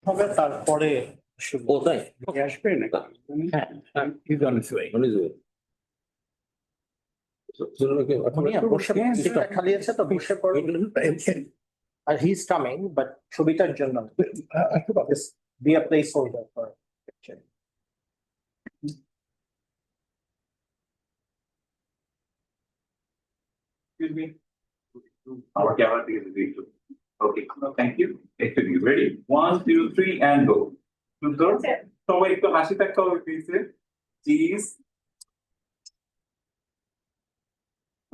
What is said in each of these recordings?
হবে তারপরে ও তাই আসবে নাকি? হ্যাঁ, he's on his way. খালি আছে তো বসে পড়ো আর হি ইজ কামিং বাট ছবিটার জন্য be a place holder for Our camera is ready. Okay, thank you. Actually, ready? 1, 2, 3, and go. So wait, to hashi tak cover please. Cheese.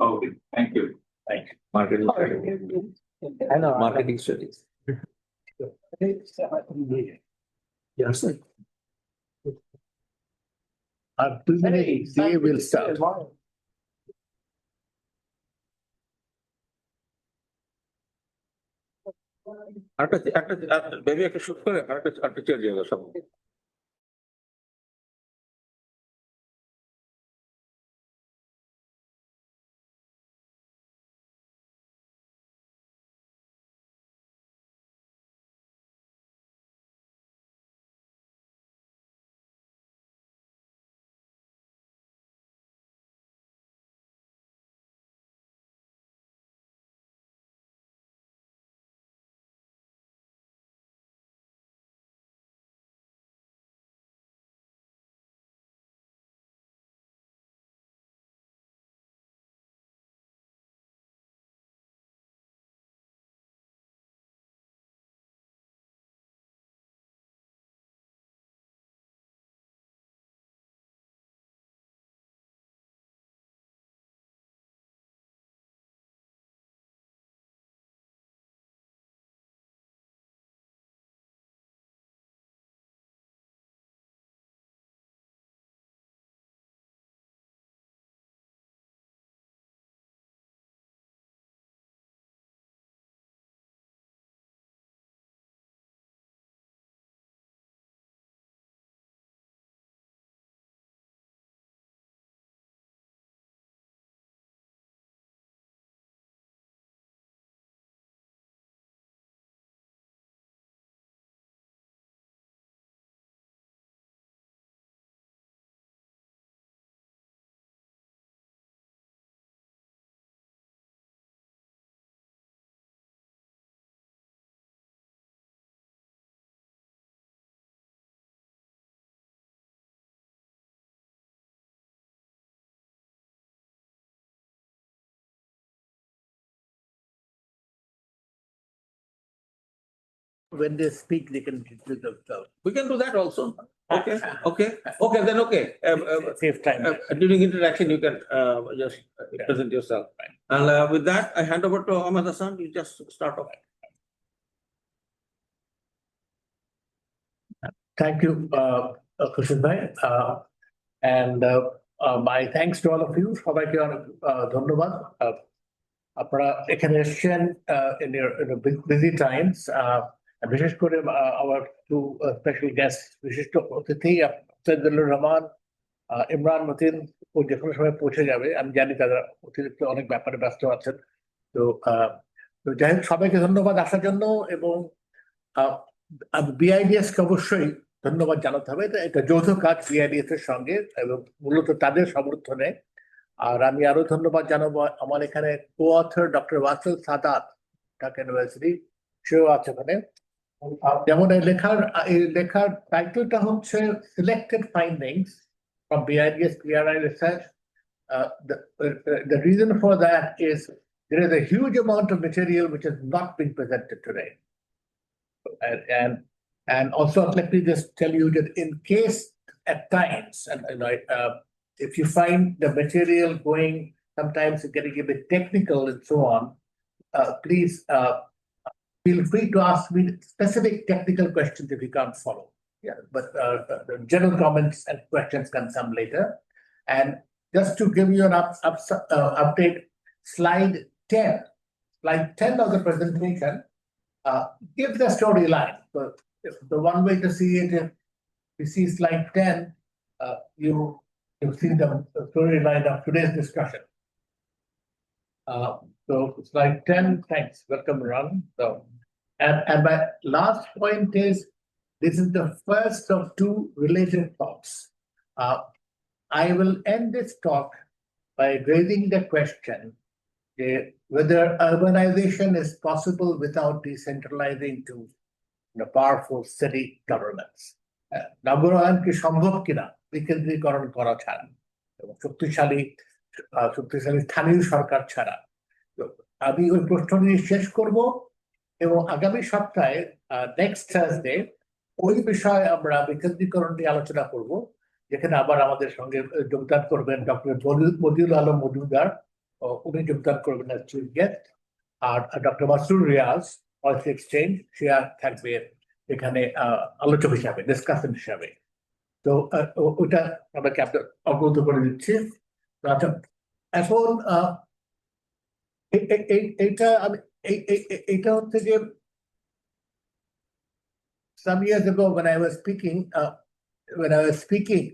Okay, thank you. Thank you. Marketing I know. marketing studies. Yes, sir. Our 2-minute day will start. Baby একটা shoot করে আরেকটা chair দিয়ে দাও সব When they speak, they can do themselves. we can do that also. Okay, then okay. Save time. During interaction you can just present yourself, and with that I hand over to Ahmad. Ahsan, you just start off. Thank you, Khurshid bhai. And my thanks to all of you. সবাইকে অনেক ধন্যবাদ। আপনারা এখানে এসেছেন in your busy times. বিশেষ করে our two special guests, বিশিষ্ট অতিথি Zillur, Rahman, Imran, Matin, ও যে কোনো সময় পৌঁছে যাবে। আমি জানি তারা অতিরিক্ত অনেক ব্যাপারে ব্যস্ত আছেন। তো যাই হোক, সবাইকে ধন্যবাদ আসার জন্য, এবং BIDS কে অবশ্যই ধন্যবাদ জানাতে হবে। এটা যৌথ কাজ BIDS এর সঙ্গে, এবং মূলত তাদের সমর্থনে। আর আমি আরো ধন্যবাদ জানাবো আমার এখানে co-author doctor Wasil Sadat, Dhaka university, সেও আছে ওখানে। যেমন এই লেখার টাইটেলটা হচ্ছে selected findings from BIDS-PRI Research. The reason for that is there is a huge amount of material which has not been presented today. And also, let me just tell you that in case at times, and if you find the material going sometimes getting a bit technical and so on, please feel free to ask me specific technical questions if you can't follow. Yeah, but the general comments and questions can come later. And just to give you an update, slide 10 of the presentation gives the storyline. So the one way to see it, if you see slide 10, you see the storyline of today's discussion. So slide 10, thanks. Welcome, Imran. So, and my last point is, this is the first of two related talks. I will end this talk by raising the question whether urbanization is possible without decentralizing to powerful city governments. Number one, কি সম্ভব কিনা বিকেন্দ্রীকরণ করা ছাড়া এবং শক্তিশালী স্থানীয় সরকার ছাড়া। আমি ওই প্রশ্নটি শেষ করব এবং আগামী সপ্তাহে নেক্সট থার্সডে ওই বিষয়ে আমরা বিকেন্দ্রীকরণ নিয়ে আলোচনা করব, যেখানে আবার আমাদের সঙ্গে যোগদান করবেন ডক্টর মদিউল আলম মজুমদার, উনি যোগদান করবেন as chief guest, আর ডক্টর মাসুর রিয়াজ পলিসি এক্সচেঞ্জ সে থাকবে এখানে আলোচক হিসাবে, ডিসকাসেন্ট হিসাবে। তো ওটা আমাকে অবগত করে দিচ্ছি। আচ্ছা, এখন এইটা হচ্ছে যে some years ago when I was speaking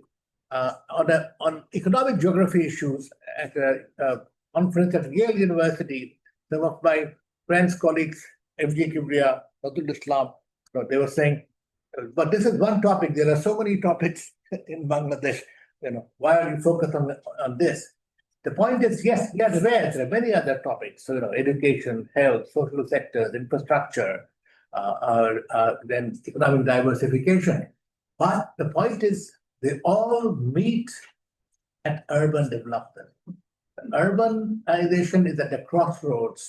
on economic geography issues at a conference at Yale University, some of my friends, colleagues, MJ Kibriya, Abdul Islam, they were saying, but this is one topic. There are so many topics in Bangladesh. Why are you focused on this? The point is, yes, we are aware there are many other topics. So, education, health, social sectors, infrastructure, then economic diversification. But the point is, they all meet at urban development. Urbanization is at the crossroads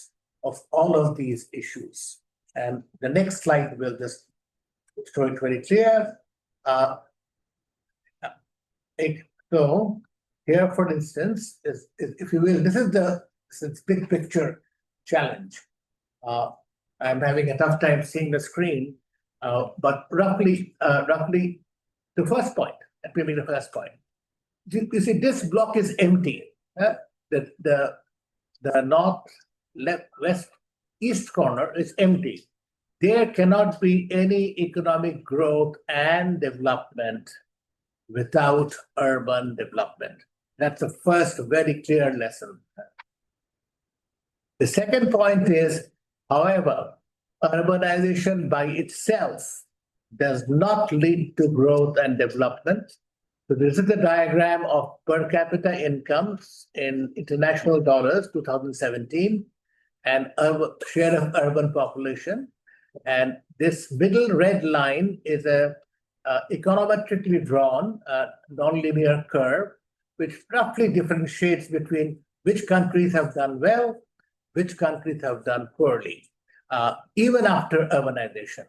of all of these issues. And the next slide will just show it very clear. So here, for instance, is if you will, this is big picture challenge. I'm having a tough time seeing the screen, but roughly the first point. Let me make the first point. You see, this block is empty. The north, left, west, east corner is empty. There cannot be any economic growth and development without urban development. That's the first very clear lesson. The second point is, however, urbanization by itself does not lead to growth and development. So this is the diagram of per capita incomes in international dollars, 2017, and share of urban population. And this middle red line is a econometrically drawn nonlinear curve, which roughly differentiates between which countries have done well, which countries have done poorly, even after urbanization.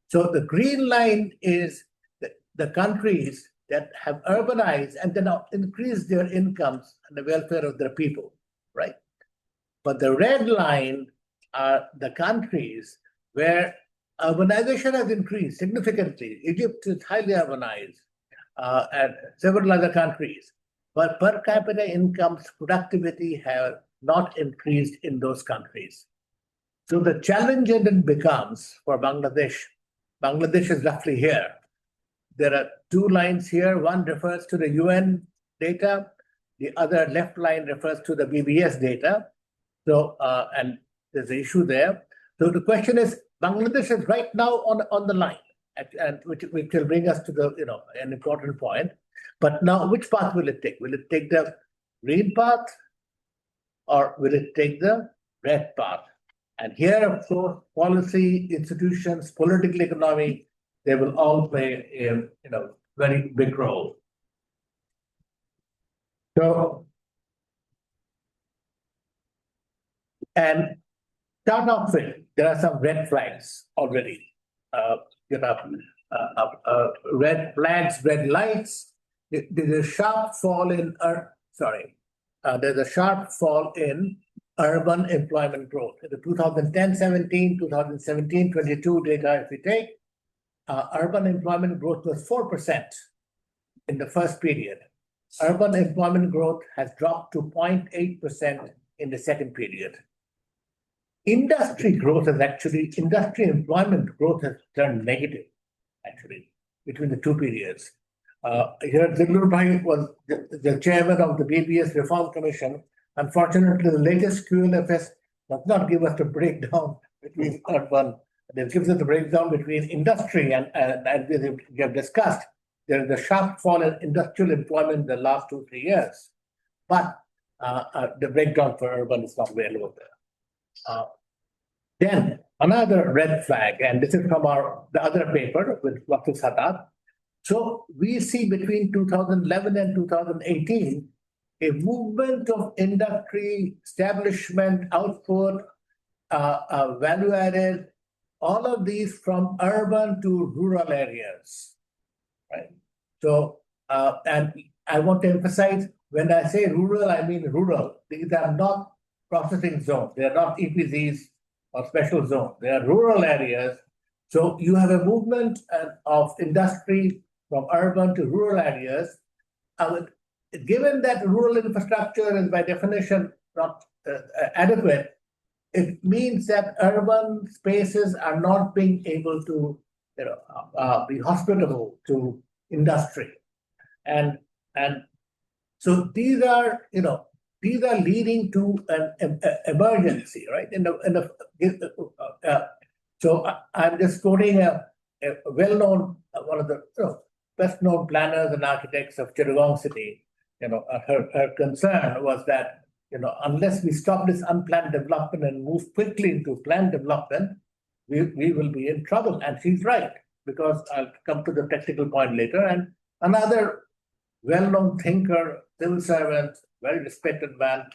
So the green line is the countries that have urbanized and then increased their incomes and the welfare of their people, right? But the red line are the countries where urbanization has increased significantly. Egypt is highly urbanized, and several other countries. But per capita incomes, productivity have not increased in those countries. So the challenge then becomes for Bangladesh. Bangladesh is roughly here. There are two lines here. One refers to the UN data. The other left line refers to the BBS data. So, and there's an issue there. So the question is, Bangladesh is right now on the line, and which will bring us to the an important point. But now, which path will it take? Will it take the green path, or will it take the red path? And here, of course, policy, institutions, political economy, they will all play a very big role. So, and start off with, there are some red flags already. Red flags, red lights. There's a sharp fall in there's a sharp fall in urban employment growth. In the 2010-17, 2017-22 data, if we take, urban employment growth was 4% in the first period. Urban employment growth has dropped to 0.8% in the second period. Industry employment growth has turned negative, actually, between the two periods. Here, Zillur was the chairman of the BBS Reform Commission. Unfortunately, the latest QLFS does not give us a breakdown between urban This gives us the breakdown between industry and as we have discussed, there is a sharp fall in industrial employment in the last 2-3 years. But the breakdown for urban is not available there. Then another red flag, and this is from the other paper with Dr. Sadat. So we see between 2011 and 2018, a movement of industry, establishment, output, value added, all of these from urban to rural areas, right? So, and I want to emphasize, when I say rural, I mean rural. These are not processing zones. They are not EPZs or special zones. They are rural areas. So you have a movement of industry from urban to rural areas. Given that rural infrastructure is by definition not adequate, it means that urban spaces are not being able to be hospitable to industry. And so these are leading to an emergency, right? So I'm just quoting a well-known, one of the best-known planners and architects of Chittagong City. Her concern was that unless we stop this unplanned development and move quickly into planned development, we will be in trouble. And she's right, because I'll come to the technical point later. And another well-known thinker, civil servant, very respected man,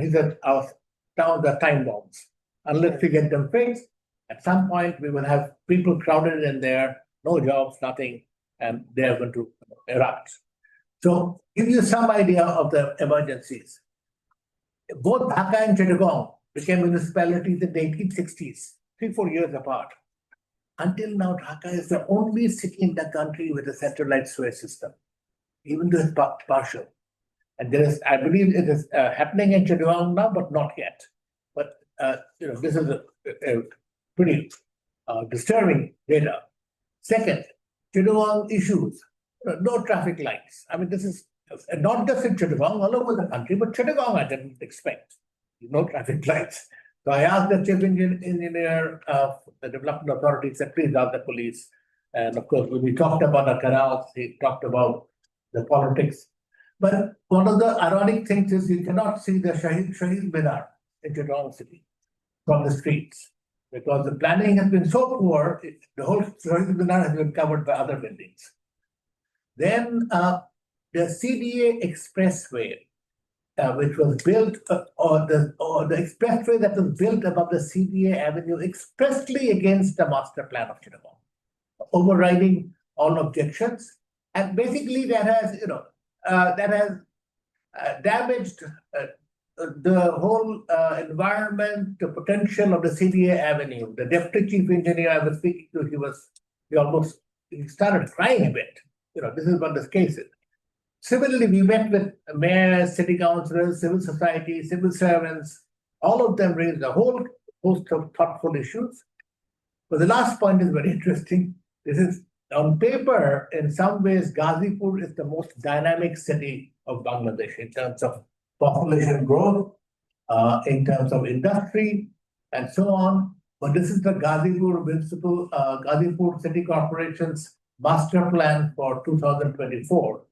he said our towns are time bombs. Unless we get them fixed, at some point we will have people crowded in there, no jobs, nothing, and they are going to erupt. So give you some idea of the emergencies. Both Dhaka and Chittagong became municipalities in the 1860s, 3-4 years apart. Until now, Dhaka is the only city in the country with a centralized sewage system, even though it's partial. And there is, I believe it is happening in Chittagong now, but not yet. But this is a pretty disturbing data. Second, Chittagong issues, no traffic lights. I mean, this is not just in Chittagong, all over the country, but Chittagong I didn't expect. No traffic lights. So I asked the chief engineer of the development authority, said, please ask the police. And of course, when we talked about the canals, he talked about the politics. But one of the ironic things is you cannot see the Shahid Minar in Chittagong City from the streets, because the planning has been so poor, the whole Shahid Minar has been covered by other buildings. Then the CDA Expressway, which was built, or the expressway that was built above the CDA Avenue expressly against the master plan of Chittagong, overriding all objections, and basically that has damaged the whole environment, the potential of the CDA Avenue. The deputy chief engineer I was speaking to, he started crying a bit. This is one of the cases. Similarly, we met with mayors, city councillors, civil society, civil servants. All of them raised a whole host of thoughtful issues. But the last point is very interesting. This is on paper, in some ways, Ghazipur is the most dynamic city of Bangladesh in terms of population growth, in terms of industry, and so on. But this is the Ghazipur City Corporation's master plan for 2024.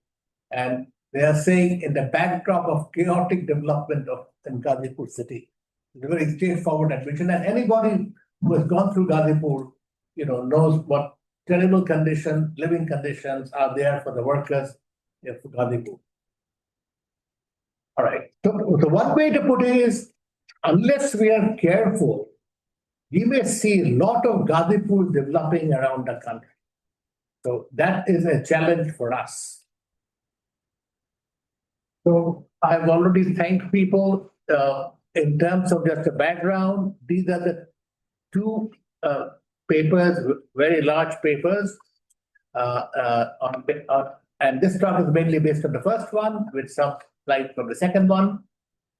And they are saying in the backdrop of chaotic development in Ghazipur city, it's a very straightforward admission. And anybody who has gone through Ghazipur, knows what terrible living conditions are there for the workers of Ghazipur. All right. So one way to put it is, unless we are careful, we may see a lot of Ghazipur developing around the country. So that is a challenge for us. So I've already thanked people in terms of just the background. These are the two papers, very large papers. And this talk is mainly based on the first one with some slides from the second one.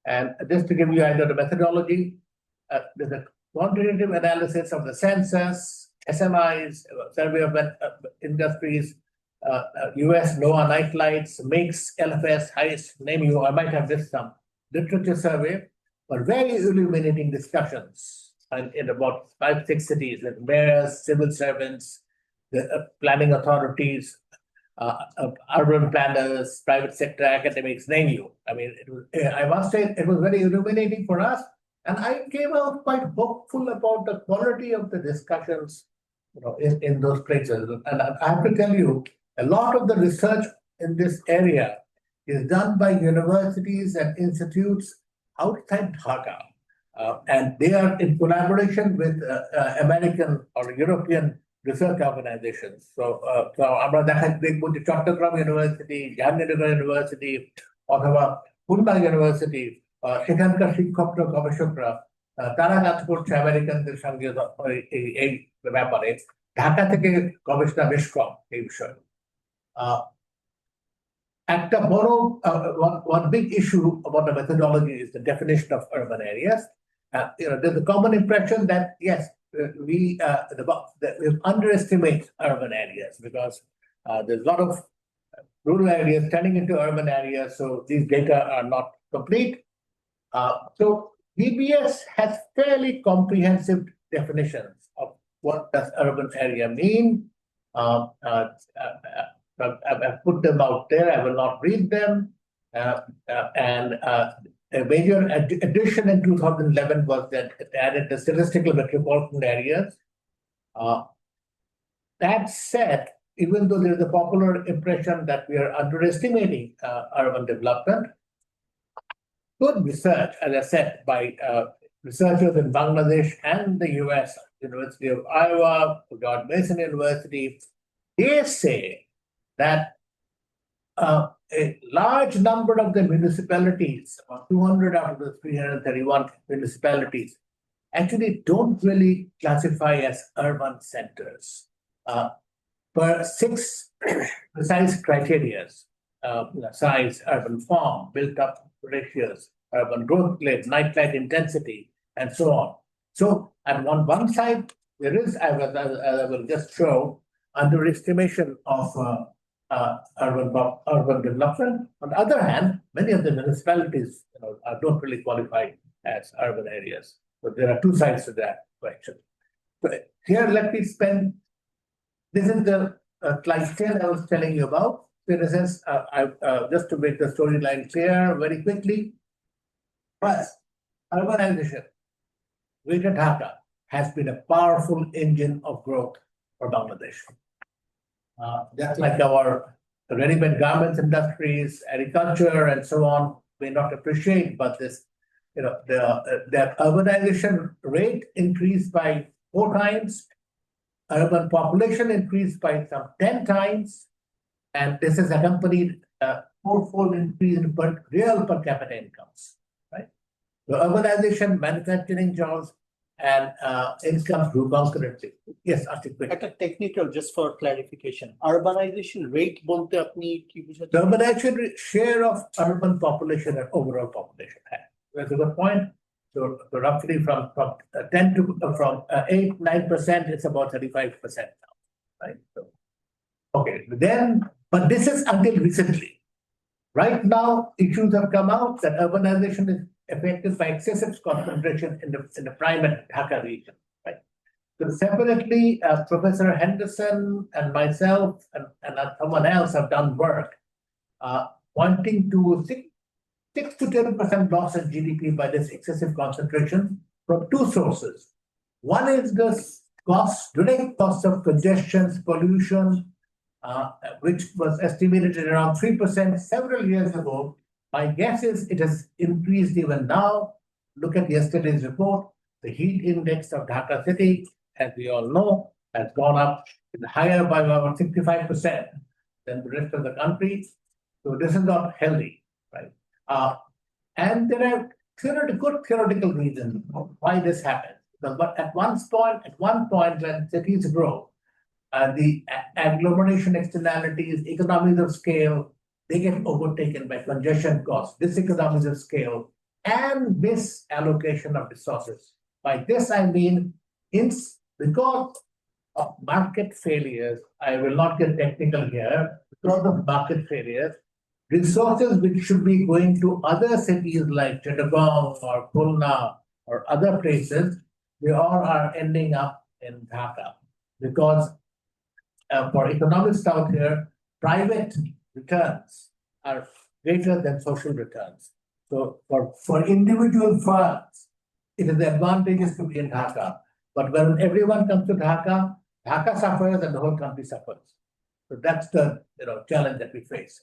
And just to give you either the methodology, there's a quantitative analysis of the census, SMIs, survey of industries, US NOAA night lights, MIX, LFS, HICE, name you, I might have missed some literature survey, but very illuminating discussions in about 5-6 cities, with mayors, civil servants, the planning authorities, urban planners, private sector academics, name you. I mean, I must say it was very illuminating for us. And I came out quite hopeful about the quality of the discussions, in those places. And I have to tell you, a lot of the research in this area is done by universities and institutes outside Dhaka. And they are in collaboration with American or European research organizations. So Ahmad দেখবো Chittagong university, Jahangirnagar university অথবা Khulna university, সেখানকার শিক্ষকরা, গবেষকরা তারা কাজ করছে আমেরিকানদের সঙ্গে এই ব্যাপারে। ঢাকা থেকে গবেষণা বেশ কম এই বিষয়ে। একটা বড় one big issue about the methodology is the definition of urban areas. There's a common impression that yes, we underestimate urban areas because there's a lot of rural areas turning into urban areas, so these data are not complete. So DBS has fairly comprehensive definitions of what does urban area mean. I've put them out there. I will not read them. And a major addition in 2011 was that it added the statistical metropolitan areas. That said, even though there is a popular impression that we are underestimating urban development, good research, as I said, by researchers in Bangladesh and the US, University of Iowa, George Mason University, they say that a large number of the municipalities, about 200 out of the 331 municipalities, actually don't really classify as urban centers per 6 precise criteria: size, urban form, built-up ratios, urban growth rate, nightlife intensity, and so on. So, on one side, there is, as I will just show, underestimation of urban development. On the other hand, many of the municipalities don't really qualify as urban areas. So there are two sides to that question. So here, let me spend. This is the slide 10 I was telling you about. In a sense, just to make the storyline clear very quickly. First, urbanization. Greater Dhaka has been a powerful engine of growth for Bangladesh. Just like our ready-made garments industries, agriculture, and so on, may not appreciate, but this, the urbanization rate increased by 4 times, urban population increased by some 10 times, and this is accompanied 4-fold increase in real per capita incomes, right? So urbanization, manufacturing jobs, and incomes grew concurrently. Yes, Ashik. একটা technical, just for clarification, urbanization rate বলতে আপনি কি বুঝাতে? The urbanization share of urban population and overall population. That's a good point. So roughly from 8-9%, it's about 35% now, right? So, okay, then, but this is until recently. Right now, issues have come out that urbanization is affected by excessive concentration in the prime and Dhaka region, right? So separately, Professor Henderson and myself and someone else have done work pointing to 6 to 10% loss in GDP by this excessive concentration from 2 sources. One is the direct cost of congestion, pollution, which was estimated at around 3% several years ago. My guess is it has increased even now. Look at yesterday's report. The heat index of Dhaka city, as we all know, has gone up higher by about 65% than the rest of the country. So this is not healthy, right? And there are good theoretical reasons why this happens. But at one point when cities grow, the agglomeration externalities, economies of scale, they get overtaken by congestion costs, diseconomies of scale, and misallocation of resources. By this, I mean, because of market failures, I will not get technical here, because of market failures, resources which should be going to other cities like Chittagong or Khulna or other places, they all are ending up in Dhaka because for economists out here, private returns are greater than social returns. So for individual firms, it is advantageous to be in Dhaka. But when everyone comes to Dhaka, Dhaka suffers and the whole country suffers. So that's the challenge that we face.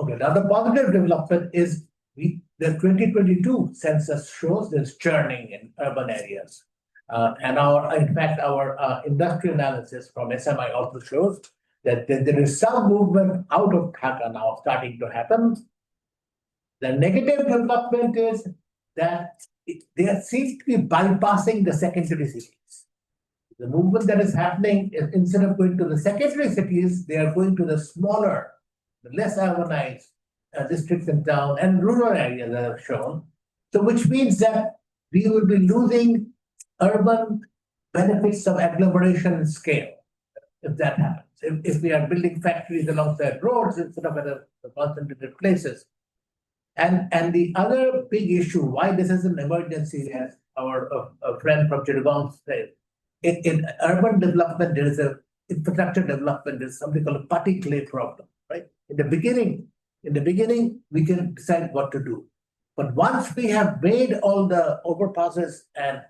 Okay, now the positive development is the 2022 census shows there's churning in urban areas. And in fact, our industry analysis from SMI also shows that there is some movement out of Dhaka now starting to happen. The negative development is that they seem to be bypassing the secondary cities. The movement that is happening is instead of going to the secondary cities, they are going to the smaller, the less urbanized districts and towns and rural areas that are shown. So which means that we will be losing urban benefits of agglomeration and scale if that happens. If we are building factories alongside roads instead of at the concentrated places. And the other big issue, why this is an emergency, as our friend from Chittagong said, in urban development, there is a infrastructure development, there's something called a putty clay problem, right? In the beginning, we can decide what to do. But once we have made all the overpasses and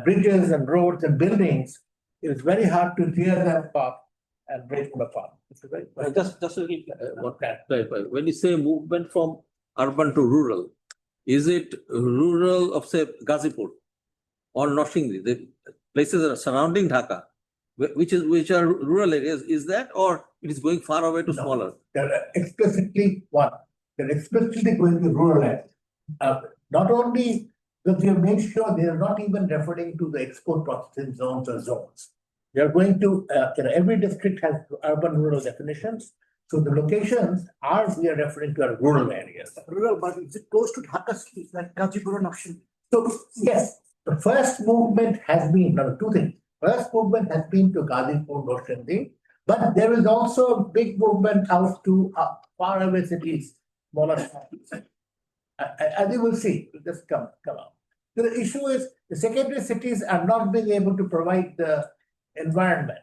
bridges and roads and buildings, it's very hard to tear them apart and break them apart. Just a little, clarify. When you say movement from urban to rural, is it rural of, say, Ghazipur or Noshingri, the places that are surrounding Dhaka, which are rural areas? Is that, or it is going far away to smaller? They're explicitly going to rural areas. Not only because we have made sure they are not even referring to the export processing zones or zones. They are going to, every district has urban-rural definitions. So the locations we are referring to are rural areas. Rural, but is it close to Dhaka cities like Ghazipur and Ahsan? So, yes, the first movement has been, two things. First movement has been to Ghazipur, Noshingri, but there is also a big movement out to faraway cities, smaller cities. As you will see, it will just come out. So the issue is the secondary cities are not being able to provide the environment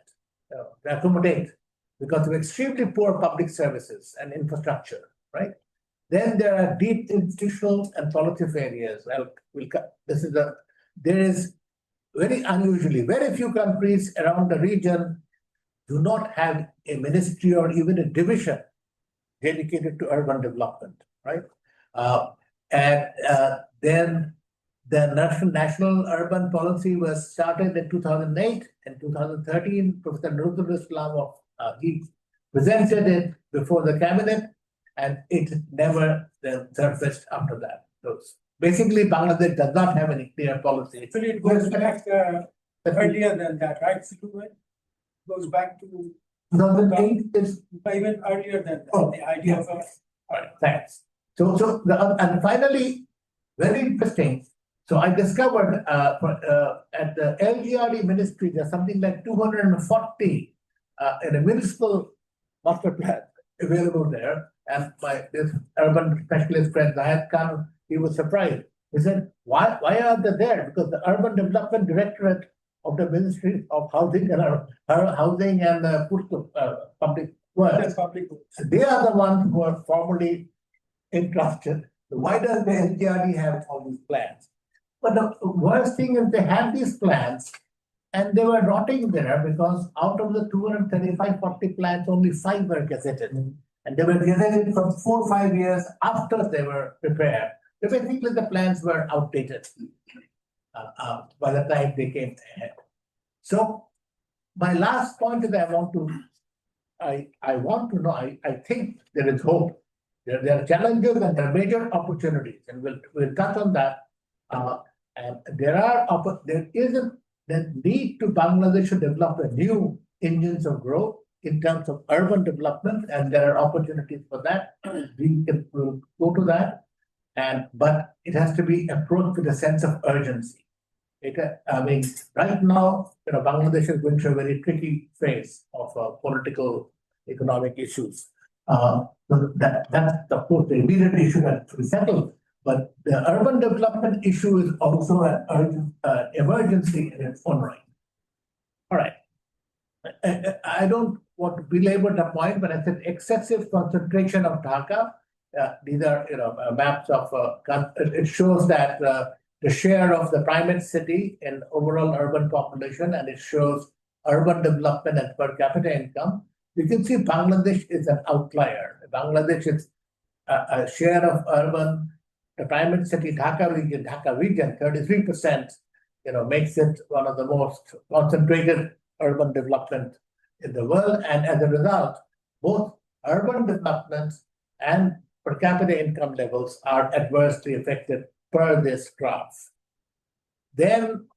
to accommodate because of extremely poor public services and infrastructure, right? Then there are deep institutional and policy failures. There is very unusually, very few countries around the region do not have a ministry or even a division dedicated to urban development, right? Then the national urban policy was started in 2008 and 2013. Professor Nurul Islam he presented it before the cabinet, and it never then surfaced after that. So basically, Bangladesh does not have any clear policy. Actually, it goes back earlier than that, right? It goes back to 2008 is even earlier than that. Oh, the idea of all right, thanks. And finally, very interesting. So I discovered at the LGRD ministry, there's something like 240 in a municipal master plan available there. And this urban specialist friend, Zahid Khan, he was surprised. He said, why are they there? Because the Urban Development Directorate of the Ministry of Housing and Public Works, they are the ones who are formally entrusted. So why does the LGRD have all these plans? But the worst thing is they have these plans and they were rotting there because out of the 235-40 plans, only 5 were gazetted. And they were gazetted from 4 or 5 years after they were prepared. So basically the plans were outdated by the time they came ahead. So my last point is I want to know, I think there is hope. There are challenges and there are major opportunities, and we'll touch on that. And there is the need to Bangladesh to develop a new engines of growth in terms of urban development, and there are opportunities for that. We'll go to that, but it has to be approached with a sense of urgency. Right now, Bangladesh is going through a very tricky phase of political, economic issues. So that's of course the immediate issue that to be settled. But the urban development issue is also an urgent emergency in its own right. All right. I don't want to belabor the point, but I said excessive concentration of Dhaka. These are maps of it shows that the share of the primate city in overall urban population, and it shows urban development and per capita income. You can see Bangladesh is an outlier. Bangladesh is a share of urban, the primate city Dhaka region, 33%, makes it one of the most concentrated urban development in the world. And as a result, both urban development and per capita income levels are adversely affected per this graph. Then,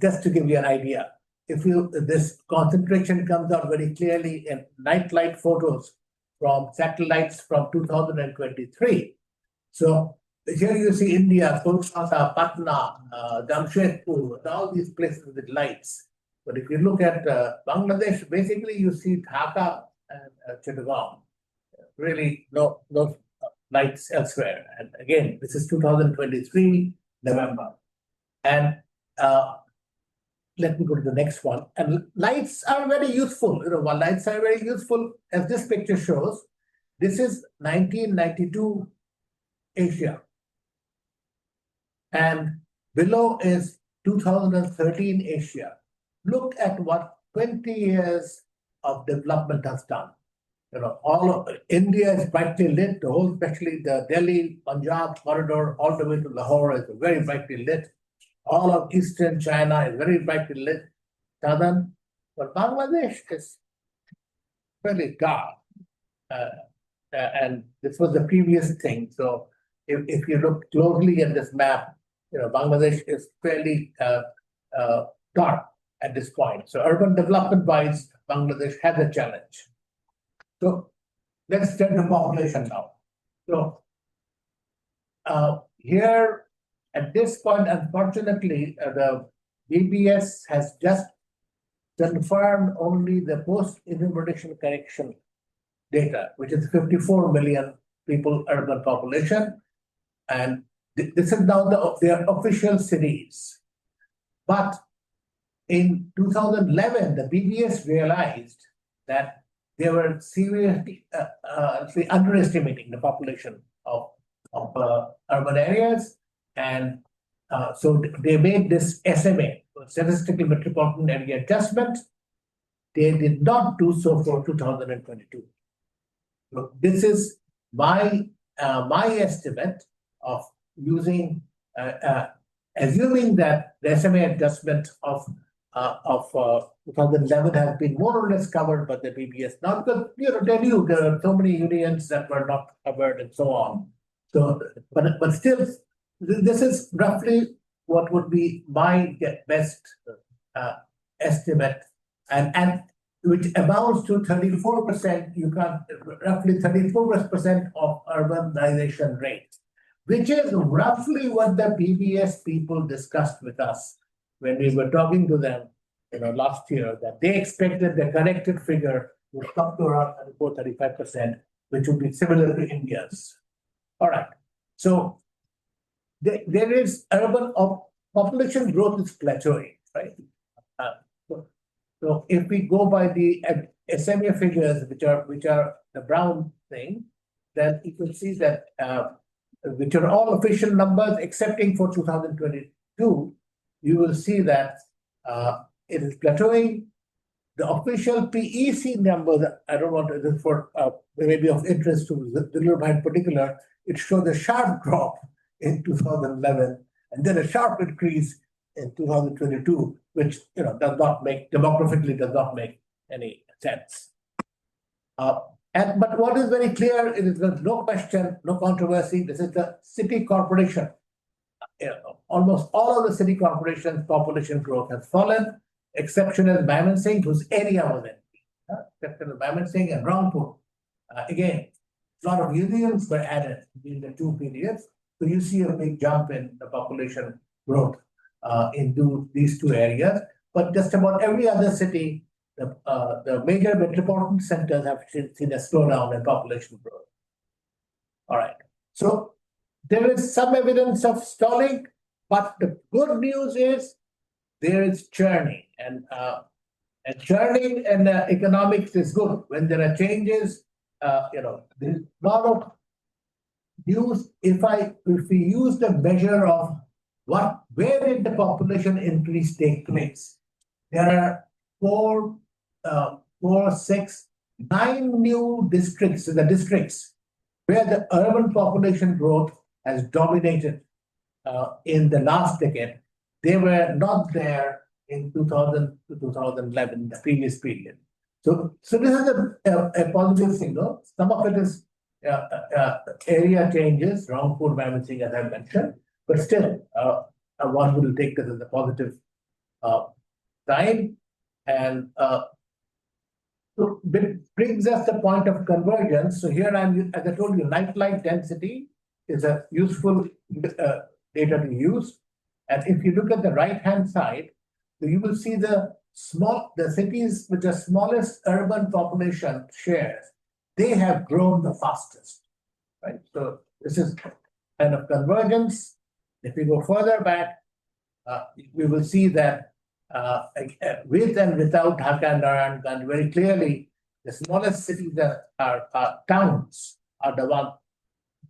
just to give you an idea, this concentration comes out very clearly in nightlight photos from satellites from 2023. So here you see India, Kolkata, Patna, Jamshedpur, and all these places with lights. But if you look at Bangladesh, basically you see Dhaka and Chittagong. Really no lights elsewhere. And again, this is 2023, November. And let me go to the next one. And lights are very useful. Lights are very useful, as this picture shows. This is 1992 Asia. And below is 2013 Asia. Look at what 20 years of development has done. All of India is brightly lit, the whole, especially the Delhi, Punjab corridor, all the way to Lahore is very brightly lit. All of eastern China is very brightly lit. Southern, but Bangladesh is fairly dark. And this was the previous thing. So if you look closely at this map, Bangladesh is fairly dark at this point. So urban development-wise, Bangladesh has a challenge. So let's turn to population now. So here at this point, unfortunately, the BBS has just confirmed only the post-enumeration correction data, which is 54 million people urban population. And this is now their official cities. But in 2011, the BBS realized that they were seriously underestimating the population of urban areas. And so they made this SMA, Statistical Metropolitan Area Adjustment. They did not do so for 2022. So this is my estimate of using, assuming that the SMA adjustment of 2011 has been more or less covered by the BBS. Now, because they knew there are so many unions that were not covered and so on. So, but still, this is roughly what would be my best estimate, and which amounts to 34%. Roughly 34% of urbanization rate, which is roughly what the BBS people discussed with us when we were talking to them, last year, that they expected the corrected figure would come to around 34-35%, which would be similar to India's. All right. So there is urban population growth is plateauing, right? So if we go by the SMA figures, which are the brown thing, then you can see that which are all official numbers, excepting for 2022, you will see that it is plateauing. The official PEC numbers, I don't want to, this for maybe of interest to Zillur in particular, it shows a sharp drop in 2011 and then a sharp increase in 2022, which does not make, demographically does not make any sense. But what is very clear is there's no question, no controversy. This is the city corporation. Almost all of the city corporations' population growth has fallen. Exception is Mymensingh, whose area was empty. Exception is Mymensingh and Rangpur. Again, a lot of unions were added in the two periods. So you see a big jump in the population growth into these two areas. But just about every other city, the major metropolitan centers have seen a slowdown in population growth. All right. So there is some evidence of stalling, but the good news is there is churning, and churning in economics is good. When there are changes, there's a lot of use. If we use the measure of where did the population increase take place, there are 4, 6, 9 new districts, the districts where the urban population growth has dominated in the last decade. They were not there in 2000 to 2011, the previous period. So this is a positive signal. Some of it is area changes, Rangpur, Mymensingh, as I mentioned, but still, one will take this as a positive sign. And so it brings us the point of convergence. So here as I told you, nightlife density is a useful data to use. And if you look at the right-hand side, so you will see the cities with the smallest urban population shares, they have grown the fastest, right? So this is kind of convergence. If we go further back, we will see that with and without Dhaka and Narayanganj, very clearly, the smallest cities that are towns are the one.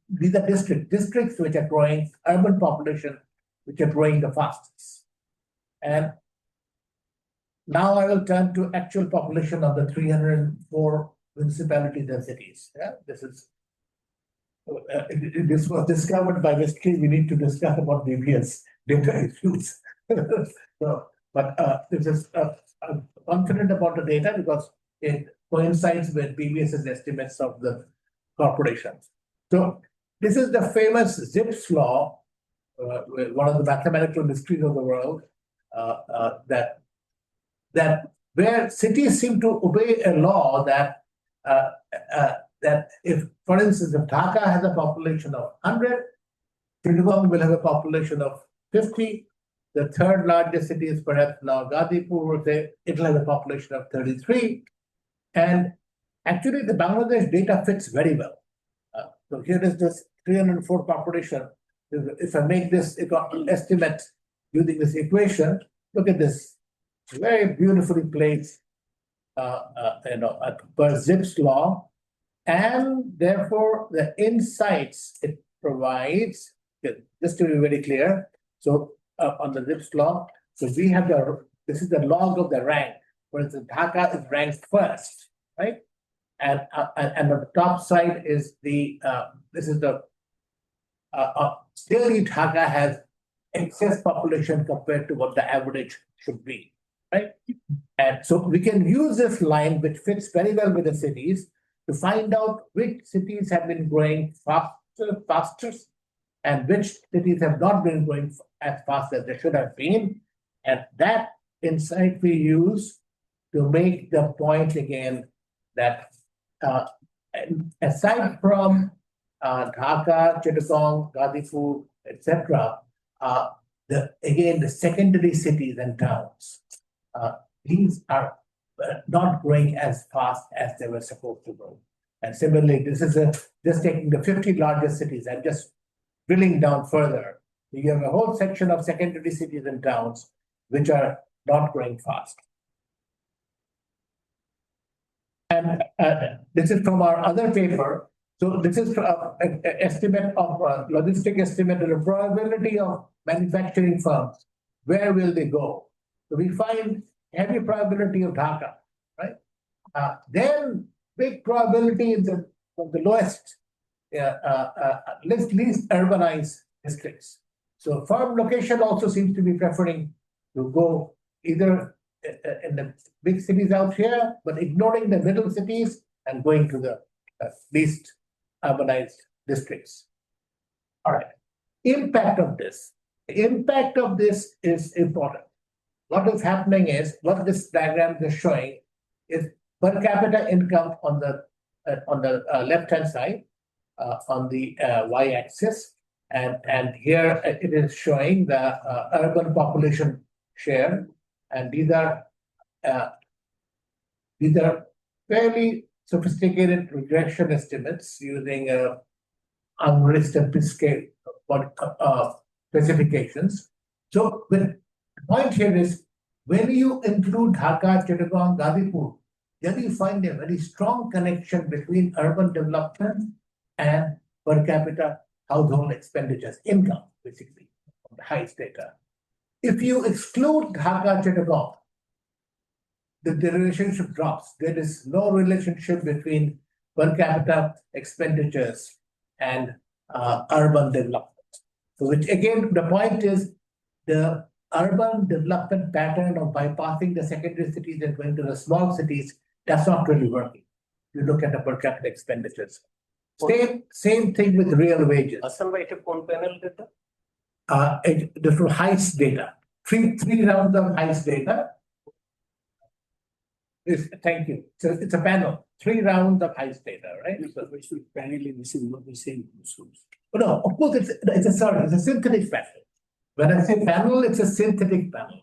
These are districts which are growing, urban population which are growing the fastest. And now I will turn to actual population of the 304 municipalities and cities. Yeah, this was discovered by mystery. We need to discuss about previous data issues. This is I'm confident about the data because it coincides with previous estimates of the corporations. So this is the famous Zipf's law, one of the mathematical mysteries of the world, that where cities seem to obey a law that if, for instance, if Dhaka has a population of 100, Chittagong will have a population of 50. The third largest city is perhaps now Ghazipur, it will have a population of 33. And actually, the Bangladesh data fits very well. So here is this 304 population. If I make this estimate using this equation, look at this. Very beautifully placed, per Zipf's law, and therefore the insights it provides. Just to be very clear, so on the Zipf's law, so we have this is the log of the rank. For instance, Dhaka is ranked first, right? And on the top side is this is the clearly Dhaka has excess population compared to what the average should be. Right? And so we can use this line, which fits very well with the cities, to find out which cities have been growing faster, and which cities have not been growing as fast as they should have been. And that insight we use to make the point again that aside from Dhaka, Chittagong, Ghazipur, etc., the secondary cities and towns, these are not growing as fast as they were supposed to grow. And similarly, this is just taking the 50 largest cities and just drilling down further. You have a whole section of secondary cities and towns which are not growing fast. And this is from our other paper. So this is an estimate of logistic estimate of the probability of manufacturing firms. Where will they go? So we find heavy probability of Dhaka, right? Then big probability in the lowest, least urbanized districts. So firm location also seems to be preferring to go either in the big cities out here, but ignoring the middle cities and going to the least urbanized districts. All right. Impact of this. The impact of this is important. What is happening is, what this diagram is showing is per capita income on the left-hand side, on the y-axis, and here it is showing the urban population share, and these are fairly sophisticated regression estimates using unrest and scale specifications. So the point here is when you include Dhaka, Chittagong, Gazipur, then you find a very strong connection between urban development and per capita household expenditures, income, basically, from the highest data. If you exclude Dhaka, Chittagong, the relationship drops. There is no relationship between per capita expenditures and urban development. So, which again, the point is the urban development pattern of bypassing the secondary cities and going to the small cities, that's not really working. You look at the per capita expenditures. Same thing with real wages. Ahsan, wait, phone panel data? This was heist data. Three rounds of heist data. Thank you. So it's a panel. 3 rounds of heist data, right? So we should panel this is not the same source. No, of course it's a synthetic panel. When I say panel, it's a synthetic panel.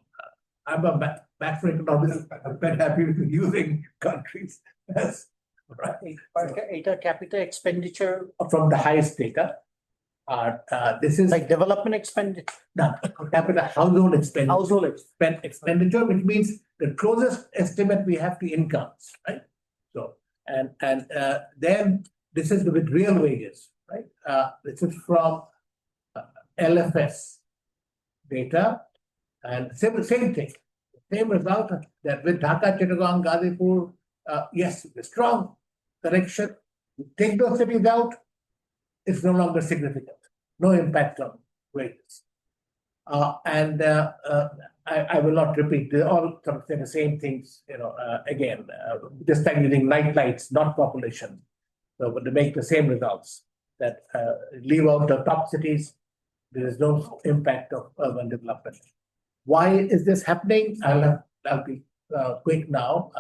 I'm a macroeconomist. I'm quite happy with using countries. Yes, right. Per capita expenditure, From the highest data. This is like development expenditure, no, per capita household expenditure. household Expenditure, which means the closest estimate we have to incomes, right? So, and then this is with real wages, right? This is from LFS data, and same thing, same result that with Dhaka, Chittagong, Gazipur, yes, strong correction. Take those cities out, it's no longer significant, no impact on wages. I will not repeat, they all sort of say the same things, again, just like using night lights, not population. So, but to make the same results, that leave out the top cities, there is no impact of urban development. Why is this happening? I'll be quick now.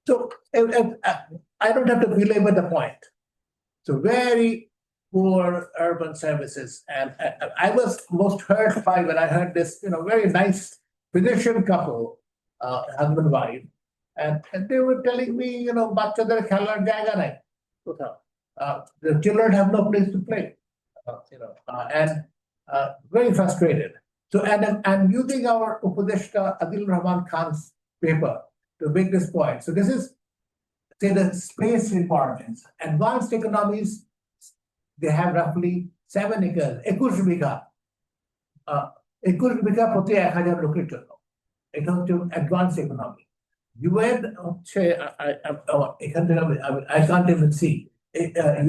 So I don't have to belabor the point. So very poor urban services. And I was most hurt by when I heard this, very nice physician couple, husband and wife, and they were telling me, bachchader khelar jayega nahi. The children have no place to play, and very frustrated. So, and I'm using our Upadeshta Adil Rahman Khan's paper to make this point. So this is, say, the space requirements. Advanced economies, they have roughly 7 acres, 21 bigha. 21 bigha প্রতি 1000 লোকের জন্য। এটা হচ্ছে advanced economy. UN হচ্ছে এখান থেকে I can't even see.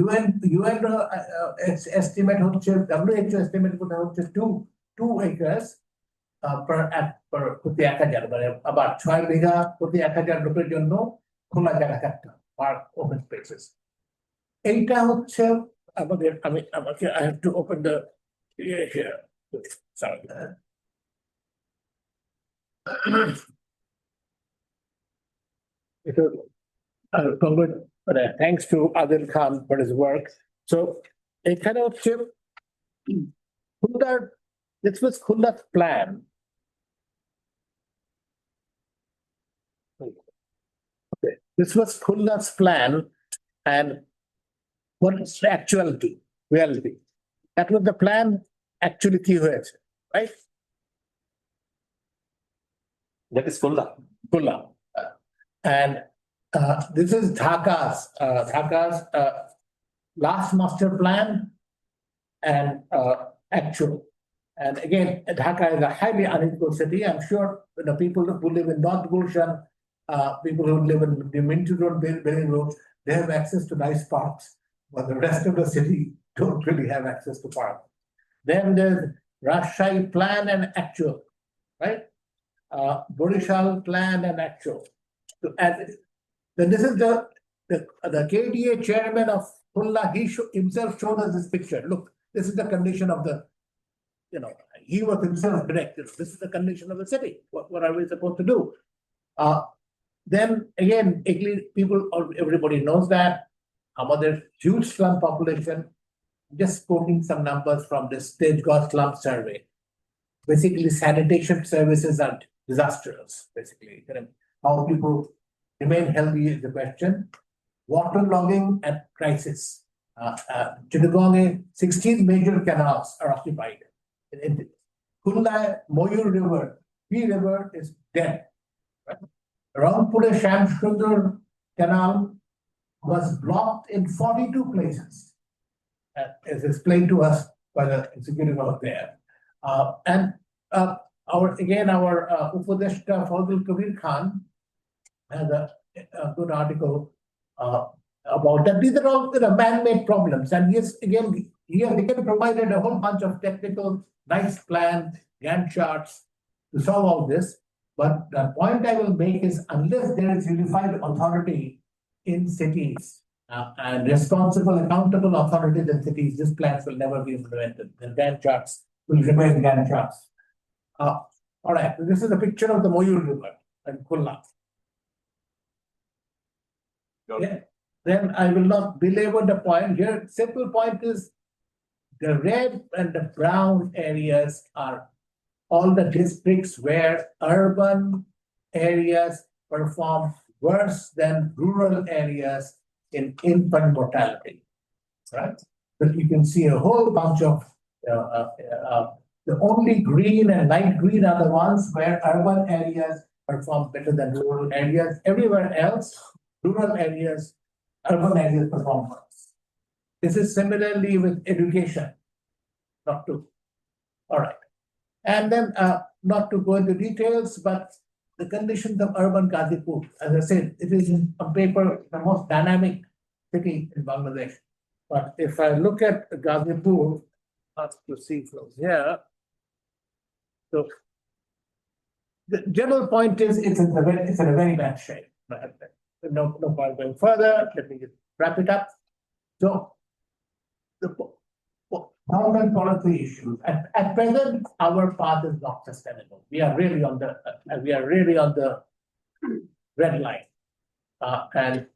UN estimate হচ্ছে WHO estimate হচ্ছে 2 acres per প্রতি 1000, মানে আবার 6 বিঘা প্রতি 1000 লোকের জন্য খোলা জায়গা থাকতে পার্ক ওপেন স্পেসেস। এইটা হচ্ছে আমাকে I have to open the here. Sorry. Thanks to Adil Khan for his work. So a kind of this was Khulla's plan. Okay. This was Khulla's plan, and what is the actuality, reality? That was the plan, actually key hoyeche, right? That is Khulla. Khulla. And this is Dhaka's last master plan and actual. And again, Dhaka is a highly unequal city. I'm sure the people who live in North Gulshan, people who live in the Minty Road, Belling Road, they have access to nice parks, but the rest of the city don't really have access to parks. Then there's Rajshahi plan and actual, right? Borishal plan and actual. So, then this is the KDA chairman of Khulla. He himself showed us this picture. Look, this is the condition of the, he was himself directed. This is the condition of the city. What are we supposed to do? Then again, everybody knows that there's huge slum population. Just quoting some numbers from the Stage God slum survey. Basically, sanitation services are disastrous. Basically, how people remain healthy is the question. Water logging and crisis. Chittagong, 16 major canals are occupied. In Kunla, Moyur River, P River is dead. Right? Around Pune Shamsunder Canal was blocked in 42 places, as explained to us by the executive over there. Our Upadeshta Fadil Kabir Khan has a good article about that. These are all man-made problems. And yes, again, here they can provided a whole bunch of technical, nice plans, Gantt charts to solve all this. But the point I will make is unless there is unified authority in cities and responsible, accountable authorities in cities, these plans will never be implemented. The Gantt charts will remain Gantt charts. All right, this is a picture of the Moyur River and Kulla. Yeah. Then I will not belabor the point here. Simple point is the red and the brown areas are all the districts where urban areas perform worse than rural areas in infant mortality, right? But you can see a whole bunch of, the only green and light green are the ones where urban areas perform better than rural areas. Everywhere else, rural areas, urban areas perform worse. This is similarly with education, not to, all right. And then, not to go into details, but the conditions of urban Ghazipur, as I said, it is on paper the most dynamic city in Bangladesh. But if I look at Ghazipur, let's proceed from here. So the general point is it's in a very bad shape. No point going further. Let me just wrap it up. So the government policy issues. At present, our path is not sustainable. We are really on the red line. And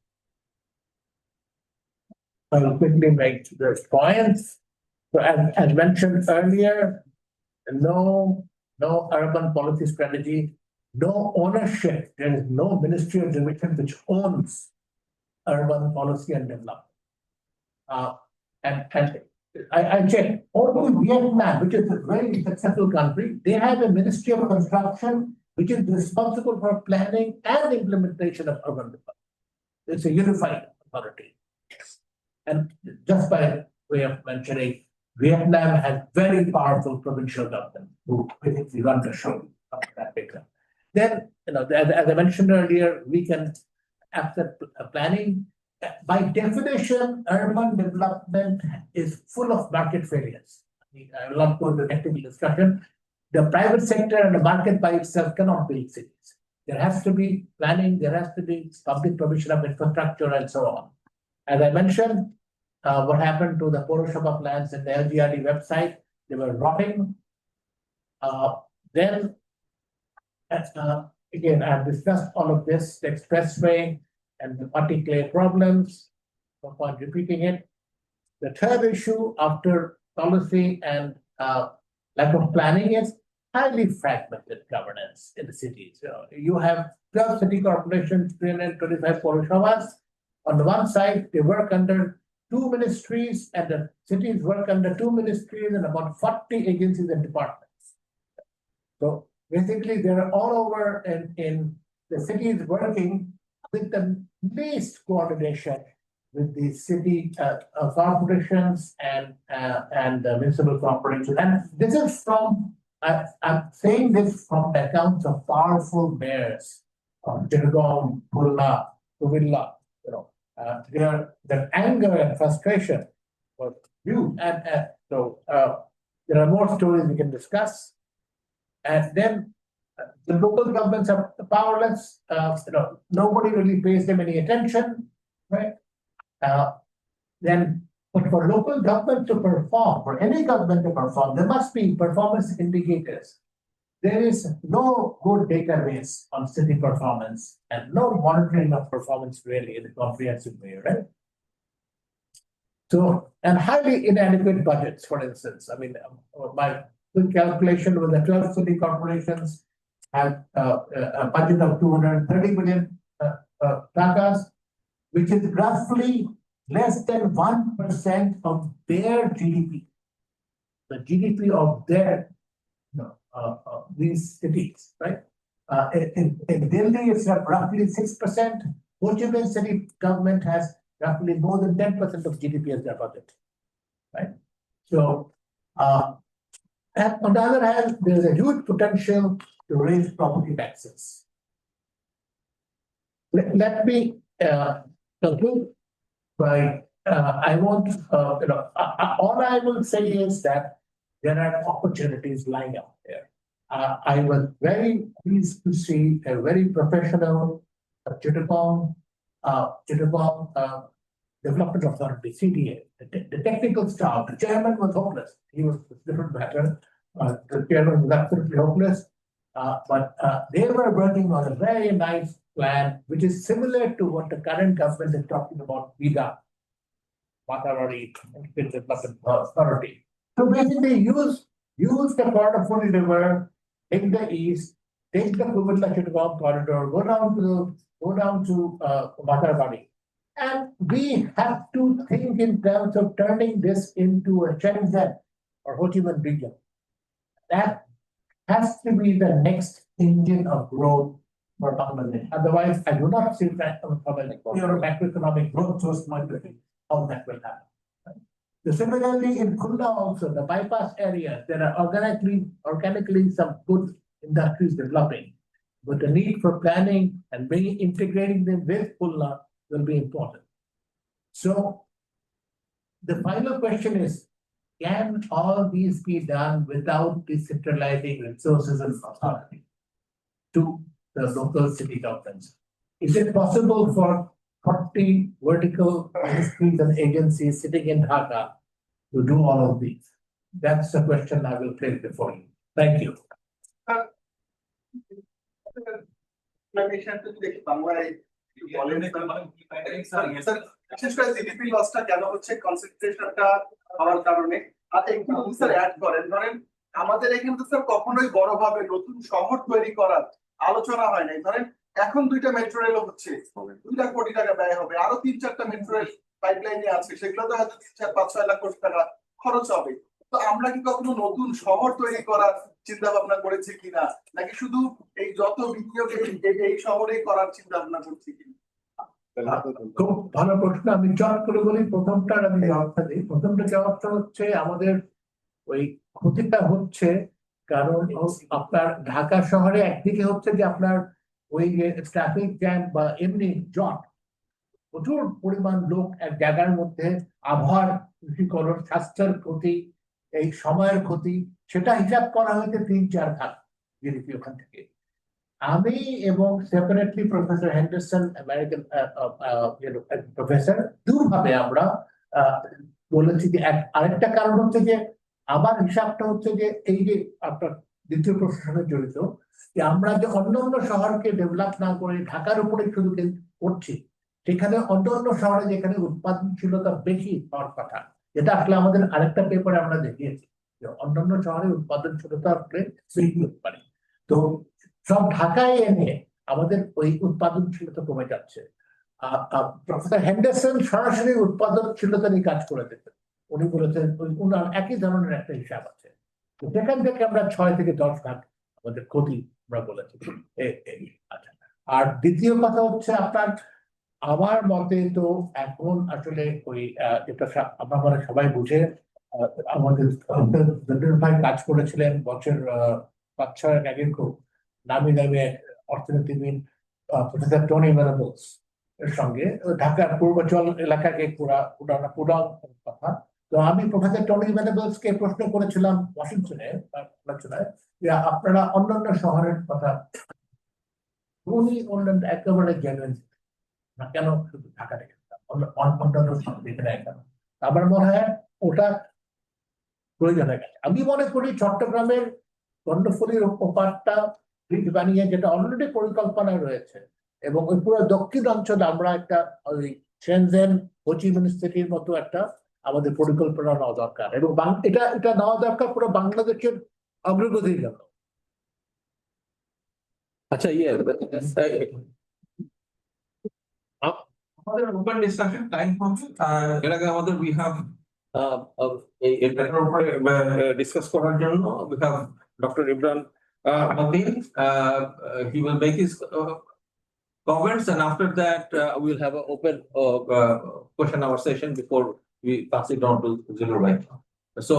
I will quickly make the points. So as mentioned earlier, no urban policy strategy, no ownership. There is no Ministry of Development which owns urban policy and development. I checked, only Vietnam, which is a very successful country, they have a Ministry of Construction which is responsible for planning and implementation of urban development. It's a unified authority. And just by way of mentioning, Vietnam has very powerful provincial government who basically run the show of that picture. Then, as I mentioned earlier, we can accept planning. By definition, urban development is full of market failures. I will not go into technical discussion. The private sector and the market by itself cannot build cities. There has to be planning, there has to be public provision of infrastructure and so on. As I mentioned, what happened to the Poroshaba plans in the LGRD website, they were rotting. Then, again, I've discussed all of this, the expressway and the muddy clay problems, no point repeating it. The third issue after policy and lack of planning is highly fragmented governance in the cities. You have 12 city corporations, 325 Poroshabas. On the one side, they work under 2 ministries, and the cities work under 2 ministries and about 40 agencies and departments. So basically, they're all over in the cities working with the least coordination with the city corporations and municipal corporations. And this is from, I'm saying this from the accounts of powerful mayors of Chittagong, Khurshid, Tuvilla, their anger and frustration was huge. And so there are more stories we can discuss. And then the local governments are powerless. Nobody really pays them any attention, right? Then, but for local government to perform, for any government to perform, there must be performance indicators. There is no good database on city performance and no monitoring of performance really in a comprehensive way, right? So, and highly inadequate budgets, for instance. I mean, my quick calculation with the 12 city corporations have a budget of 230 billion takas, which is roughly less than 1% of their GDP. The GDP of their, these cities, right? In Delhi, it's roughly 6%. Ho Chi Minh City government has roughly more than 10% of GDP as their budget, right? So, and on the other hand, there is a huge potential to raise property taxes. Let me conclude by all I will say is that there are opportunities lying out there. I was very pleased to see a very professional Chittagong Development Authority, CDA. The technical staff, the chairman was hopeless. He was a different matter. The chairman was absolutely hopeless. But they were working on a very nice plan, which is similar to what the current government is talking about, VIDA, Matarori Development Authority. So basically use the Kordafuri River in the east, take the Kubala-Chittagong corridor, go down to Matarori. And we have to think in terms of turning this into a Shenzhen or Ho Chi Minh region. That has to be the next engine of growth for Bangladesh. Otherwise, I do not see that from a macroeconomic growth source point of view, how that will happen. So similarly, in Khunda also, the bypass areas, there are organically some good industries developing, but the need for planning and integrating them with Khunda will be important. So the final question is, can all these be done without decentralizing resources and authority to the local city governments? Is it possible for 40 vertical ministries and agencies sitting in Dhaka to do all of these? That's the question I will place before you. Thank you. বিশেষ করে GDP লসটা কেন হচ্ছে কনসেন্ট্রেশনটা হওয়ার কারণে আর একটু sir add করেন ধরেন আমাদের এখানে তো স্যার কখনোই বড়ভাবে নতুন শহর তৈরি করার আলোচনা হয় নাই ধরেন এখন 2টা মেট্রো রেল হচ্ছে 2 কোটি টাকা ব্যয় হবে আরো 3-4টা মেট্রো রেল পাইপলাইনে আছে সেগুলো তো হয়তো 3-4-5-6 লাখ কোটি টাকা খরচ হবে তো আমরা কি কখনো নতুন শহর তৈরি করার চিন্তা ভাবনা করেছি কিনা নাকি শুধু এই যত বিনিয়োগ এই শহরেই করার চিন্তা ভাবনা করছি কিনা খুব ভালো প্রশ্ন আমি চট করে বলি প্রথমটার আমি জবাবটা দিই প্রথমটা জবাবটা হচ্ছে আমাদের ওই ক্ষতিটা হচ্ছে কারণ আপনার ঢাকা শহরে একদিকে হচ্ছে যে আপনার ওই ট্রাফিক জ্যাম বা এমনি জট প্রচুর পরিমাণ লোক এক জায়গার মধ্যে আবহাওয়ার দূষীকরণ স্বাস্থ্যের ক্ষতি এই সময়ের ক্ষতি সেটা হিসাব করা হয়েছে 3-4 ভাগ জিডিপি ওখান থেকে আমি এবং separately professor Henderson American professor দুভাবে আমরা বলেছি যে আরেকটা কারণ হচ্ছে যে আমার হিসাবটা হচ্ছে যে এই যে আপনার দ্বিতীয় প্রশ্নের সঙ্গে জড়িত যে আমরা যে অন্যান্য শহরকে ডেভেলপ না করে ঢাকার উপরে শুধু করছি সেখানে অন্যান্য শহরে যেখানে উৎপাদনশীলতা বেশি হওয়ার কথা যেটা আসলে আমাদের আরেকটা পেপারে আমরা দেখিয়েছি যে অন্যান্য শহরে উৎপাদনশীলতা আসলে বেশি হতে পারে তো সব ঢাকায় এনে আমাদের ওই উৎপাদনশীলতা কমে যাচ্ছে প্রফেসর হেন্ডারসন সরাসরি উৎপাদনশীলতা নিয়ে কাজ করে দিতেন উনি বলেছেন ওনার একই ধরনের একটা হিসাব আছে সেখান থেকে আমরা 6 থেকে 10 ভাগ আমাদের ক্ষতি আমরা বলেছি আচ্ছা আর দ্বিতীয় কথা হচ্ছে আপনার আমার মতে তো এখন আসলে ওই যেটা আমরা সবাই বুঝে আমাদের ভাই কাজ করেছিলেন বছর 5-6 আগে খুব নামি দামি অর্থনীতিবিদ প্রফেসর টনি ভেনাবলস এর সঙ্গে ঢাকার পূর্বাঞ্চল এলাকাকে পুরান কথা তো আমি প্রফেসর টনি ভেনাবলস কে প্রশ্ন করেছিলাম ওয়াশিংটনে আলোচনায় যে আপনারা অন্যান্য শহরের কথা উনি অন্যান্য একেবারে জেনুইন না কেন শুধু ঢাকা রেখে অন্যান্য শহর এখানে কেন আমার মনে হয় ওটা প্রয়োজন হয়ে গেছে আমি মনে করি চট্টগ্রামের কর্ণফুলীর ওপারটা ব্রিজ বানিয়ে যেটা অলরেডি পরিকল্পনায় রয়েছে এবং ওই পুরো দক্ষিণ অঞ্চলে আমরা একটা ওই শেনজেন হো চি মিন সিটির মতো একটা আমাদের পরিকল্পনা নেওয়া দরকার এবং এটা নেওয়া দরকার পুরো বাংলাদেশের অগ্রগতির জন্য আচ্ছা আমাদের ওপেন ডিসকাশন টাইম হবে এর আগে আমাদের উই হ্যাভ এটার উপরে ডিসকাস করার জন্য we have doctor Imran Matin. He will make his comments, and after that we'll have an open question hour session before we pass it on to Zillur. So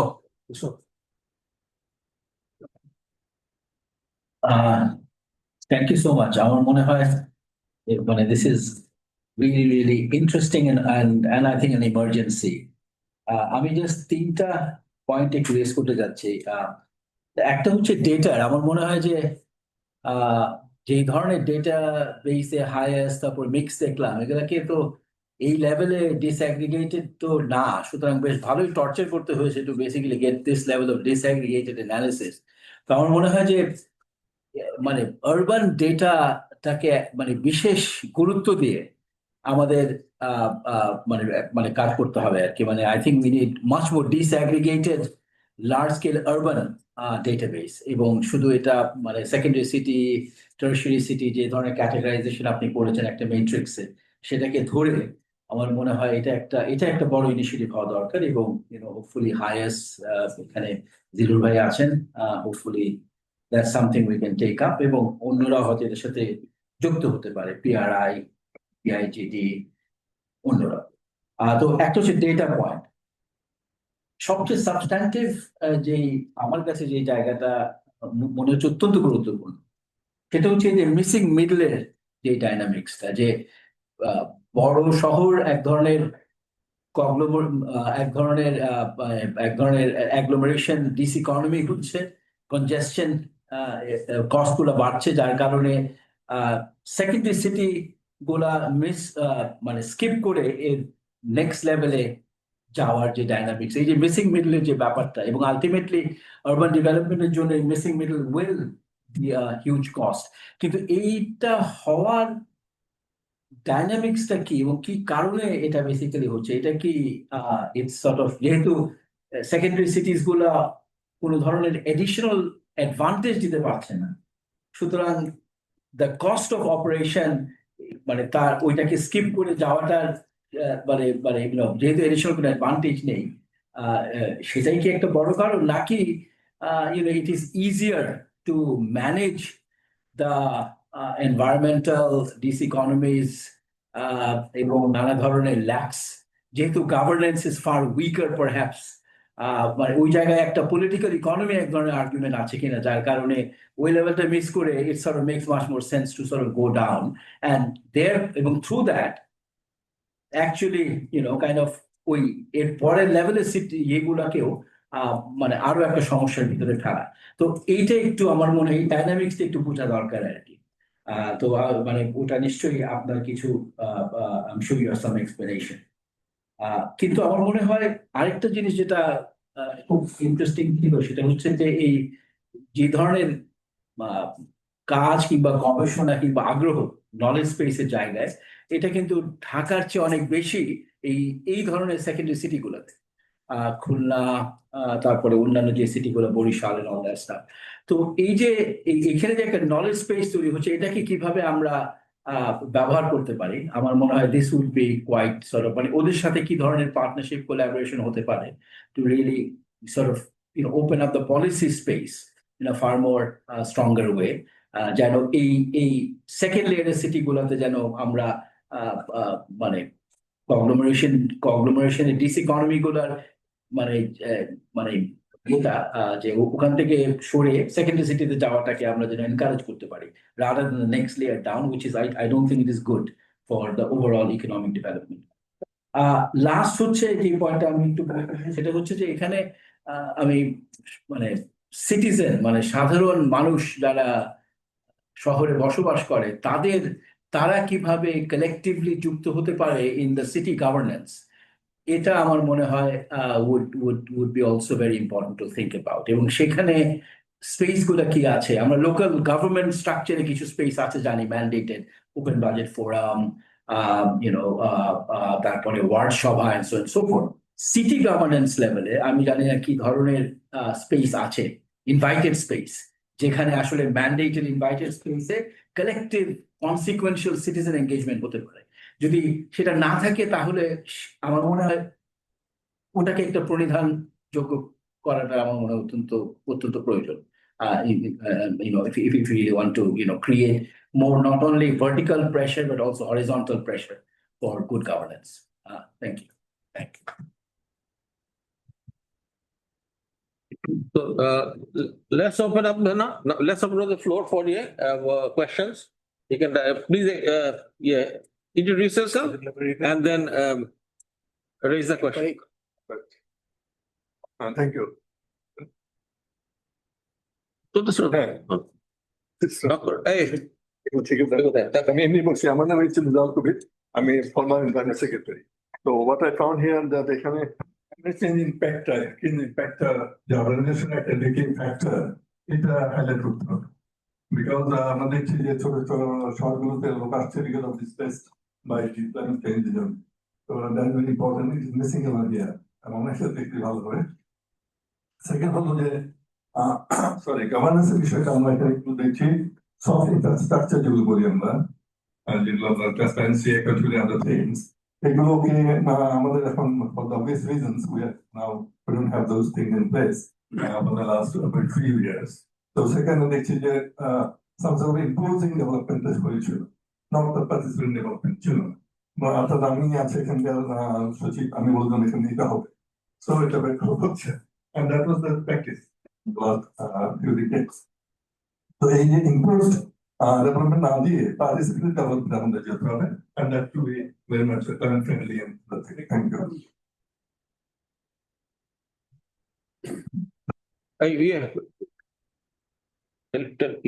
Thank you so much. আমার মনে হয় মানে this is really really interesting and I think an emergency. আমি just তিনটা point একটু raise করতে যাচ্ছি। একটা হচ্ছে ডেটার, আমার মনে হয় যে যে ধরনের ডেটা বেসে হাইয়েস্ট তারপর মিক্স দেখলাম এগুলাকে তো এই লেভেলে ডিসঅ্যাগ্রিগেটেড তো না, সুতরাং বেশ ভালোই টর্চার করতে হয়েছে to basically get this level of disaggregated analysis. তো আমার মনে হয় যে মানে আরবান ডেটাটাকে মানে বিশেষ গুরুত্ব দিয়ে আমাদের মানে মানে কাজ করতে হবে আর কি। মানে I think we need much more disaggregated large scale urban database, এবং শুধু এটা মানে সেকেন্ডারি সিটি টার্সিয়ারি সিটি যে ধরনের ক্যাটেগরাইজেশন আপনি করেছেন একটা ম্যাট্রিক্সে, সেটাকে ধরে আমার মনে হয় এটা একটা বড় ইনিশিয়েটিভ হওয়া দরকার। এবং হোপফুলি হাইয়েস্ট এখানে জিলুর ভাই আছেন, hopefully that's something we can take up, এবং অন্যরা হয়তো এর সাথে যুক্ত হতে পারে, পিআরআই, পিআইজিডি, অন্যরা। তো একটা হচ্ছে ডেটা পয়েন্ট। সবচেয়ে সাবস্ট্যান্টিভ যেই আমার কাছে যে জায়গাটা মনে হচ্ছে অত্যন্ত গুরুত্বপূর্ণ, সেটা হচ্ছে যে মিসিং মিডলের যে ডাইনামিক্সটা, যে বড় শহর এক ধরনের অ্যাগ্লোমারেশন ডিসইকোনমি হচ্ছে, কনজেশন কস্ট গুলো বাড়ছে, যার কারণে সেকেন্ডারি সিটি গুলা মানে স্কিপ করে এর নেক্সট লেভেলে যাওয়ার যে ডাইনামিক্স, এই যে মিসিং মিডলের যে ব্যাপারটা, এবং আলটিমেটলি আরবান ডেভেলপমেন্টের জন্য এই missing middle will be a huge cost. কিন্তু এইটা হওয়ার ডাইনামিক্সটা কি এবং কি কারণে এটা বেসিক্যালি হচ্ছে, এটা কি ইটস সর্ট অফ, যেহেতু সেকেন্ডারি সিটিজ গুলা কোনো ধরনের এডিশনাল অ্যাডভান্টেজ দিতে পারছে না, সুতরাং দ্য কস্ট অফ অপারেশন মানে তার ওইটাকে স্কিপ করে যাওয়াটার মানে মানে যেহেতু এডিশনাল কোনো অ্যাডভান্টেজ নেই, সেটাই কি একটা বড় কারণ, নাকি it is easier to manage the environmental diseconomies এবং নানা ধরনের ল্যাক্স, যেহেতু governance is far weaker perhaps, মানে ওই জায়গায় একটা পলিটিক্যাল ইকোনমি এক ধরনের আর্গুমেন্ট আছে কিনা, যার কারণে ওই লেভেলটা মিস করে it sort of makes much more sense to sort of go down and there, এবং through that actually kind of ওই এর পরের লেভেলের সিটি এগুলাকেও মানে আরো একটা সমস্যার ভিতরে ফেলা। তো এইটা একটু আমার মনে হয় ডাইনামিক্সটা একটু বোঝা দরকার আর কি। তো মানে ওটা নিশ্চয়ই আপনার কিছু I am sure you have some explanation. কিন্তু আমার মনে হয় আরেকটা জিনিস যেটা খুব ইন্টারেস্টিং ছিল, সেটা হচ্ছে যে এই যে ধরনের কাজ কিংবা গবেষণা কিংবা আগ্রহ নলেজ স্পেসের জায়গায়, এটা কিন্তু ঢাকার চেয়ে অনেক বেশি এই ধরনের সেকেন্ডারি সিটিগুলোতে, খুলনা, তারপরে অন্যান্য যে সিটিগুলো, Barishal and all that stuff. তো এই যে এখানে যে একটা নলেজ স্পেস তৈরি হচ্ছে, এটাকে কিভাবে আমরা ব্যবহার করতে পারি, আমার মনে হয় this would be quite sort of, মানে ওদের সাথে কি ধরনের পার্টনারশিপ কোলাবোরেশন হতে পারে to really sort of open up the policy space in a far more stronger way, যেন এই সেকেন্ড লেয়ারের সিটিগুলোতে যেন আমরা মানে কংগ্লোমারেশনের ডিসইকোনমি গুলার মানে মানে এটা যে ওখান থেকে সরে সেকেন্ডারি সিটিতে যাওয়াটাকে আমরা যেন এনকারেজ করতে পারি rather than the next layer down, which is I don't think it is good for the overall economic development. Last হচ্ছে যে পয়েন্টটা আমি একটু সেটা হচ্ছে যে এখানে আমি মানে সিটিজেন মানে সাধারণ মানুষ যারা শহরে বসবাস করে তারা কিভাবে কালেকটিভলি যুক্ত হতে পারে ইন দ্য সিটি গভর্নেন্স, এটা আমার মনে হয় would be also very important to think about. এবং সেখানে স্পেস গুলো কি আছে, আমরা লোকাল গভর্নমেন্ট স্ট্রাকচারে কিছু স্পেস আছে জানি, ম্যান্ডেটেড ওপেন বাজেট ফোরাম, তারপরে ওয়ার্ড সভা and so and so forth. City governance লেভেলে আমি জানি না কি ধরনের স্পেস আছে, ইনভাইটেড স্পেস, যেখানে আসলে ম্যান্ডেটেড ইনভাইটেড স্পেসে কালেকটিভ কনসিকুয়েন্সিয়াল সিটিজেন এঙ্গেজমেন্ট হতে পারে, যদি সেটা না থাকে তাহলে আমার মনে হয় ওটাকে একটা প্রণিধান যোগ্য করাটা আমার মনে হয় অত্যন্ত অত্যন্ত প্রয়োজন। If you really want to create more not only vertical pressure but also horizontal pressure for good governance. Thank you. Thank you. So let's open up let's open up the floor for questions. You can please introduce yourself and then raise the question. Thank you. So this doctor, hey, আমি এমনি বলছি আমার নাম হচ্ছে নুজাল কবির আমি former environment secretary তো what I found here that এখানে changing factor যে অর্গানাইজেশন একটা লিকিং ফ্যাক্টর এটা হাইলাইট করতে হবে বিকজ আমরা দেখছি যে ছোট ছোট শহরগুলোতে লোক আসছে because of displaced by climate change তো that very important it is missing a area এবং অনেক সাথে দেখতে ভালো করে সেকেন্ড হলো যে সরি গভর্নেন্সের বিষয়টা আমরা এখানে একটু দেখছি সফট ইনফ্রাস্ট্রাকচার যেগুলো বলি আমরা যেগুলো আমরা ট্রান্সপারেন্সি অ্যাকাউন্টেবিলিটি আদার থিংস এগুলোকে আমাদের এখন for the obvious reasons we don't have those things in place for the last about 3 years. So সেখানে দেখছি যে some sort of imposing development হয়েছিল not the participant development ছিল অর্থাৎ আমি আছে এখানকার সচিব আমি বললাম এখানে নিতে হবে so এটা বের হচ্ছে and that was the practice last few decades. So এই যে imposed development না দিয়ে participant development আমাদের যেতে হবে and that to be very much current friendly and thank you.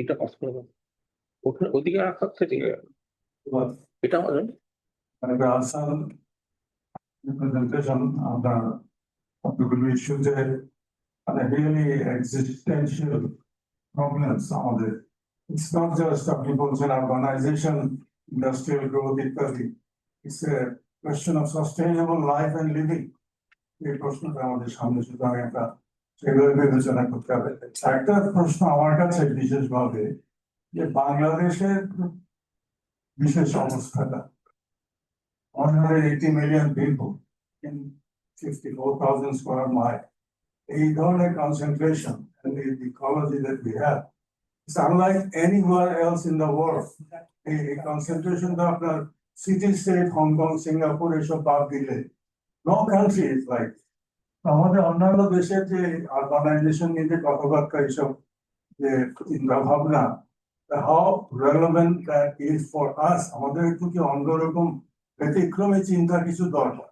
এটা পাস করে ওখানে ওদিকে রাখা ঠিক এটা আমাদের Ahsan representation of the issues and really existential problems on it. It's not just a people's urbanization, industrial growth, it's a question of sustainable life and living. এই প্রশ্নটা আমাদের সামনে শুধু আমি একটা সেভাবে বিবেচনা করতে হবে একটা প্রশ্ন আমার কাছে বিশেষভাবে যে বাংলাদেশের বিশেষ অবস্থাটা 180 million people in 54,000 square miles. এই ধরনের concentration and the ecology that we have, it's unlike anywhere else in the world. এই concentration টা আপনার city state, Hong Kong, Singapore এসব বাদ দিলে no country is like আমাদের অন্যান্য দেশের যে urbanization নিয়ে যে কথাবার্তা এইসব যে চিন্তা ভাবনা how relevant that is for us আমাদের একটু কি অন্যরকম ব্যতিক্রমী চিন্তা কিছু দরকার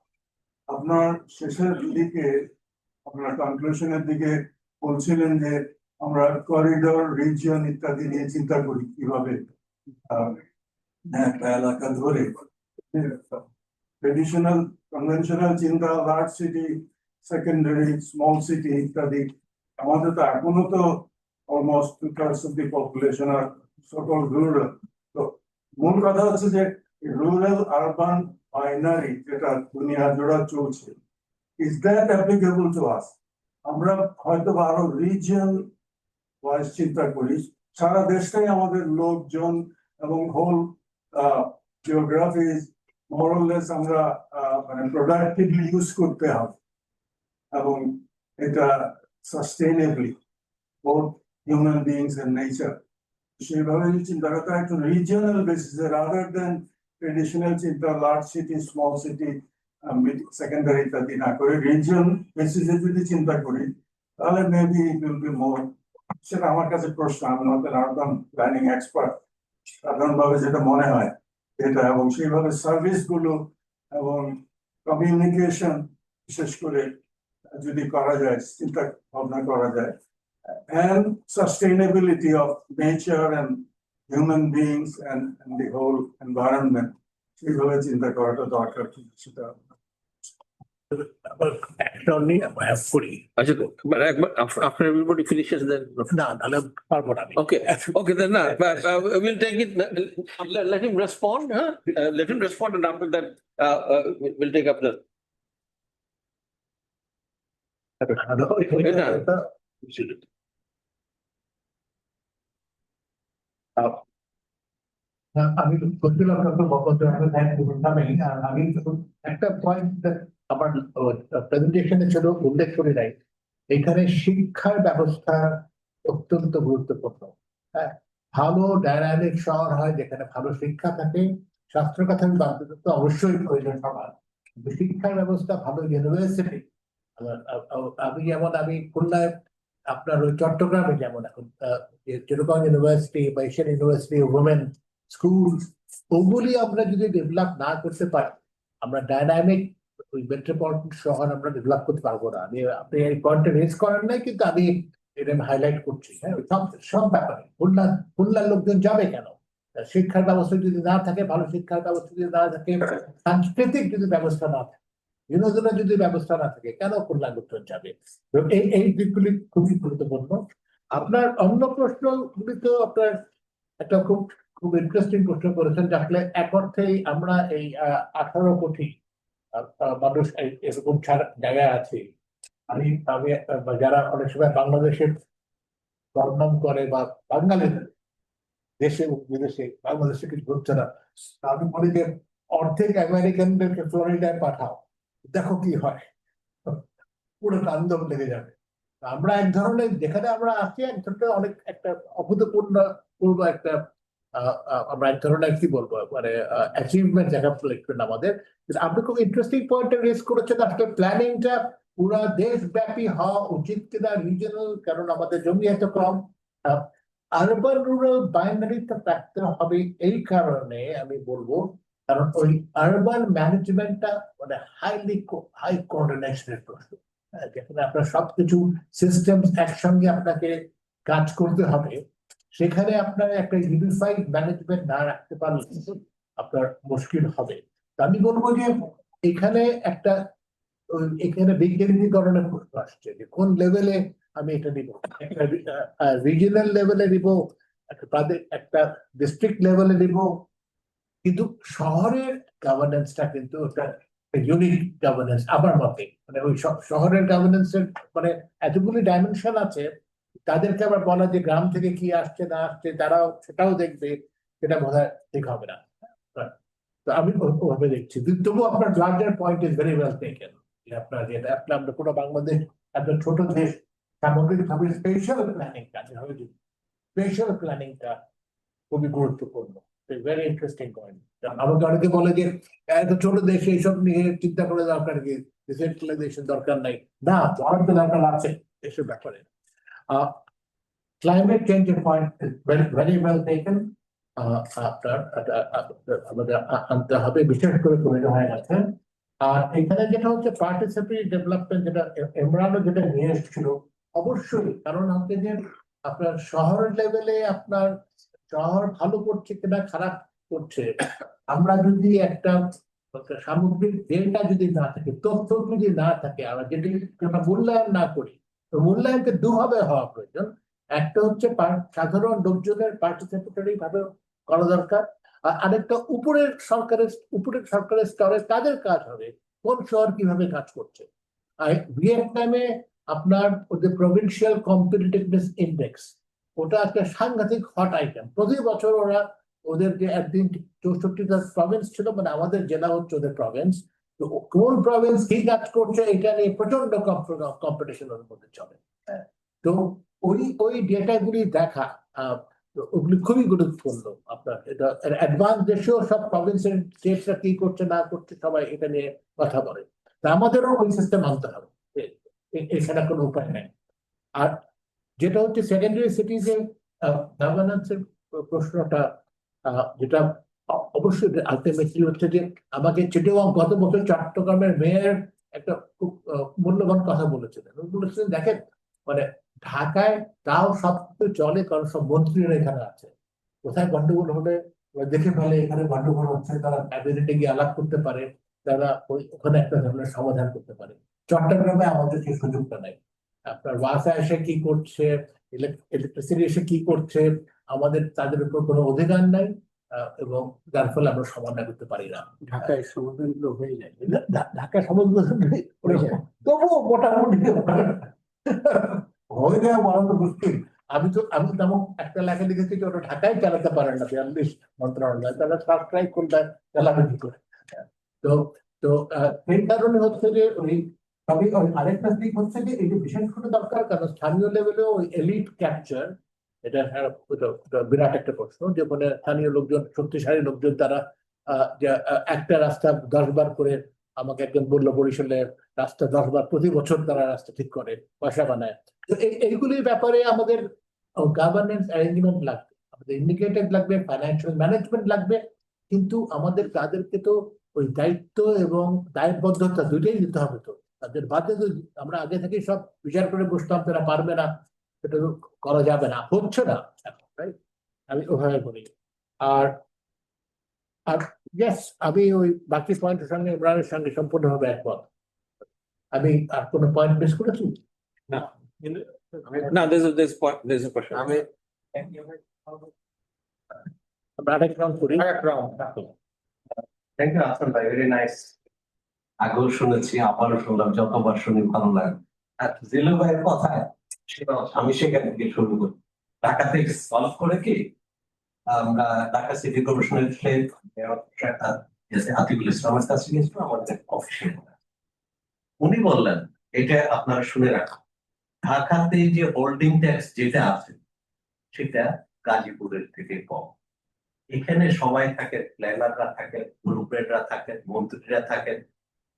আপনার শেষের দিকে আপনার কনক্লুশনের দিকে বলছিলেন যে আমরা করিডোর রিজিয়ন ইত্যাদি নিয়ে চিন্তা করি কিভাবে একটা এলাকা ধরে ট্রেডিশনাল কনভেনশনাল চিন্তা large city secondary small city ইত্যাদি আমাদের তো এখনো তো almost 2/3 of the population are so-called rural তো মূল কথা হচ্ছে যে রুরাল আরবান বাইনারি যেটা দুনিয়া জোড়া চলছে is that applicable to us আমরা হয়তো আরো রিজিয়ন ওয়াইজ চিন্তা করি সারা দেশটাই আমাদের লোকজন এবং হোল জিওগ্রাফি মোরলেস আমরা মানে প্রোডাক্টিভলি ইউজ করতে হবে এবং এটা সাস্টেইনেবলি both human beings and nature সেভাবে চিন্তা করতে একটু রিজিয়নাল বেসিসে রাদার দেন ট্রেডিশনাল চিন্তা large city small city secondary ইত্যাদি না করে রিজিয়ন বেসিসে যদি চিন্তা করি তাহলে maybe it will be more সেটা আমার কাছে প্রশ্ন আমি not an urban planning expert সাধারণভাবে যেটা মনে হয় এটা এবং সেইভাবে সার্ভিস গুলো এবং কমিউনিকেশন বিশেষ করে যদি করা যায় চিন্তা ভাবনা করা যায় and sustainability of nature and human beings and the whole environment সেইভাবে চিন্তা করাটা দরকার সেটা Attorney, I have fully. After everybody finishes then না তাহলে পারবো না okay then we'll take it let him respond let him respond and after that we'll take up the আমি বলছিলাম ডক্টর আমি একটা পয়েন্ট আমার প্রেজেন্টেশনে ছিল উল্লেখ করি নাই, এখানে শিক্ষার ব্যবস্থা অত্যন্ত গুরুত্বপূর্ণ। হ্যাঁ, ভালো ডায়নামিক শহর হয় যেখানে ভালো শিক্ষা থাকে। স্বাস্থ্যের কথা আমি বাদ দিতে তো অবশ্যই প্রয়োজন সবার, কিন্তু শিক্ষার ব্যবস্থা ভালো ইউনিভার্সিটি। আমি খুলনায় আপনার ওই চট্টগ্রামে যেমন এখন যেরকম ইউনিভার্সিটি বা এশিয়ান ইউনিভার্সিটি ওমেন স্কুল, ওগুলি আমরা যদি ডেভেলপ না করতে পারি, আমরা ডাইনামিক ওই মেট্রোপলিটন শহর আমরা ডেভেলপ করতে পারবো না। আপনি এই পয়েন্টটা রেজ করেন নাই, কিন্তু আমি এটা হাইলাইট করছি। হ্যাঁ, সব সব ব্যাপারে খুলনার লোকজন যাবে কেন? শিক্ষার ব্যবস্থা যদি না থাকে, ভালো শিক্ষার ব্যবস্থা যদি না থাকে, সাংস্কৃতিক যদি ব্যবস্থা না থাকে, বিনোদনের যদি ব্যবস্থা না থাকে, কেন খুলনা লোকজন যাবে? এই দিকগুলি খুবই গুরুত্বপূর্ণ। আপনার অন্য প্রশ্নগুলি তো আপনার একটা খুব খুব ইন্টারেস্টিং প্রশ্ন করেছেন, যে আসলে এক অর্থেই আমরা এই 18 কোটি মানুষ এরকম জায়গায় আছি। আমি আমি যারা অনেক সময় বাংলাদেশের বর্ণন করে বা বাঙালিদের দেশে এবং বিদেশে বাংলাদেশে কিছু হচ্ছে না, আমি বলি যে অর্ধেক আমেরিকানদেরকে ফ্লোরিডায় পাঠাও, দেখো কি হয়, পুরো আন্দোলন লেগে যাবে। আমরা এক ধরনের যেখানে আমরা আছি এক ধরনের অনেক একটা অভূতপূর্ণ পূর্ব একটা আমরা এক ধরনের কি বলবো মানে অ্যাচিভমেন্ট দেখা দেখবেন আমাদের। আপনি খুব ইন্টারেস্টিং পয়েন্ট রেজ করেছেন, আসলে প্ল্যানিংটা পুরো দেশব্যাপী হওয়া উচিত কিনা রিজনাল, কারণ আমাদের জমি এত কম। আরবান রুরাল বাইনারিটা রাখতে হবে এই কারণে আমি বলবো, কারণ ওই আরবান ম্যানেজমেন্টটা মানে হাই কোঅর্ডিনেশনের প্রশ্ন, যেখানে আপনার সবকিছু সিস্টেম একসঙ্গে আপনাকে কাজ করতে হবে। সেখানে আপনার একটা ইউনিফাইড ম্যানেজমেন্ট না রাখতে পারলে আপনার মুশকিল হবে। আমি বলবো যে এখানে একটা এখানে বিকেন্দ্রীকরণের প্রশ্ন আসছে, যে কোন লেভেলে আমি এটা নিব, একটা রিজিনাল লেভেলে নিব, একটা ডিস্ট্রিক্ট লেভেলে নিব, কিন্তু শহরের গভর্নেন্সটা কিন্তু একটা ইউনিক গভর্নেন্স আমার মতে। মানে ওই সব শহরের গভর্নেন্সের মানে এতগুলি ডাইমেনশন আছে, তাদেরকে আবার বলা যে গ্রাম থেকে কি আসছে না আসছে তারাও সেটাও দেখবে, সেটা বোধহয় ঠিক হবে না। তো আমি ওভাবে দেখছি, তবুও আপনার larger point is very well taken. আপনার যেটা আমরা পুরো বাংলাদেশ একটা ছোট দেশ, সামগ্রিকভাবে স্পেশাল প্ল্যানিংটা খুবই গুরুত্বপূর্ণ। Very interesting point. আমাকে অনেকে বলে যে এত ছোট দেশে এইসব নিয়ে চিন্তা করে দরকার কি, ডিসেন্ট্রালাইজেশন দরকার নাই। না, বরাদ্দ দরকার আছে এসব ব্যাপারে। ক্লাইমেট চেঞ্জের পয়েন্ট ভেরি ওয়েল টেকেন। আপনার আমাদের আনতে হবে, বিশেষ করে তৈরি হয়ে গেছে। আর এখানে যেটা হচ্ছে পার্টিসিপেটরি ডেভেলপমেন্ট, যেটা ইমরানও যেটা নিয়ে এসেছিল, অবশ্যই কারণ হচ্ছে যে আপনার শহর লেভেলে আপনার শহর ভালো করছে কিনা খারাপ করছে, আমরা যদি একটা সামগ্রিক ডেটা যদি না থাকে, তথ্য যদি না থাকে, আমরা যদি আমরা মূল্যায়ন না করি, তো মূল্যায়নকে দুভাবে হওয়া প্রয়োজন। একটা হচ্ছে সাধারণ লোকজনের পার্টিসিপেটরি ভাবে করা দরকার, আর আরেকটা উপরের সরকারের স্তরে তাদের কাজ হবে, কোন শহর কিভাবে কাজ করছে। আর ভিয়েতনামে আপনার ওদের প্রভিন্সিয়াল কম্পিটিটিভনেস ইন্ডেক্স, ওটা একটা সাংঘাতিক হট আইটেম। প্রতি বছর ওরা ওদের যে একদিন 64টা প্রভিন্স ছিল, মানে আমাদের জেলা হচ্ছে ওদের প্রভিন্স, তো কোন প্রভিন্স কি কাজ করছে এটা নিয়ে প্রচন্ড কম্পিটিশনের মধ্যে চলে। তো ওই ডেটাগুলি দেখা ওগুলি খুবই গুরুত্বপূর্ণ। আপনার এটা অ্যাডভান্স দেশেও সব প্রভিন্সের স্টেটসরা কি করছে না করছে সবাই এটা নিয়ে কথা বলে, তা আমাদেরও ওই সিস্টেম আনতে হবে, এছাড়া কোনো উপায় নেই। আর যেটা হচ্ছে সেকেন্ডারি সিটিজে গভর্নেন্সের প্রশ্নটা, যেটা অবশ্যই আলটিমেটলি হচ্ছে যে আমাকে চিটিগাং গত বছর চট্টগ্রামের মেয়র একটা খুব মূল্যবান কথা বলেছিলেন। বলেছিলেন দেখেন মানে ঢাকায় তাও সবকিছু চলে কারণ সব মন্ত্রীরা এখানে আছে, কোথায় গন্ডগোল হলে দেখে ফেলে এখানে গন্ডগোল হচ্ছে, তারা ক্যাবিনেটে গিয়ে আলাপ করতে পারে, তারা ওখানে একটা ধরনের সমাধান করতে পারে। চট্টগ্রামে আমাদের সেই সুযোগটা নেই। আপনার ওয়াসা এসে কি করছে, ইলেকট্রিসিটি এসে কি করছে, আমাদের তাদের উপর কোনো অধিকার নাই, এবং যার ফলে আমরা সমাধান করতে পারি না। ঢাকায় সমাধানগুলো হয়ে যায়, ঢাকায় সমাধান তবুও মোটামুটি হয়ে যাওয়া বড় তো মুশকিল। আমি তেমন একটা লেখা লিখেছি যে ওটা ঢাকায় চালাতে পারেন না 42 মন্ত্রণালয়, তাহলে সাবস্ক্রাইব কোনটা চালাবে কি করে? তো তো সেই কারণে হচ্ছে যে ওই তবে আরেকটা দিক হচ্ছে যে এই যে বিশেষ করে দরকার, কারণ স্থানীয় লেভেলে ওই এলিট ক্যাপচার, এটা বিরাট একটা প্রশ্ন, যে মানে স্থানীয় লোকজন, শক্তিশালী লোকজন তারা যে একটা রাস্তা 10 বার করে, আমাকে একজন বললো বরিশালে রাস্তা 10 বার প্রতি বছর তারা রাস্তা ঠিক করে, পয়সা বানায়। তো এইগুলির ব্যাপারে আমাদের গভর্নেন্স অ্যারেঞ্জমেন্ট লাগবে, আমাদের ইন্ডিকেটর লাগবে, ফাইন্যান্সিয়াল ম্যানেজমেন্ট লাগবে, কিন্তু আমাদের তাদেরকে তো ওই দায়িত্ব এবং দায়বদ্ধতা দুইটাই দিতে হবে। তো তাদের বাদে তো আমরা আগে থেকে সব বিচার করে বসতাম তারা পারবে না, সেটা তো করা যাবে না, হচ্ছে না এখন, রাইট? আমি ওভাবে বলি। আর আর ইয়েস, আমি ওই বাকি পয়েন্টের সঙ্গে ইমরানের সঙ্গে সম্পূর্ণভাবে একমত। আমি আর কোনো পয়েন্ট মিস করেছি? No, there's a question. আমরা আরেক রাউন্ড করি। থ্যাংক ইউ আহসান ভাই, ভেরি নাইস। আগেও শুনেছি, আবারও শুনলাম, যতবার শুনি ভালো লাগে। আর জিলুর ভাইয়ের কথায় আমি সেখান থেকে শুরু করি। ঢাকা থেকে সলভ করে কি আমরা ঢাকা সিটি কর্পোরেশনের আতিকুল ইসলামের কাছে গেছিলাম, আমাদের অফিসে। উনি বললেন এটা আপনারা শুনে রাখুন, ঢাকাতে যে হোল্ডিং ট্যাক্স যেটা আছে সেটা গাজীপুরের থেকে কম। এখানে সবাই থাকে, প্ল্যানাররা থাকে, গ্রুপেররা থাকে, মন্ত্রীরা থাকেন।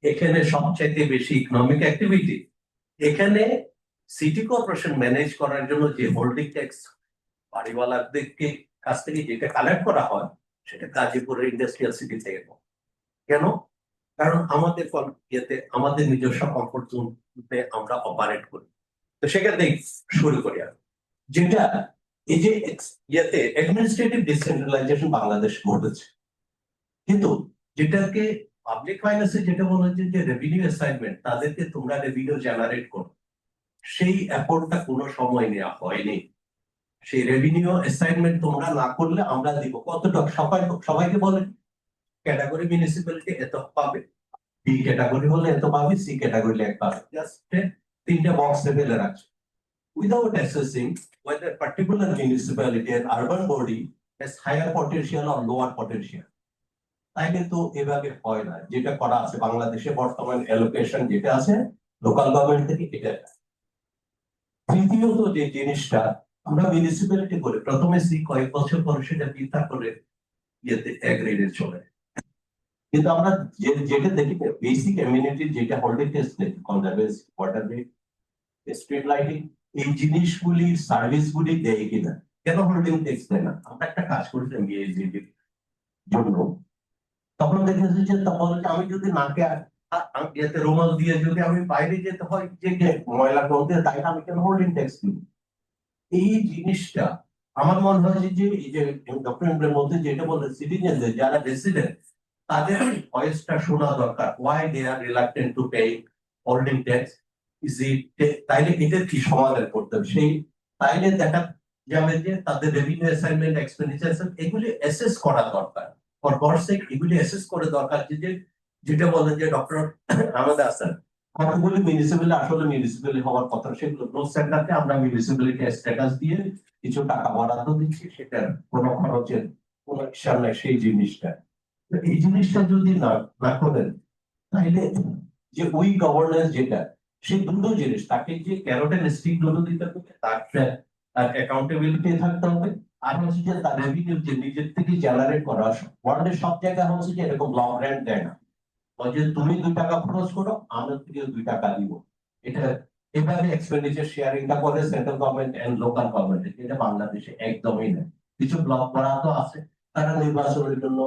এখানে সবচাইতে বেশি ইকোনমিক অ্যাক্টিভিটি। এখানে সিটি কর্পোরেশন ম্যানেজ করার জন্য যে হোল্ডিং ট্যাক্স বাড়িওয়ালাদেরকে কাছ থেকে যেটা কালেক্ট করা হয়, সেটা গাজীপুরের ইন্ডাস্ট্রিয়াল সিটি থেকে কম। কেন? কারণ আমাদের ইয়েতে আমাদের নিজস্ব কমফোর্ট জোনে আমরা অপারেট করি। তো সেখান থেকে শুরু করি আর যেটা এই যে ইয়েতে অ্যাডমিনিস্ট্রেটিভ ডিসেন্ট্রালাইজেশন বাংলাদেশ ঘটেছে, কিন্তু যেটাকে পাবলিক ফাইন্যান্সে যেটা বলা হচ্ছে যে রেভিনিউ অ্যাসাইনমেন্ট, তাদেরকে তোমরা রেভিনিউ জেনারেট করো, সেই এফোর্টটা কোনো সময় নেওয়া হয়নি। সেই রেভিনিউ অ্যাসাইনমেন্ট তোমরা না করলে আমরা দিব কতটা, সবাইকে বলেন ক্যাটাগরি মিউনিসিপ্যালিটি এত পাবে, বি ক্যাটাগরি হলে এত পাবে, সি ক্যাটাগরি এক পাবে, জাস্ট 3টে বক্সে ফেলে রাখছে, without assessing whether a particular municipality and urban body has higher potential or lower potential. তাইলে তো এভাবে হয় না। যেটা করা আছে বাংলাদেশে বর্তমান অ্যালোকেশন যেটা আছে লোকাল গভর্নমেন্ট থেকে, এটা তৃতীয়ত যে জিনিসটা আমরা মিউনিসিপ্যালিটি করে প্রথমে সি কয়েক বছর পরে সেটা বিতা করে ইয়েতে এগ্রিডে চলে, কিন্তু আমরা যেটা দেখি বেসিক এমিনিটি যেটা হোল্ডিং টেস্ট দেখি, conservancy, water rate, street lighting, এই জিনিসগুলি সার্ভিসগুলি দেয় কিনা, কেন হোল্ডিং ট্যাক্স দেয় না? আমরা একটা কাজ করেছিলাম বিএসডির জন্য, তখন দেখেছি যে তখন আমি যদি নাকে ইয়েতে রুমাল দিয়ে যদি আমি বাইরে যেতে হয় যে ময়লা করতে, তাই আমি কেন হোল্ডিং ট্যাক্স দিব? এই জিনিসটা আমার মনে হয় যে এই যে ডক্টর ইমরানের মধ্যে যেটা বলে সিটিজেনদের যারা রেসিডেন্ট তাদের ভয়েসটা শোনা দরকার, why they are reluctant to pay holding tax, তাইলে এটার কি সমাধান করতে হবে, সেই তাইলে দেখা যাবে যে তাদের রেভিনিউ অ্যাসাইনমেন্ট, এক্সপেন্ডিচার এগুলি অ্যাসেস করা দরকার, ফর গডস সেক এগুলি অ্যাসেস করে দরকার। যেটা বলেন যে ডক্টর আহমদ আহসান, কতগুলি মিউনিসিপ্যালিটি আসলে মিউনিসিপ্যালিটি হওয়ার কথা, সেগুলো গ্রোথ সেন্টারকে আমরা মিউনিসিপ্যালিটি স্ট্যাটাস দিয়ে কিছু টাকা বরাদ্দ দিচ্ছি, সেটার কোনো খরচের কোনো হিসাব নাই সেই জিনিসটা। এই জিনিসটা যদি না করেন তাহলে যে ওই গভর্নেন্স যেটা, সেই দুটো জিনিস, তাকে যে ক্যারোটের স্টিক দুটো দিতে হবে, তার অ্যাকাউন্টেবিলিটি থাকতে হবে, আর হচ্ছে যে তার রেভিনিউ যে নিজের থেকে জেনারেট করা। ওয়ার্ল্ডের সব জায়গায় হচ্ছে যে এরকম ব্লক গ্র্যান্ট দেয় না, যে তুমি 2 টাকা খরচ করো আমরা থেকে 2 টাকা দিব, এটা এভাবে এক্সপেন্ডিচার শেয়ারিংটা করে central government and local government. এটা বাংলাদেশে একদমই নেই। কিছু ব্লক বরাদ্দ আছে, তারা নির্বাচনের জন্য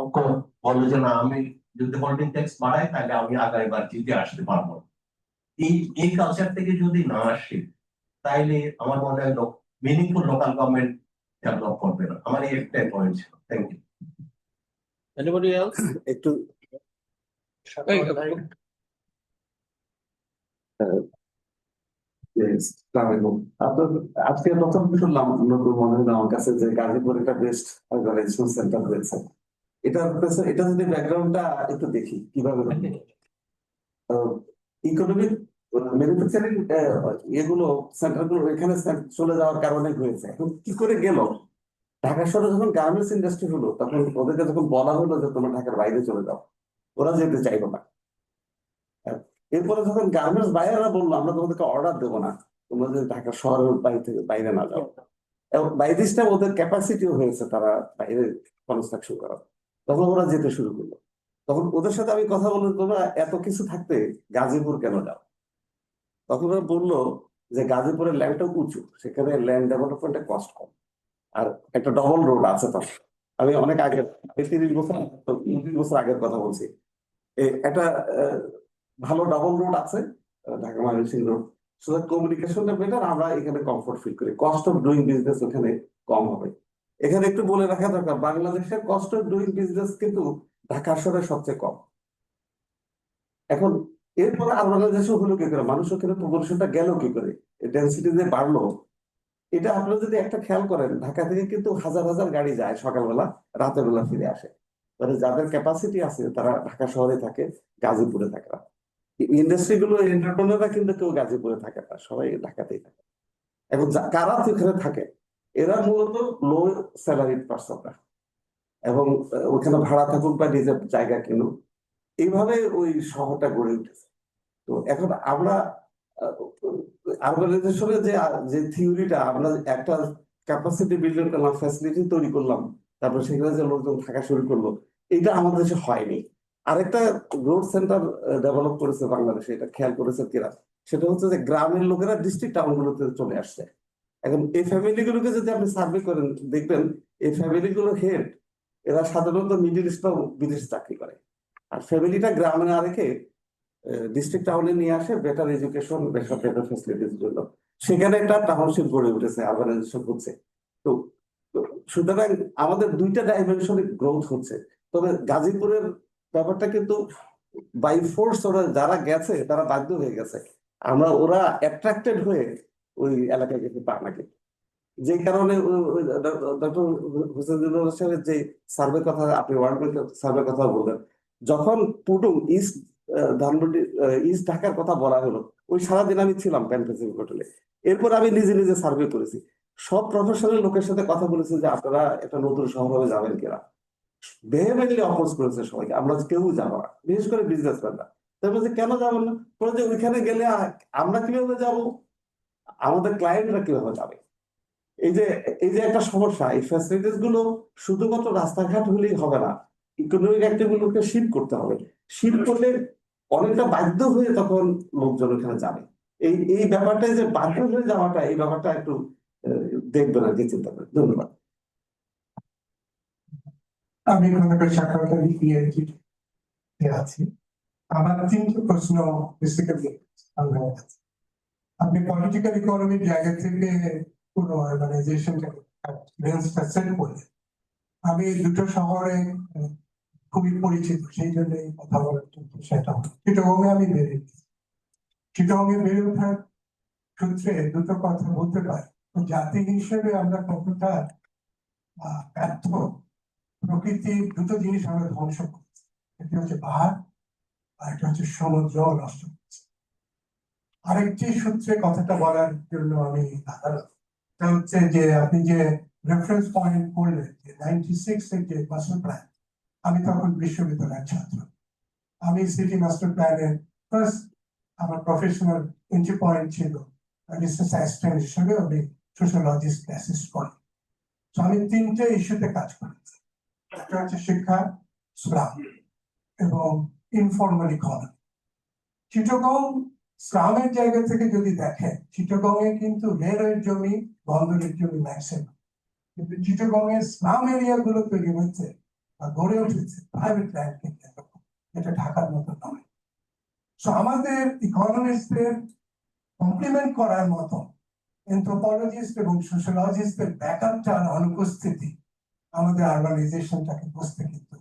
বলে যে না আমি যদি হোল্ডিং ট্যাক্স বাড়াই তাহলে আমি আগামীবার জিতে আসতে পারবো। এই কালচার থেকে যদি না আসে তাইলে আমার মনে হয় মিনিংফুল লোকাল গভর্নমেন্ট ডেভেলপ করবে না। আমার এই একটা পয়েন্ট ছিল। Thank you. Anybody else? একটু আজকে প্রথম শুনলাম নতুন মনে হলো আমার কাছে যে গাজীপুর একটা বেস্ট অর্গানাইজেশন সেন্টার হয়েছে। এটা যদি ব্যাকগ্রাউন্ডটা একটু দেখি কিভাবে ইকোনমিক ম্যানুফ্যাকচারিং এগুলো সেন্টারগুলো এখানে চলে যাওয়ার কারণে হয়েছে। এখন কি করে গেল? ঢাকা শহরে যখন গার্মেন্টস ইন্ডাস্ট্রি হলো, তখন ওদেরকে যখন বলা হলো যে তোমরা ঢাকার বাইরে চলে যাও, ওরা যেতে চাইলো না। এরপরে যখন গার্মেন্টস বাইরেরা বললো আমরা তোমাদেরকে অর্ডার দেবো না, তোমরা যদি ঢাকা শহরের বাইরে না যাও, এবং বাইরেটা ওদের ক্যাপাসিটিও হয়েছে তারা বাইরে কনস্ট্রাকশন করার, তখন ওরা যেতে শুরু করলো। তখন ওদের সাথে আমি কথা বললাম তোমরা এত কিছু থাকতে গাজীপুর কেন যাও? তখন ওরা বললো যে গাজীপুরের ল্যান্ডটা উঁচু, সেখানে ল্যান্ড ডেভেলপমেন্টের কস্ট কম, আর একটা ডবল রোড আছে। তখন আমি অনেক আগে 30 বছর আগের কথা বলছি, একটা ভালো ডাবল রোড আছে, ঢাকা ময়মনসিংহ রোড, সুতরাং কমিউনিকেশনটা বেটার, আমরা এখানে কমফোর্ট ফিল করি, কস্ট অফ ডুইং বিজনেস ওখানে কম হবে। এখানে একটু বলে রাখা দরকার, বাংলাদেশের কস্ট অফ ডুইং বিজনেস কিন্তু ঢাকা শহরে সবচেয়ে কম। এখন এরপরে আরবানাইজেশন হলো কি করে, মানুষ ওখানে পপুলেশনটা গেল কি করে, ডেন্সিটি যে বাড়লো, এটা আপনারা যদি একটা খেয়াল করেন, ঢাকা থেকে কিন্তু হাজার হাজার গাড়ি যায় সকালবেলা, রাতের বেলা ফিরে আসে। মানে যাদের ক্যাপাসিটি আছে তারা ঢাকা শহরে থাকে, গাজীপুরে থাকে না। ইন্ডাস্ট্রি গুলো এন্টারপ্রেনাররা কিন্তু কেউ গাজীপুরে থাকে না, সবাই ঢাকাতেই থাকে। এখন কারা ওখানে থাকে, এরা মূলত লো স্যালারিড পার্সনরা, এবং ওখানে ভাড়া থাকুক বা নিজের জায়গা কিনুক, এইভাবে ওই শহরটা গড়ে উঠেছে। তো এখন আমরা আরবানাইজেশনের যে থিওরিটা, আমরা একটা ক্যাপাসিটি বিল্ডিং করলাম, ফ্যাসিলিটি তৈরি করলাম, তারপর সেখানে যে লোকজন থাকা শুরু করলো, এটা আমাদের দেশে হয়নি। আরেকটা গ্রোথ সেন্টার ডেভেলপ করেছে বাংলাদেশে, এটা খেয়াল করেছে কিনা, সেটা হচ্ছে যে গ্রামের লোকেরা ডিস্ট্রিক্ট টাউনগুলোতে চলে আসছে। এখন এই ফ্যামিলিগুলোকে যদি আপনি সার্ভে করেন, দেখবেন এই ফ্যামিলিগুলো হেড, এরা সাধারণত মিডিল ইস্ট বা বিদেশে চাকরি করে, আর ফ্যামিলিটা গ্রামে না রেখে ডিস্ট্রিক্ট টাউনে নিয়ে আসে বেটার এডুকেশন, বেটার ফ্যাসিলিটির জন্য। সেখানে একটা টাউনশিপ গড়ে উঠেছে, আরবানাইজেশন হচ্ছে। তো সুতরাং আমাদের দুইটা ডাইমেনশনে গ্রোথ হচ্ছে। তবে গাজীপুরের ব্যাপারটা কিন্তু বাই ফোর্স, ওরা যারা গেছে তারা বাধ্য হয়ে গেছে, ওরা অ্যাট্রাক্টেড হয়ে ওই এলাকায় যেতে পারে না। কিন্তু যে কারণে ডক্টর হোসেন সাহেবের যে সার্ভে কথা, আপনি ওয়ার্ল্ড ব্যাংক সার্ভে কথা বললেন, যখন পুটুং ইস্ট ধানমন্ডি ইস্ট ঢাকার কথা বলা হলো, ওই সারাদিন আমি ছিলাম প্যান প্যাসিফিক হোটেলে। এরপর আমি নিজে নিজে সার্ভে করেছি, সব প্রফেশনাল লোকের সাথে কথা বলেছি যে আপনারা একটা নতুন শহর হবে যাবেন কিনা। ভেহেমেন্টলি অপোজ করেছে সবাইকে, আমরা কেউ যাবো না, বিশেষ করে বিজনেসম্যানরা। তারপর যে কেন যাবেন না, যে ওইখানে গেলে আমরা কিভাবে যাব, আমাদের ক্লায়েন্টরা কিভাবে যাবে। এই যে একটা সমস্যা, এই ফ্যাসিলিটিস গুলো শুধুমাত্র রাস্তাঘাট হলেই হবে না, ইকোনমিক অ্যাক্টিভিটিগুলোকে শিফট করতে হবে। শিফট করলে অনেকটা বাধ্য হয়ে তখন লোকজন ওখানে যাবে। এই ব্যাপারটা, যে বাধ্য হয়ে যাওয়াটা, এই ব্যাপারটা একটু দেখবেন আর কি, চিন্তা করেন। ধন্যবাদ। আমি সাক্ষাৎকারী পিএইচডি আছি। আমার 3টে প্রশ্ন বেসিক্যালি আপনি পলিটিক্যাল ইকোনমির জায়গা থেকে পুরো অর্গানাইজেশনটাকে রেঞ্জটা সেট করলেন। আমি দুটো শহরে খুবই পরিচিত, সেই জন্য কথা বলার জন্য সেটা চিটাগংয়ে আমি বেড়ে উঠেছি। চিটাগংয়ে বেড়ে ওঠার সূত্রে দুটো কথা বলতে পারি। জাতি হিসেবে আমরা কতটা ব্যর্থ, প্রকৃতির দুটো জিনিস আমরা ধ্বংস করছি, একটা হচ্ছে পাহাড় আর একটা হচ্ছে সমুদ্র নষ্ট করছে। আরেকটি সূত্রে কথাটা বলার জন্য আমি হচ্ছে যে আপনি যে রেফারেন্স পয়েন্ট করলেন যে 96 এর যে মাস্টার প্ল্যান, আমি তখন বিশ্ববিদ্যালয়ের ছাত্র। আমি সিটি মাস্টার প্ল্যানের ফার্স্ট আমার প্রফেশনাল এন্ট্রি পয়েন্ট ছিল রিসার্চ অ্যাসিস্ট্যান্ট হিসেবে, আমি সোশ্যালজিস্ট অ্যাসিস্ট করি। তো আমি 3টে ইস্যুতে কাজ করেছি, একটা হচ্ছে শিক্ষা, শ্রম এবং ইনফর্মাল ইকোনমি। চিটাগং শ্রমের জায়গা থেকে যদি দেখেন, চিটাগংয়ে কিন্তু রেলের জমি, বন্দরের জমি ম্যাক্সিমাম, কিন্তু চিটাগং এর শ্রম এরিয়া গুলো তৈরি হচ্ছে বা গড়ে উঠেছে প্রাইভেট ল্যান্ডকে কেন্দ্র করে, এটা ঢাকার মতো নয়। তো আমাদের ইকোনমিস্টদের কমপ্লিমেন্ট করার মতো এনথ্রোপোলজিস্ট এবং সোশ্যালজিস্টদের ব্যাকআপটা অনুপস্থিতি আমাদের আরবানাইজেশনটাকে বুঝতে কিন্তু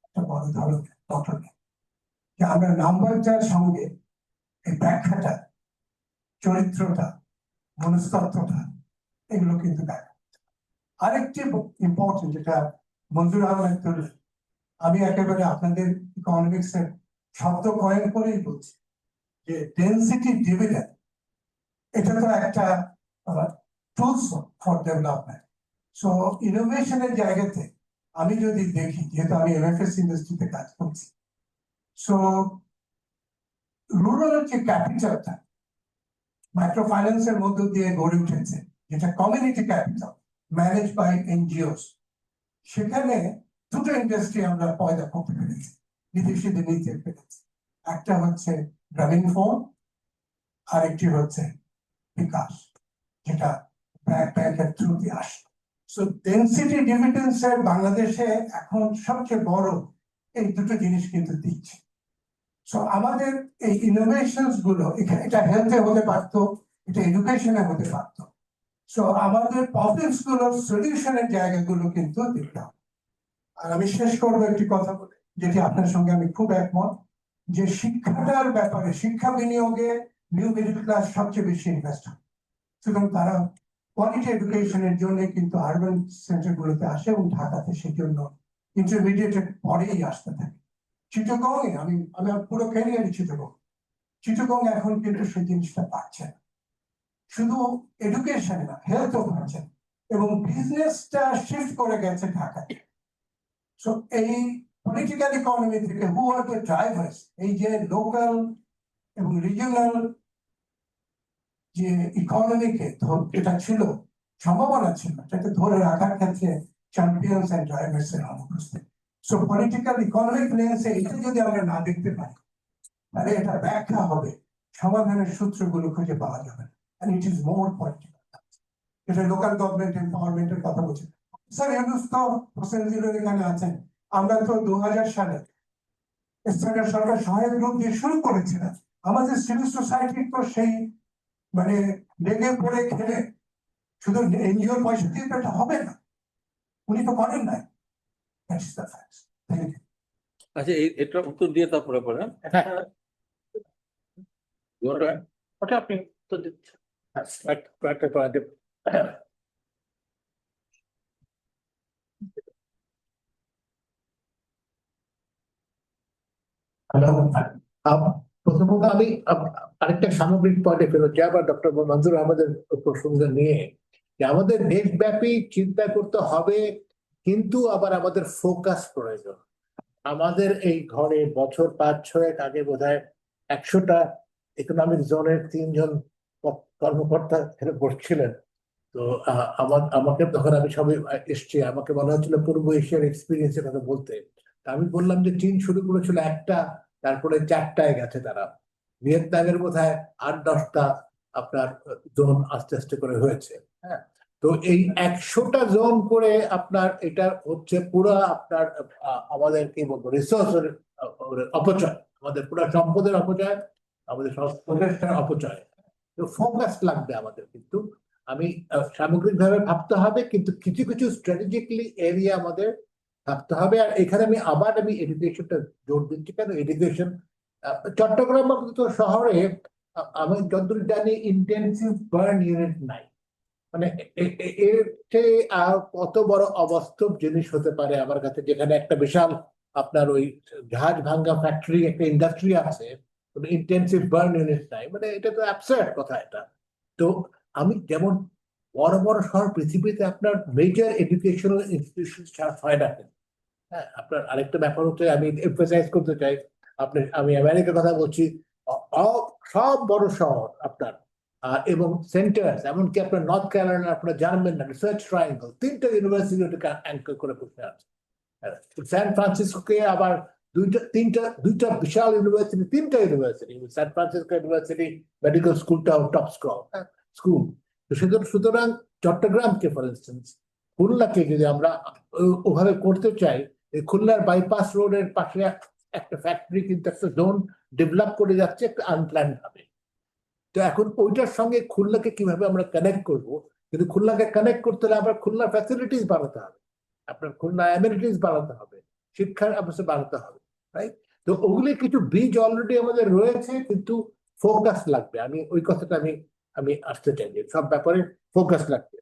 একটা বড় ধরনের বটলনেক। যে আমরা নাম্বারটার সঙ্গে এই ব্যাখ্যাটা, চরিত্রটা, মনস্তত্ত্বটা, এগুলো কিন্তু দেখা। আরেকটি ইম্পর্টেন্ট, যেটা মঞ্জুর আহমেদ করলেন, আমি একেবারে আপনাদের ইকোনমিক্স এর শব্দ কয়েন করেই বলছি, যে ডেনসিটি ডিভিডেন্ড, এটা তো একটা টুলস ফর ডেভেলপমেন্ট। সো ইনোভেশনের জায়গাতে আমি যদি দেখি, যেহেতু আমি এমএফএস ইন্ডাস্ট্রিতে কাজ করছি, সো রুরাল যে ক্যাপিটালটা মাইক্রো ফাইন্যান্সের মধ্য দিয়ে গড়ে উঠেছে, যেটা community capital manage by NGOs, সেখানে দুটো ইন্ডাস্ট্রি আমরা পয়দা করতে পেরেছি, বিদেশিদের নিতে পেরেছি। একটা হচ্ছে গ্রামীণ ফোন, আরেকটি হচ্ছে বিকাশ, যেটা ব্যাংকের থ্রু দিয়ে আসে। সো ডেনসিটি ডিভিডেন্সের বাংলাদেশে এখন সবচেয়ে বড় এই দুটো জিনিস কিন্তু দিচ্ছে। সো আমাদের এই ইনোভেশনস গুলো এটা হেলথে হতে পারতো, এটা এডুকেশনে হতে পারতো। সো আমাদের প্রবলেমস গুলো সলিউশনের জায়গাগুলো কিন্তু দিতে হবে। আর আমি শেষ করবো একটি কথা বলে, যেটি আপনার সঙ্গে আমি খুব একমত, যে শিক্ষাটার ব্যাপারে, শিক্ষা বিনিয়োগে নিউ মিডল ক্লাস সবচেয়ে বেশি ইনভেস্ট হয়। সুতরাং তারা কোয়ালিটি এডুকেশনের জন্য কিন্তু আরবান সেন্টার গুলোতে আসে, এবং ঢাকাতে সেই জন্য ইন্টারমিডিয়েটের পরেই আসতে থাকে। চিটাগং এ আমি পুরো ক্যারিয়ারই চিটাগং এখন কিন্তু সেই জিনিসটা পাচ্ছে না, শুধু এডুকেশন না, হেলথও পাচ্ছে, এবং বিজনেসটা শিফট করে গেছে ঢাকায়। সো এই পলিটিক্যাল ইকোনমি থেকে হু আর দ্য ড্রাইভার্স, এই যে লোকাল এবং রিজিওনাল যে ইকোনমিকে যেটা ছিল, সম্ভাবনা ছিল, সেটা ধরে রাখার ক্ষেত্রে চ্যাম্পিয়ন্স এন্ড ড্রাইভার্স এর অনুপস্থিতি। সো পলিটিক্যাল ইকোনমিক লেন্সে এটা যদি আমরা না দেখতে পারি, তাহলে এটা ব্যাখ্যা হবে, সমাধানের সূত্রগুলো খুঁজে পাওয়া যাবে না। And it is more political. এটা লোকাল গভর্নমেন্ট এম্পাওয়ারমেন্টের কথা বলছি। স্যার ইউনুস তো হোসেন জিলুর এখানে আছেন, আমরা তো 2000 সালে স্থানীয় সরকার সহায়ক গ্রুপ দিয়ে শুরু করেছিলাম। আমাদের সিভিল সোসাইটির তো সেই মানে লেগে পড়ে খেলে শুধু এনজিওর পয়সা দিয়ে তো এটা হবে না, উনি তো করেন নাই। আচ্ছা, এটা উত্তর দিয়ে তারপরে পরে ওটা আপনি উত্তর দিচ্ছেন। প্রথমত আমি আরেকটা সামগ্রিক পয়েন্টে ফেরত যাই, আবার ডক্টর মঞ্জুর আহমেদের প্রসঙ্গ নিয়ে, যে আমাদের দেশব্যাপী চিন্তা করতে হবে, কিন্তু আবার আমাদের ফোকাস প্রয়োজন। আমাদের এই ঘরে বছর 5-6 আগে বোধহয় 100টা ইকোনমিক জোনের 3 জন কর্মকর্তা এখানে বসছিলেন। তো আমাকে তখন আমি সবাই এসছি, আমাকে বলা হচ্ছিল পূর্ব এশিয়ার এক্সপিরিয়েন্সের কথা বলতে। আমি বললাম যে চীন শুরু করেছিল একটা, তারপরে 4টায় গেছে তারা। ভিয়েতনামের বোধহয় 8-10টা আপনার জোন আস্তে আস্তে করে হয়েছে। হ্যাঁ, তো এই 100টা জোন করে আপনার এটা হচ্ছে পুরো আপনার আমাদের কি বলবো রিসোর্সের অপচয়, আমাদের পুরো সম্পদের অপচয়, আমাদের প্রচেষ্টার অপচয়। তো ফোকাস লাগবে আমাদের, কিন্তু আমি সামগ্রিকভাবে ভাবতে হবে, কিন্তু কিছু কিছু স্ট্র্যাটেজিক্যালি এরিয়া আমাদের ভাবতে হবে। আর এখানে আমি এডুকেশনটা জোর দিচ্ছি, কেন এডুকেশন চট্টগ্রাম মতো শহরে আমি যতদূর জানি ইন্টেনসিভ বার্ন ইউনিট নাই। মানে এর চেয়ে আর কত বড় অবাস্তব জিনিস হতে পারে আমার কাছে, যেখানে একটা বিশাল আপনার ওই জাহাজ ভাঙ্গা ফ্যাক্টরি একটা ইন্ডাস্ট্রি আছে, ইন্টেনসিভ বার্ন ইউনিট নাই। মানে এটা তো অ্যাবসার্ড কথা এটা। তো আমি যেমন বড় বড় শহর পৃথিবীতে আপনার মেজর এডুকেশনাল ইনস্টিটিউশন ছাড়া হয় না। হ্যাঁ, আপনার আরেকটা ব্যাপার হচ্ছে আমি এমফাসাইজ করতে চাই, আমি আমেরিকার কথা বলছি, সব বড় শহর আপনার এবং সেন্টার, এমনকি আপনার নর্থ ক্যারোলাইনা, আপনার জার্মান রিসার্চ ট্রায়াঙ্গল, 3টা ইউনিভার্সিটি ওটাকে অ্যাঙ্কর করে বসে আছে। স্যান ফ্রান্সিসকোকে আবার দুইটা বিশাল ইউনিভার্সিটি, 3টা university, San Francisco university medical স্কুলটাও টপ স্কুল। সুতরাং চট্টগ্রামকে ফর ইনস্টেন্স, খুলনাকে যদি আমরা ওভাবে করতে চাই, খুলনার বাইপাস রোডের পাশে একটা ফ্যাক্টরি কিন্তু একটা জোন ডেভেলপ করে যাচ্ছে একটা আনপ্ল্যান ভাবে। তো এখন ওইটার সঙ্গে খুলনাকে কিভাবে আমরা কানেক্ট করব, কিন্তু খুলনাকে কানেক্ট করতে হলে আবার খুলনার ফ্যাসিলিটিস বাড়াতে হবে, আপনার খুলনা অ্যামিনিটিস বাড়াতে হবে, শিক্ষার অবস্থা বাড়াতে হবে, রাইট? তো ওগুলি কিছু বীজ অলরেডি আমাদের রয়েছে, কিন্তু ফোকাস লাগবে। আমি ওই কথাটা আমি আসতে চাই যে সব ব্যাপারে ফোকাস লাগবে।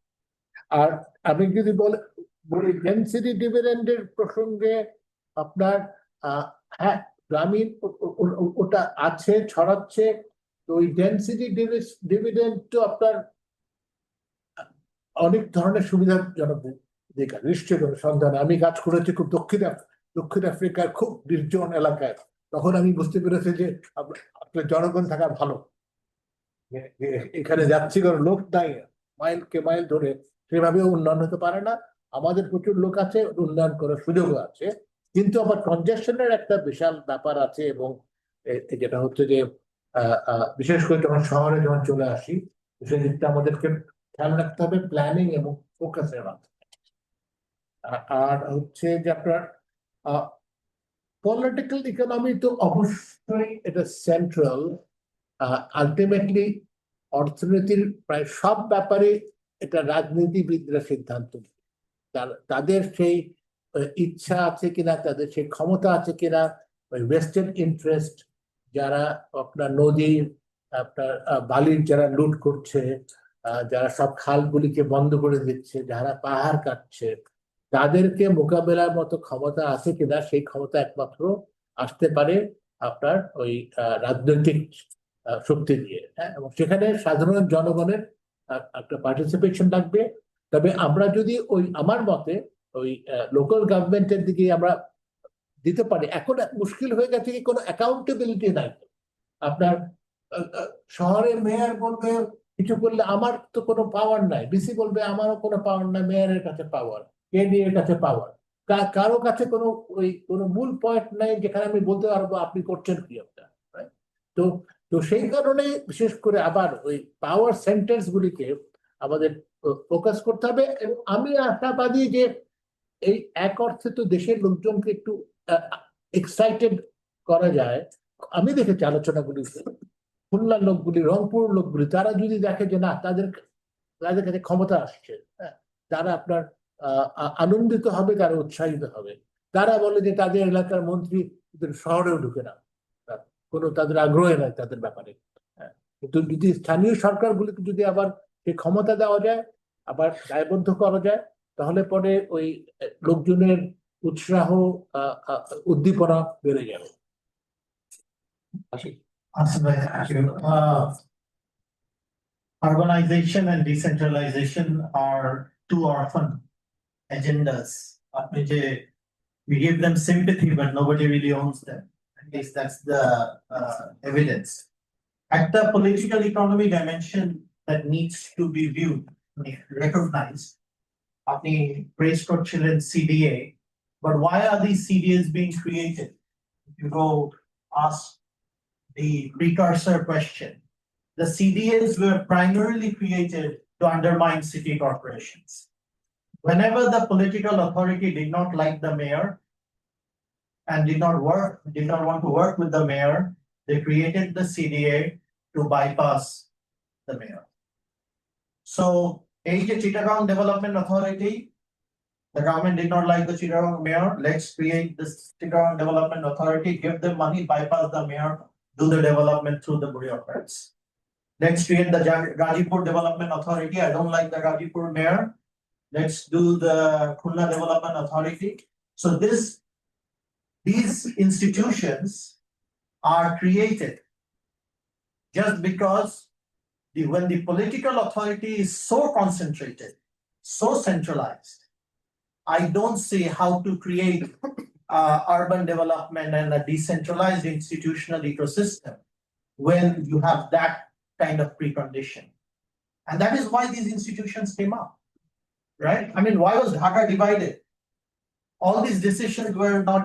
আর আমি যদি বলি ডেনসিটি ডিভিডেন্ডের প্রসঙ্গে, আপনার হ্যাঁ গ্রামীণ ওটা আছে, ছড়াচ্ছে, তো ওই ডেনসিটি ডিভিডেন্ড তো আপনার অনেক ধরনের সুবিধাজনক দিক আছে, নিশ্চয়ই কোনো সন্দেহ নেই। আমি কাজ করেছি খুব দক্ষিণ আফ্রিকার খুব নির্জন এলাকায়, তখন আমি বুঝতে পেরেছি যে আপনার জনগণ থাকা ভালো। এখানে যাচ্ছি কারণ লোক নাই, মাইলকে মাইল ধরে সেভাবে উন্নয়ন হতে পারে না। আমাদের প্রচুর লোক আছে, উন্নয়ন করার সুযোগও আছে, কিন্তু আবার কনজেশনের একটা বিশাল ব্যাপার আছে। এবং যেটা হচ্ছে যে বিশেষ করে যখন শহরে যখন চলে আসি, সেই দিকটা আমাদেরকে খেয়াল রাখতে হবে, প্ল্যানিং এবং ফোকাসের মাধ্যমে। আর হচ্ছে যে আপনার পলিটিক্যাল ইকোনমি তো অবশ্যই এটা সেন্ট্রাল। আলটিমেটলি অর্থনীতির প্রায় সব ব্যাপারে এটা রাজনীতিবিদরা সিদ্ধান্ত নেয়। তাদের সেই ইচ্ছা আছে কিনা, তাদের সেই ক্ষমতা আছে কিনা, ওই ওয়েস্টেড ইন্টারেস্ট, যারা আপনার নদীর আপনার বালির যারা লুট করছে, যারা সব খালগুলিকে বন্ধ করে দিচ্ছে, যারা পাহাড় কাটছে, তাদেরকে মোকাবেলার মতো ক্ষমতা আছে কিনা, সেই ক্ষমতা একমাত্র আসতে পারে আপনার ওই রাজনৈতিক শক্তি দিয়ে। এবং সেখানে সাধারণ জনগণের একটা পার্টিসিপেশন লাগবে। তবে আমরা যদি ওই আমার মতে ওই লোকাল গভর্নমেন্টের দিকে আমরা দিতে পারি, এখন মুশকিল হয়ে গেছে কি কোনো অ্যাকাউন্টেবিলিটি নাই। আপনার শহরের মেয়র বলবে কিছু করলে আমার তো কোনো পাওয়ার নাই, ডিসি বলবে আমারও কোনো পাওয়ার নাই, মেয়রের কাছে পাওয়ার, এডি এর কাছে পাওয়ার, কারো কাছে কোনো মূল পয়েন্ট নাই যেখানে আমি বলতে পারবো আপনি করছেন কি একটা। তো তো সেই কারণে বিশেষ করে আবার ওই পাওয়ার সেন্টার্স গুলিকে আমাদের ফোকাস করতে হবে। এবং আমি আশাবাদী যে এই এক অর্থে তো দেশের লোকজনকে একটু এক্সাইটেড করা যায়। আমি দেখেছি আলোচনাগুলিতে খুলনার লোকগুলি, রংপুর লোকগুলি, তারা যদি দেখে যে না তাদের কাছে ক্ষমতা আসছে, তারা আপনার আনন্দিত হবে, তারা উৎসাহিত হবে। তারা বলে যে তাদের এলাকার মন্ত্রী শহরেও ঢুকে না, কোনো তাদের আগ্রহ নাই তাদের ব্যাপারে। কিন্তু যদি স্থানীয় সরকারগুলিকে যদি আবার সেই ক্ষমতা দেওয়া যায়, আবার দায়বদ্ধ করা যায়, তাহলে পরে ওই লোকজনের উৎসাহ উদ্দীপনা বেড়ে যাবে। Urbanization and decentralization are two orphan agendas. We give them sympathy, but nobody really owns them. At least that's the evidence. At the political economy dimension that needs to be viewed, recognized, Apni praised CDA, but why are these CDAs being created? If you go ask the precursor question, the CDAs were primarily created to undermine city corporations. Whenever the political authority did not like the mayor and did not want to work with the mayor, they created the CDA to bypass the mayor. So, Chittagong Development Authority, the government did not like the Chittagong mayor. Let's create this Chittagong Development Authority, give them money, bypass the mayor, do the development through the bureaucrats. Let's create the Gazipur Development Authority. I don't like the Gazipur mayor. Let's do the Khurshid Development Authority. So these institutions are created just because when the political authority is so concentrated, so centralized, I don't see how to create urban development and a decentralized institutional ecosystem when you have that kind of precondition. And that is why these institutions came up, right? I mean, why was Dhaka divided? All these decisions were not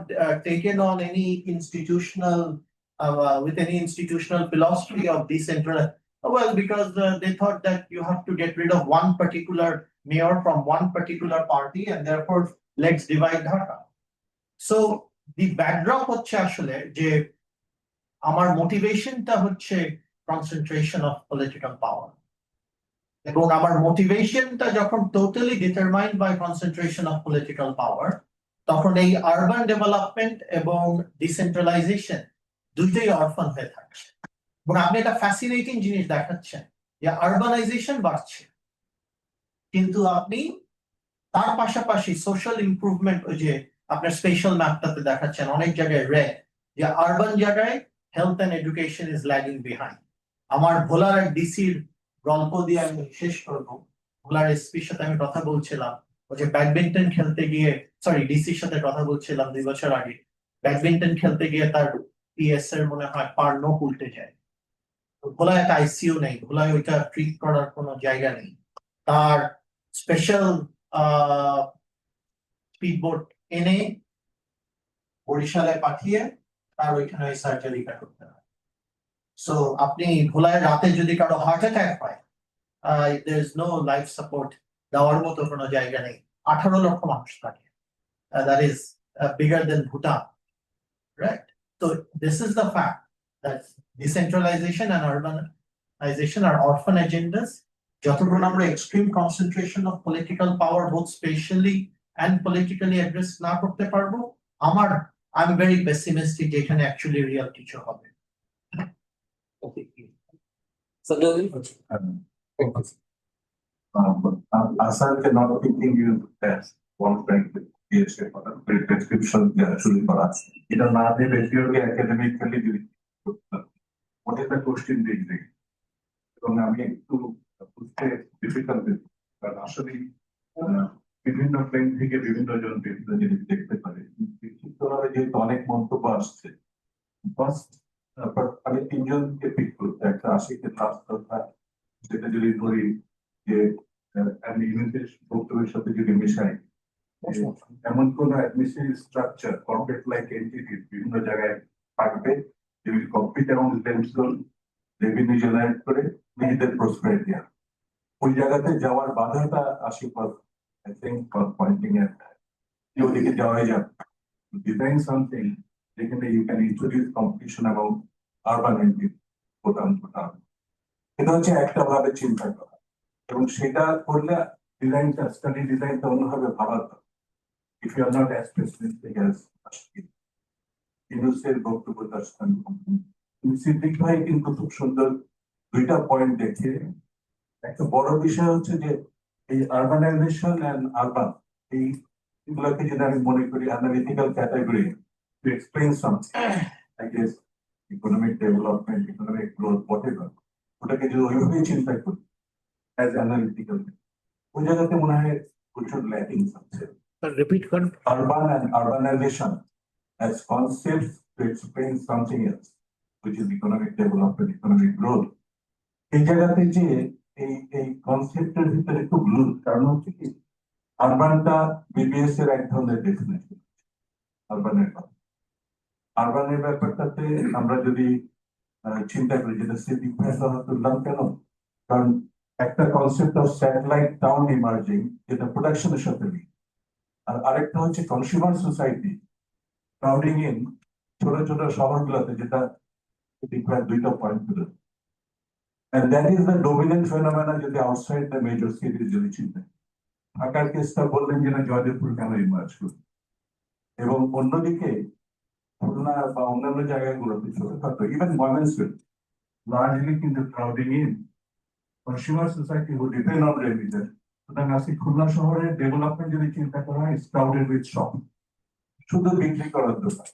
taken on any institutional, with any institutional philosophy of decentralized. Well, because they thought that you have to get rid of one particular mayor from one particular party, and therefore let's divide Dhaka. So the backdrop হচ্ছে আসলে যে আমার মোটিভেশনটা হচ্ছে concentration of political power. এবং আমার মোটিভেশনটা যখন totally determined by concentration of political power, তখন এই আরবান ডেভেলপমেন্ট এবং ডিসেন্ট্রালাইজেশন দুইটাই অরফান হয়ে থাকছে। এবং আপনি একটা ফ্যাসিনেটিং জিনিস দেখাচ্ছেন যে আরবানাইজেশন বাড়ছে, কিন্তু আপনি তার পাশাপাশি সোশ্যাল ইমপ্রুভমেন্ট, ওই যে আপনার স্পেশাল ম্যাপটাতে দেখাচ্ছেন অনেক জায়গায় রেড, যে আরবান জায়গায় health and education is lagging behind. আমার ভোলার ডিসির গল্প দিয়ে আমি শেষ করবো। ভোলার এসপির সাথে আমি কথা বলছিলাম, ও যে ব্যাডমিন্টন খেলতে গিয়ে, সরি ডিসির সাথে কথা বলছিলাম 2 বছর আগে, ব্যাডমিন্টন খেলতে গিয়ে তার পিএস এর মনে হয় পার নখ উল্টে যায়। ভোলায় একটা আইসিইউ নেই, ভোলায় ওইটা ট্রিট করার কোনো জায়গা নেই। তার স্পেশাল স্পিডবোট এনে বরিশালে পাঠিয়ে তার ওইখানে ওই সার্জারিটা করতে হয়। সো আপনি ভোলায় রাতে যদি কারো হার্ট অ্যাটাক হয়, there is no life support দেওয়ার মতো কোনো জায়গা নেই। 18 লক্ষ মানুষ থাকে, that is bigger than Bhutan, right? So this is the fact that decentralization and urbanization are orphan agendas. যতক্ষণ আমরা extreme concentration of political power both spatially and politically address না করতে পারবো, I'm very pessimistic যে এখানে actually real কিছু হবে। Ahsan cannot thinking you as one frank PhD prescription actually for us. It is not purely academically what is the question degree? এবং আমি একটু বুঝতে ডিফিকাল্ট কারণ আসলে বিভিন্ন প্লেন থেকে বিভিন্ন জন বিভিন্ন জিনিস দেখতে পারে, বিক্ষিপ্তভাবে যেহেতু অনেক মন্তব্য আসছে। ফার্স্ট আমি 3 জনকে পিক করতে, একটা আশিকের লাস্ট কথা যেটা যদি ধরি যে আমি ইউনিটের বক্তব্যের সাথে যদি মিশাই, এমন কোন administrative structure corporate like entities বিভিন্ন জায়গায় থাকবে যেগুলি কম্পিট এবং রেভিনিউ জেনারেট করে নিজেদের প্রসপেরিটি, ওই জায়গাতে যাওয়ার বাধাটা আশিক আই থিঙ্ক পয়েন্টিং এট যে ওদিকে যাওয়াই যাবে। ডিজাইন সামথিং যেখানে ইউ ক্যান ইন্ট্রোডিউস কম্পিটিশন এবং আরবান এন্টিটি প্রধান এটা হচ্ছে একটা ভাবে চিন্তা করা, এবং সেটা করলে ডিজাইনটা স্টাডি ডিজাইনটা অন্যভাবে ভাবা দরকার। If you are not as pessimistic as Ashiq, ইউনুসের বক্তব্য তার স্থান সিদ্দিক ভাই কিন্তু খুব সুন্দর 2টা পয়েন্ট দেখে। একটা বড় বিষয় হচ্ছে যে এই আরবানাইজেশন এন্ড আরবান এইগুলোকে যদি আমি মনে করি analytical category to explain something, I guess economic development, economic growth, whatever, ওটাকে যদি ওইভাবেই চিন্তা করি অ্যাজ অ্যানালিটিক্যাল, ওই জায়গাতে মনে হয় প্রচুর ল্যাকিং আছে। রিপিট করুন। Urban and urbanization as concepts to explain something else, which is economic development, economic growth. এই জায়গাতে যে এই কনসেপ্টের ভিতরে একটু ভুল, কারণ হচ্ছে কি আরবানটা বিবিএস এর এক ধরনের ডেফিনেশন। আরবানের ব্যাপারটাতে আমরা যদি চিন্তা করি, যেটা সিটি তুললাম কেন, কারণ একটা concept of satellite town emerging যেটা প্রোডাকশনের সাথে আর আরেকটা হচ্ছে কনজিউমার সোসাইটি ক্রাউডিং ইন ছোট ছোট শহরগুলোতে, যেটা 2টা পয়েন্ট গুলো। And that is the dominant phenomena যদি outside the major cities যদি চিন্তা। ঢাকার কেসটা বললেন যেটা জয়দেবপুর কেন ইমার্জ করবে, এবং অন্যদিকে খুলনা বা অন্যান্য জায়গাগুলোতে ছোটখাটো ইভেন ময়মনসিংহ লার্জলি কিন্তু crowding in consumer society who depend on remittance. সুতরাং আজকে খুলনা শহরের ডেভেলপমেন্ট যদি চিন্তা করা হয়, ক্রাউডেড উইথ শপ, শুধু বিক্রি করার দোকান।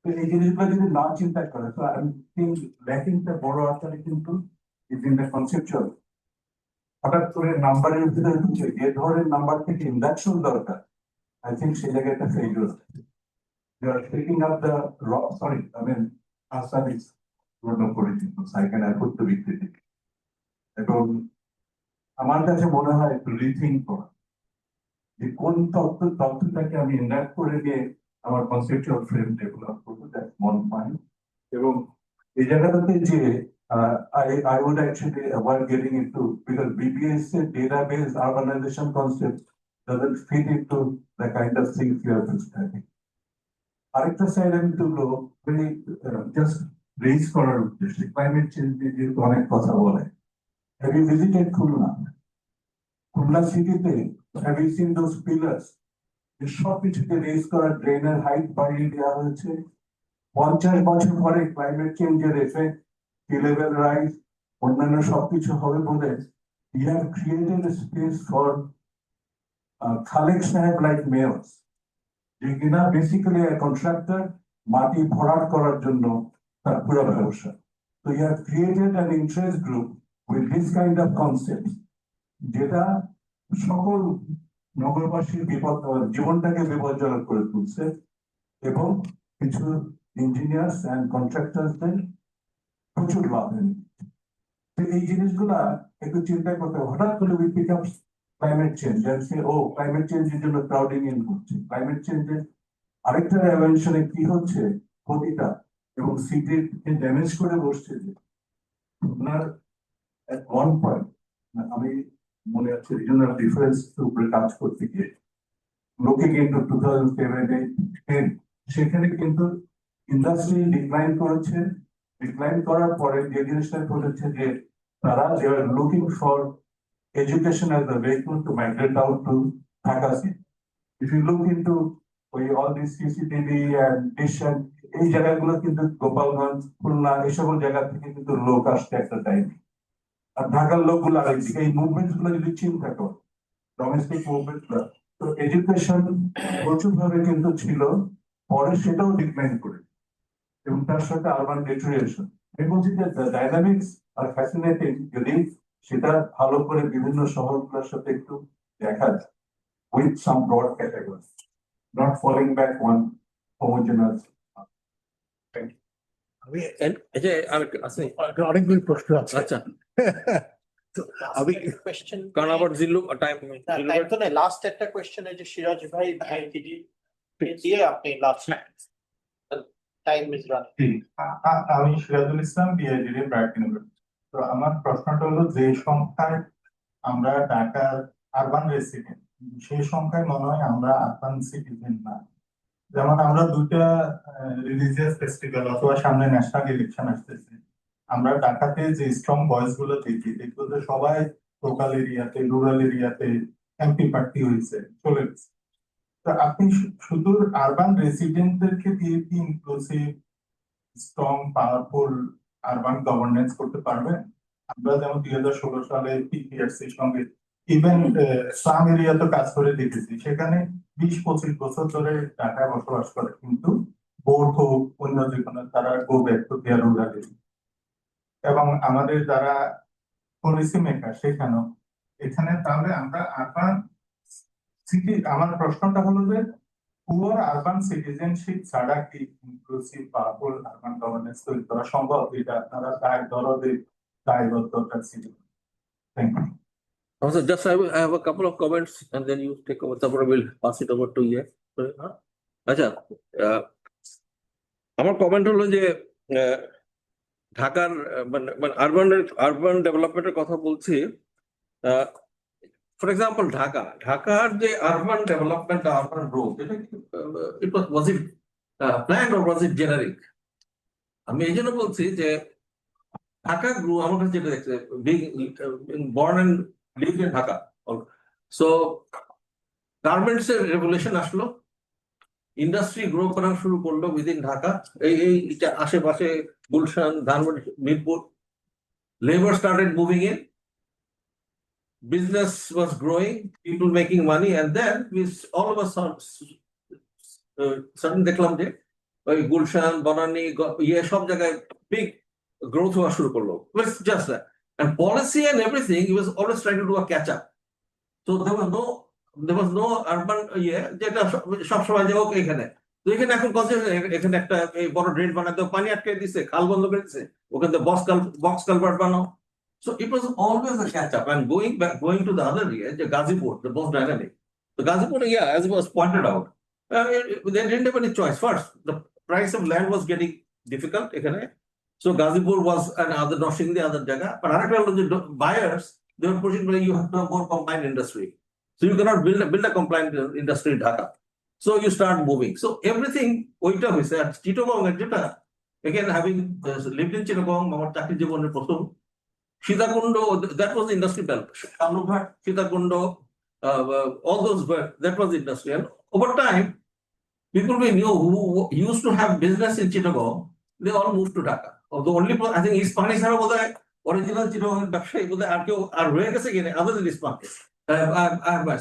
তো এই জিনিসগুলো যদি না চিন্তা করে, তো আমি থিঙ্ক ল্যাকিংটা বড় আকারে কিন্তু ইন দ্য কনসেপচুয়াল। হঠাৎ করে নাম্বারের ভিতরে ঢুকে যে ধরনের নাম্বার থেকে ইন্ডাকশন দরকার, আই থিঙ্ক সেই জায়গায় একটা failure. You are picking up the rock, sorry, I mean, Ahsan is পরিচিত, I can afford to be critical. এবং আমার কাছে মনে হয় একটু রিথিঙ্ক করা যে কোন তথ্যটাকে আমি ইন্ডাক্ট করে নিয়ে আমার কনসেপচুয়াল ফ্রেম ডেভেলপ করবো, দ্যাটস ওয়ান পয়েন্ট। এবং এই জায়গাটাতে যে I would actually avoid getting into, because BBS database urbanization concept doesn't fit into the kind of things we are studying. আরেকটা সাইড আমি তুলবো, জাস্ট রেজ করার উদ্দেশ্যে ক্লাইমেট চেঞ্জ নিয়ে যেহেতু অনেক কথা বলে। Have you visited Khulna? Khulna সিটিতে have you seen those pillars? সব কিছুকে রেজ করা, ড্রেনের হাইট বাড়িয়ে দেওয়া হয়েছে। 50 বছর পরে ক্লাইমেট চেঞ্জের এফেক্ট, সি লেভেল রাইজ, অন্যান্য সবকিছু হবে বলে we have created a space for Khalek Saheb like mayors, যে কিনা বেসিক্যালি কন্ট্রাক্টর মাটি ভরাট করার জন্য তার পুরো ব্যবসা। তো So you have created an interest group with this kind of concepts, যেটা সকল নগরবাসীর জীবনটাকে বিপজ্জনক করে তুলছে এবং কিছু ইঞ্জিনিয়ার্স এন্ড কন্ট্রাক্টরসদের প্রচুর লাভ তো এই জিনিসগুলা একটু চিন্তা করতে হবে। হঠাৎ করে we pick up climate change ও ক্লাইমেট চেঞ্জের জন্য ক্রাউডিং ইন হচ্ছে, ক্লাইমেট চেঞ্জের আরেকটা ডাইমেনশনে কি হচ্ছে ক্ষতিটা এবং সিটিকে ড্যামেজ করে বসছে যে আপনার at one point আমি মনে আছে রিজনাল ডিফারেন্স উপরে কাজ করতে গিয়ে লুকিং ইনটু 2007-10 সেখানে কিন্তু ইন্ডাস্ট্রি ডিক্লাইন করেছে। ডিক্লাইন করার পরে যে জিনিসটা ঘটেছে যে তারা they are looking for education as a vehicle to migrate out to Dhaka city. If you look into ওই অল দিস সিসিটিভি অ্যান্ড ডিশন এই জায়গাগুলো কিন্তু গোপালগঞ্জ খুলনা এই সকল জায়গা থেকে কিন্তু লোক আসছে একটা টাইম, আর ঢাকার লোকগুলো আরেকদিকে। এই মুভমেন্ট গুলো যদি চিন্তা করো ডোমেস্টিক মুভমেন্ট গুলো, তো এডুকেশন প্রচুর ভাবে কিন্তু ছিল, পরে সেটাও ডিক্লাইন করে এবং তার সাথে আরবান ডিটোরিয়েশন। আমি বলছি যে ডাইনামিক্স আর ফ্যাসিনেটিং যদি সেটা ভালো করে বিভিন্ন শহরগুলোর সাথে একটু দেখা যায় with some broad category, not falling back one homogenous. অনেকগুলি প্রশ্ন আছে। আচ্ছা আমি question কারণ আবার জিল্লু টাইম তো না, লাস্ট একটা কোয়েশ্চেন যে সিরাজ ভাই দিয়ে আপনি লাস্ট টাইম ইজ রানিং। আমি Sirajul Islam BID bright university. তো আমার প্রশ্নটা হলো যে সংখ্যায় আমরা ঢাকার আরবান রেসিডেন্ট সেই সংখ্যায় মনে হয় আমরা আরবান সিটিজেন না। যেমন আমরা দুইটা রিলিজিয়াস ফেস্টিভ্যাল অথবা সামনে ন্যাশনাল ইলেকশন আসতেছে, আমরা ঢাকাতে যে স্ট্রং ভয়েস গুলো দেখি দেখবো যে সবাই লোকাল এরিয়াতে রুরাল এরিয়াতে এমপি প্রার্থী হয়েছে চলে গেছে। তো আপনি শুধু আরবান রেসিডেন্টদেরকে দিয়ে কি inclusive strong powerful urban governance করতে পারবেন? আমরা যেমন 2016 সালে পিপিআরসির সঙ্গে ইভেন স্লাম এরিয়াতে কাজ করে দেখেছি, সেখানে 20-25 বছর ধরে ঢাকায় বসবাস করে কিন্তু বোর্ড হোক অন্য যে কোনো তারা go back to their rural area. এবং আমাদের যারা পলিসি মেকার সেখানেও এখানে তাহলে আমরা আরবান সিটি, আমার প্রশ্নটা হলো যে পুয়ার আরবান সিটিজেনশিপ ছাড়া কি ইনক্লুসিভ পাওয়ারফুল আরবান গভর্নেন্স তৈরি করা সম্ভব? এটা আপনারা দায়বদ্ধতা ছিল। Thank you. Also, just I have a couple of comments and then you take over. Tapora will pass it over to you. আচ্ছা, আমার কমেন্ট হলো যে ঢাকার মানে আরবান ডেভেলপমেন্টের কথা বলছি। ফর এক্সাম্পল ঢাকার যে আরবান ডেভেলপমেন্ট আরবান গ্রোথ এটা was it planned or was it generic? আমি এই জন্য বলছি যে ঢাকা গ্রো আমার কাছে যেটা দেখছে born and lived in Dhaka. So garments এর রেভলিউশন আসলো, ইন্ডাস্ট্রি গ্রো করা শুরু করলো উইদিন ঢাকা। এই আশেপাশে Gulshan, Dhanmondi, Mirpur, labour started moving in, business was growing, people making money, and then we all of a sudden দেখলাম যে ওই গুলশান, বনানী সব জায়গায় big growth হওয়া শুরু করলো। It's just that. And policy and everything, he was always trying to do a catch up. So there was no urban যেটা সবসময় যে ওকে এখানে তো এখানে এখন এখানে একটা বড় ড্রেন বানাতে পানি আটকে দিচ্ছে, খাল বন্ধ করে দিচ্ছে, ওখানে বক্স কালভার্ট বানাও। So it was always a catch up. And going to the other area, the Gazipur, the most dynamic. The Gazipur, as it was pointed out, they didn't have any choice. First, the price of land was getting difficult. So Gazipur was another noshing the other jaga. But the buyers, they were pushing where you have to have more combined industry. So you cannot build a combined industry in Dhaka. So you start moving. So everything, oita hoise. At Chittagong, again having lived in Chittagong, আমার চাকরি জীবনের প্রথম Sitakundo, that was the industry belt. Kamrughat, Sitakundo, all those were, that was the industry. And over time, people we knew who used to have business in Chittagong, they all moved to Dhaka. The only, I think, East Pani Sara was the original Chittagong Bakshay, was the other than East Pani.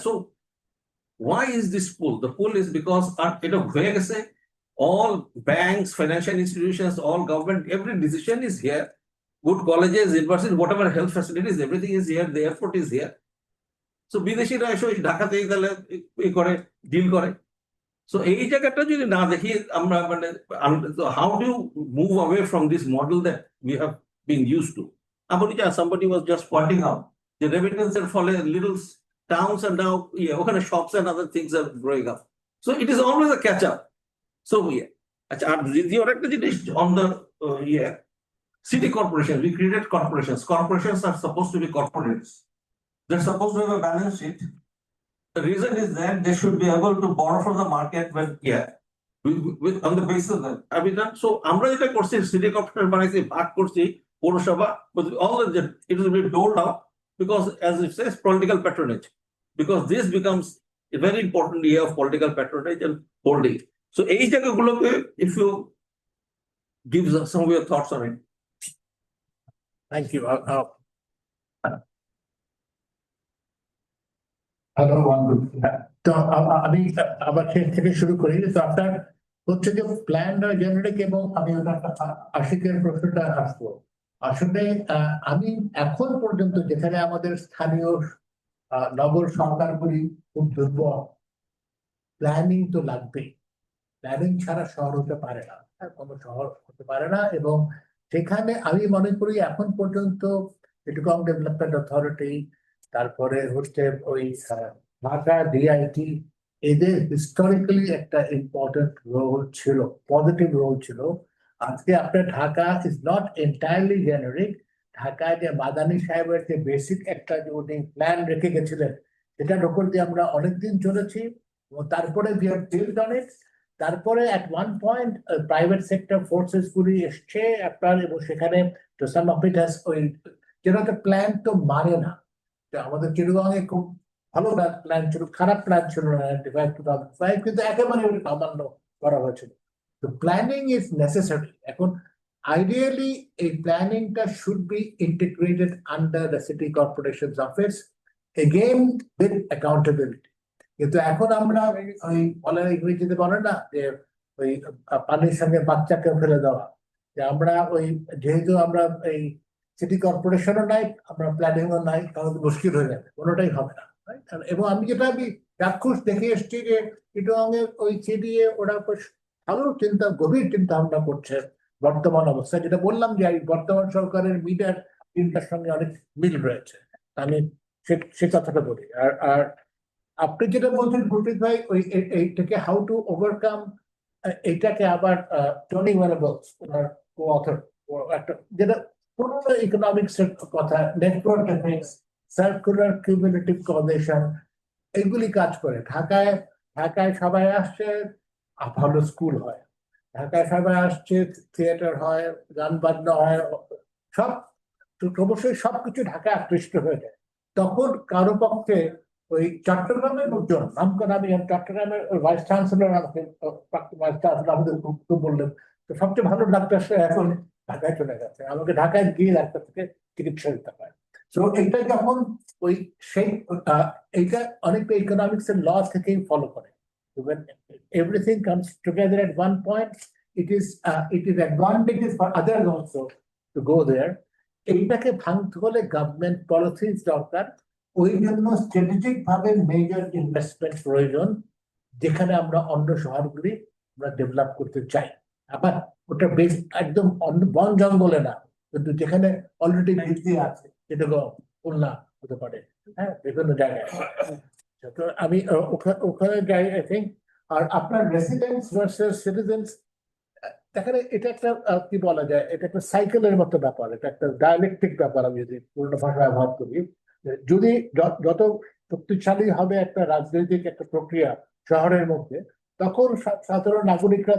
So, why is this pull? The pull is because all banks, financial institutions, all government, every decision is here. good colleges, universities, whatever health facilities, everything is here, the airport is here. So বিদেশিরা এসে ঢাকাতেই তাহলে করে deal করে। So এই জায়গাটা যদি না দেখি আমরা মানে how do you move away from this model that we have been used to? Somebody was just pointing out the remittance and for little towns and now ওখানে shops and other things are growing up. So it is always a catch up. So আচ্ছা আর দ্বিতীয় একটা জিনিস on the city corporations, we created corporations. Corporations are supposed to be corporates. They're supposed to have a balance sheet. The reason is that they should be able to borrow from the market when with on the basis of that. I mean that so আমরা যেটা করছি city corporation বানাইছি ভাগ করছি পৌরসভা but all of that it will be doled out because as it says political patronage because this becomes a very important area of political patronage and holding. So এই জায়গাগুলোকে if you give some of your thoughts on it. Thank you. তো আমি আবার শেষ থেকে শুরু করি তো আপনার হচ্ছে যে প্ল্যান জেনারেটিক এবং আমি আশিকের প্রশ্নটা আসবো আসলে আমি এখন পর্যন্ত যেখানে আমাদের স্থানীয় নগর সরকারগুলি খুব দুর্বল প্ল্যানিং তো লাগবেই প্ল্যানিং ছাড়া শহর হতে পারে না কোনো শহর হতে পারে না এবং সেখানে আমি মনে করি এখন পর্যন্ত চিটাগং ডেভেলপমেন্ট অথরিটি তারপরে হচ্ছে ওই ঢাকা ডিআইটি এদের হিস্টোরিক্যালি একটা ইম্পর্টেন্ট রোল ছিল পজিটিভ রোল ছিল আজকে আপনার Dhaka is not entirely generic ঢাকায় যে মাদানী সাহেবের যে বেসিক একটা যে উনি প্ল্যান রেখে গেছিলেন সেটার উপর দিয়ে আমরা অনেকদিন চলেছি এবং তারপরে we have built on it তারপরে at one point private sector forces গুলি এসছে আপনার এবং সেখানে to some of it has ওই যেটা প্ল্যান তো মানে না আমাদের চিটাগংয়ে খুব ভালো প্ল্যান ছিল খারাপ প্ল্যান ছিল 95-2005 কিন্তু একেবারে অমান্য করা হয়েছিল তো প্ল্যানিং ইজ নেসেসারি এখন আইডিয়ালি এই প্ল্যানিংটা should be integrated under the city corporations office again with accountability কিন্তু এখন আমরা ওই বলে ইংরেজিতে বলে না যে ওই পানির সঙ্গে বাচ্চাকে ফেলে দেওয়া যে আমরা ওই যেহেতু আমরা এই সিটি কর্পোরেশনও নাই আমরা প্ল্যানিংও নাই তাহলে মুশকিল হয়ে যাবে কোনোটাই হবে না এবং আমি যেটা আমি চাক্ষুষ দেখে এসছি যে চিটাগংয়ে ওই সিডিএ ওরা ভালো চিন্তা গভীর চিন্তা ভাবনা করছে বর্তমান অবস্থা যেটা বললাম যে বর্তমান সরকারের মিডিয়ার চিন্তার সঙ্গে অনেক মিল রয়েছে আমি সে কথাটা বলি আর আপনি যেটা বলছেন খুরশিদ ভাই ওই এইটাকে হাউ টু ওভারকাম এইটাকে আবার টনি ওয়েলেবলস ওনার কো-অথর একটা যেটা পুরোনো ইকোনমিক্স এর কথা network effects circular cumulative causation এগুলি কাজ করে ঢাকায় সবাই আসছে ভালো স্কুল হয় ঢাকায় সবাই আসছে থিয়েটার হয় গান বাজনা হয় সব অবশ্যই সবকিছু ঢাকায় আকৃষ্ট হয়ে যায় তখন কারো পক্ষে ওই চট্টগ্রামের লোকজন নামকরণ আমি চট্টগ্রামের ভাইস চ্যান্সেলর আমাকে ভাইস চ্যান্সেলর আমাদের বললেন তো সবচেয়ে ভালো ডাক্তার এখন ঢাকায় চলে গেছে আমাকে ঢাকায় গিয়ে ডাক্তার থেকে চিকিৎসা দিতে পারে তো এইটা যখন ওই সেই এইটা অনেকটা ইকোনমিক্স এর ল থেকেই ফলো করে when everything comes together at one point it is advantageous for others also to go there এইটাকে ভাঙতে হলে গভর্নমেন্ট পলিসিস দরকার ওই জন্য স্ট্র্যাটেজিক ভাবে মেজর ইনভেস্টমেন্ট প্রয়োজন যেখানে আমরা অন্য শহরগুলি আমরা ডেভেলপ করতে চাই আবার ওটা বেশ একদম বন জঙ্গলে না কিন্তু যেখানে অলরেডি বৃদ্ধি আছে যেটা খুলনা হতে পারে হ্যাঁ বিভিন্ন জায়গায় তো আমি ওখানে যাই আই থিঙ্ক আর আপনার রেসিডেন্টস ভার্সেস সিটিজেন্স এখানে এটা একটা কি বলা যায় এটা একটা সাইকেলের মতো ব্যাপার এটা একটা ডায়ালেকটিক ব্যাপার আমি যদি পুরোনো ভাষা ব্যবহার করি যদি যত শক্তিশালী হবে একটা রাজনৈতিক একটা প্রক্রিয়া শহরের মধ্যে তখন সাধারণ নাগরিকরা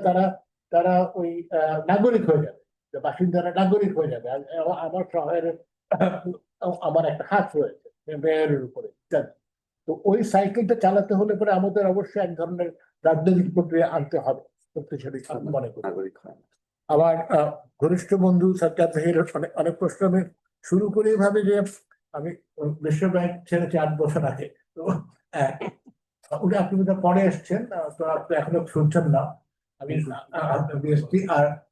তারা ওই নাগরিক হয়ে যাবে বাসিন্দারা নাগরিক হয়ে যাবে আমার শহরের আমার একটা হাত রয়েছে মেয়রের উপরে তো ওই সাইকেলটা চালাতে হলে পরে আমাদের অবশ্যই এক ধরনের রাজনৈতিক প্রক্রিয়া আনতে হবে শক্তিশালী মনে করি নাগরিক হয় আমার ঘনিষ্ঠ বন্ধু সরকার অনেক প্রশ্ন আমি শুরু করি ভাবে যে আমি বিশ্ব ব্যাংক ছেড়েছি 8 বছর আগে তো উনি আপনি বোধহয় পরে এসছেন তো আপনি এখনো শুনছেন না I mean, obviously,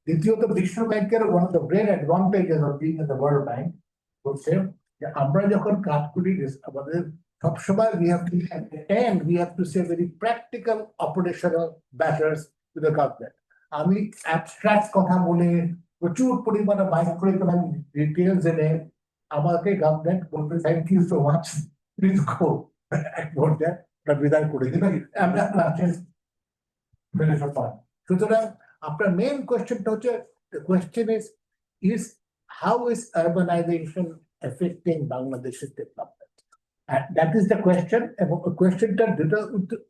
দ্বিতীয়ত বিশ্ব ব্যাংকের one of the great advantages of being in the World Bank হচ্ছে যে আমরা যখন কাজ করি আমাদের সবসময় we have to at the end we have to say very practical operational matters to the government. আমি abstract কথা বলে প্রচুর পরিমাণে মাইক্রো ইকোনমিক ডিটেলস এনে আমাকে গভর্নমেন্ট বলবে thank you so much please go বিদায় করে দিন সুতরাং আপনার মেইন কোয়েশ্চেনটা হচ্ছে the question is how is urbanization affecting Bangladesh's development? And that is the question. এবং কোয়েশ্চেনটার দুটো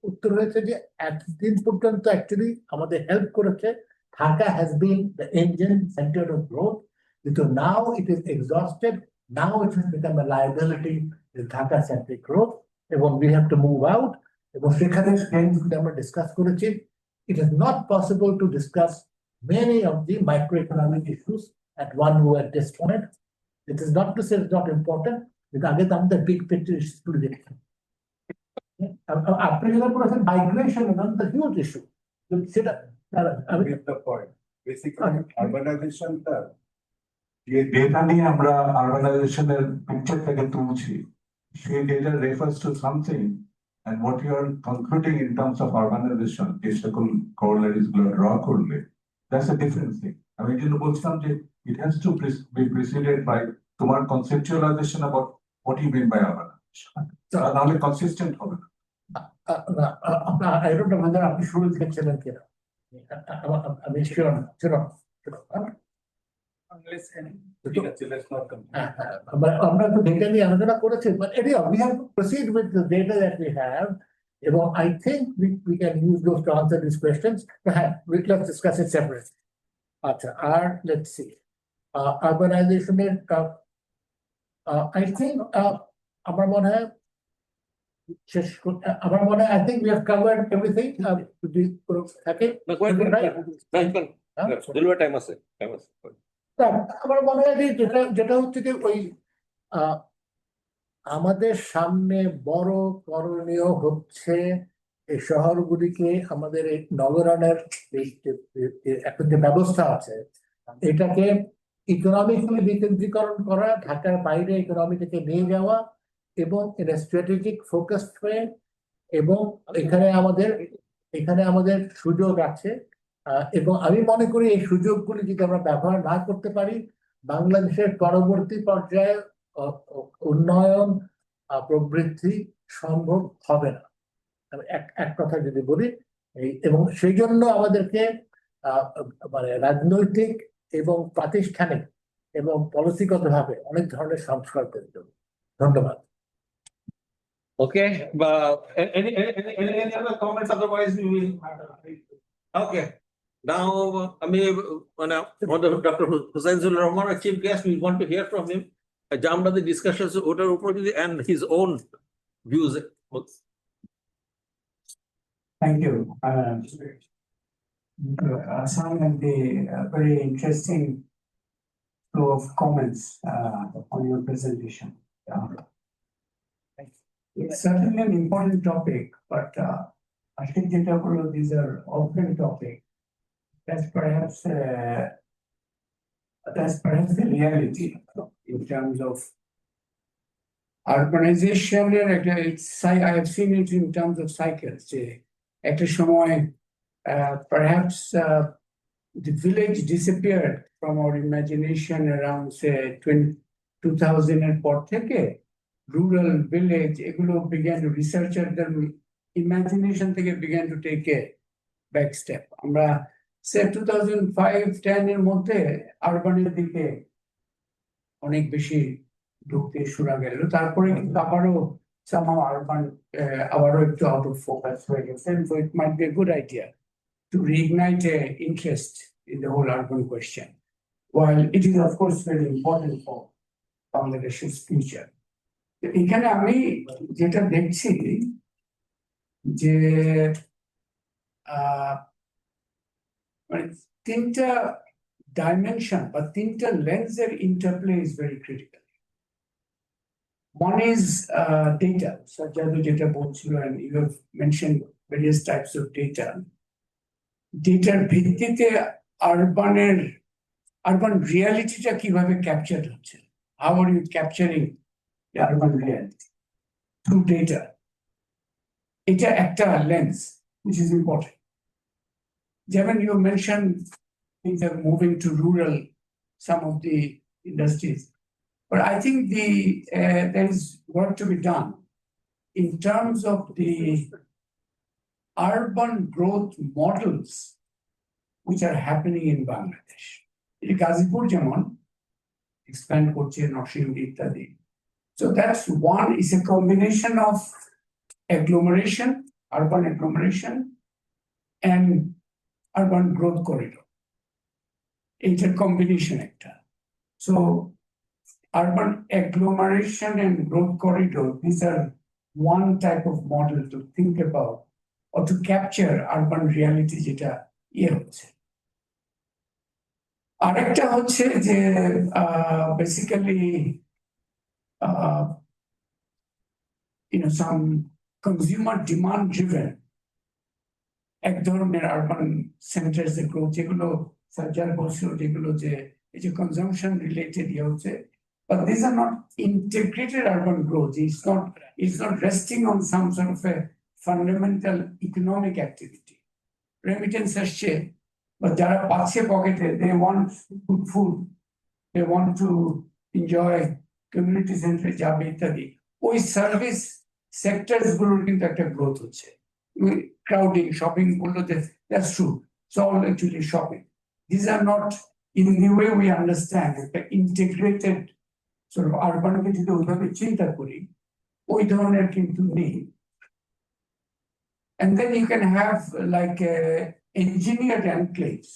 উত্তর হয়েছে যে এতদিন পর্যন্ত অ্যাকচুয়ালি আমাদের হেল্প করেছে Dhaka has been the engine center of growth. So now it is exhausted. Now it has become a liability in Dhaka centric growth. And we have to move out. এবং সেখানে আমরা discuss করেছি it is not possible to discuss many of the microeconomic issues at one go at this point. It is not to say it's not important, because আগে তো আমাদের big picture issues গুলো দেখি আপনি যেটা বলেছেন migration is not the huge issue. সেটা I get the point. Basically, urbanization যে ডেটা নিয়ে আমরা আরবানাইজেশনের পিকচারটাকে তুলছি সেই data refers to something and what you are concluding in terms of urbanization যে সকল corollaries গুলো ড্র করলে that's a different thing. আমি এই জন্য বলছিলাম যে it has to be preceded by তোমার conceptualization about what you mean by urbanization. নাহলে consistent হবে না। I don't know whether আপনি শুরু দেখছিলেন কিনা আমি শিওর আমরা তো ডেটা নিয়ে আলোচনা করেছি but anyhow we have to proceed with the data that we have এবং I think we can use those to answer these questions. Let's discuss it separately. আচ্ছা আর let's see urbanization এর I think আমার মনে হয় I think we have covered everything. আমার মনে হয় যেটা হচ্ছে যে ওই আমাদের সামনে বড় করণীয় হচ্ছে এই শহরগুলিকে আমাদের এই নগরায়নের এখন যে ব্যবস্থা আছে এটাকে ইকোনমিক্যালি বিকেন্দ্রীকরণ করা, ঢাকার বাইরে ইকোনমিটাকে নিয়ে যাওয়া এবং এটা স্ট্র্যাটেজিক ফোকাসড ওয়ে এবং এখানে আমাদের সুযোগ আছে এবং আমি মনে করি এই সুযোগগুলি যদি আমরা ব্যবহার না করতে পারি বাংলাদেশের পরবর্তী পর্যায়ে উন্নয়ন প্রবৃদ্ধি সম্ভব হবে না। আমি এক কথা যদি বলি এবং সেই জন্য আমাদেরকে মানে রাজনৈতিক এবং প্রাতিষ্ঠানিক এবং পলিসিগতভাবে অনেক ধরনের সংস্কার করতে হবে। ধন্যবাদ। Okay, but any other comments? Otherwise, we will. Okay, now I mean, Dr. Hossain Zillur Rahman, our chief guest, we want to hear from him. Jamna the discussions and his own views. Thank you, Ahsan, and the very interesting flow of comments on your presentation. It's certainly an important topic, but I think these are open topics. That's perhaps the reality in terms of urbanization. I have seen it in terms of cycles. Perhaps the village disappeared from our imagination around say 2000 and পর থেকে rural village এগুলো began to researchers imagination থেকে began to take a back step. আমরা say 2005-10 এর মধ্যে আরবানের দিকে অনেক বেশি ঢুকতে শুরু গেল, তারপরে কিন্তু আবারও somehow urban আবারও একটু out of focus হয়ে গেছে. So it might be a good idea to reignite a interest in the whole urban question, while it is of course very important for Bangladesh's future. এখানে আমি যেটা দেখছি যে মানে তিনটা ডাইমেনশন বা তিনটা লেন্সের interplay is very critical. One is data, such as the data boards, and you have mentioned various types of data. ডেটার ভিত্তিতে আরবান রিয়ালিটিটা কিভাবে ক্যাপচার হচ্ছে, how are you capturing urban reality through data, এটা একটা lens which is important. Jevan, you mentioned things are moving to rural, some of the industries, but I think there is work to be done in terms of the urban growth models which are happening in Bangladesh. In Gazipur Jamon, expand করছে নরসিংদী ইত্যাদি. So that's one, is a combination of agglomeration, urban agglomeration and urban growth corridor. It's a combination একটা. So urban agglomeration and growth corridor, these are one type of model to think about or to capture urban reality যেটা হচ্ছে. আরেকটা হচ্ছে যে basically some consumer demand driven এক ধরনের urban saunters এর growth, যেগুলো সার্জার বলছিল, যেগুলো যে এই যে কনজাম্পশন রিলেটেড হচ্ছে, but these are not integrated urban growth. It's not resting on some sort of a fundamental economic activity. Remittance আসছে, but যারা পাচ্ছে পকেটে, they want good food, they want to enjoy community center যাবে ইত্যাদি, ওই service sectors গুলোর কিন্তু একটা গ্রোথ হচ্ছে. Crowding, shopping, that's true. It's all actually shopping. These are not, in the way we understand, the integrated sort of urban যদি ওইভাবে চিন্তা করি, ওই ধরনের কিন্তু নেই. And then you can have like engineered enclaves.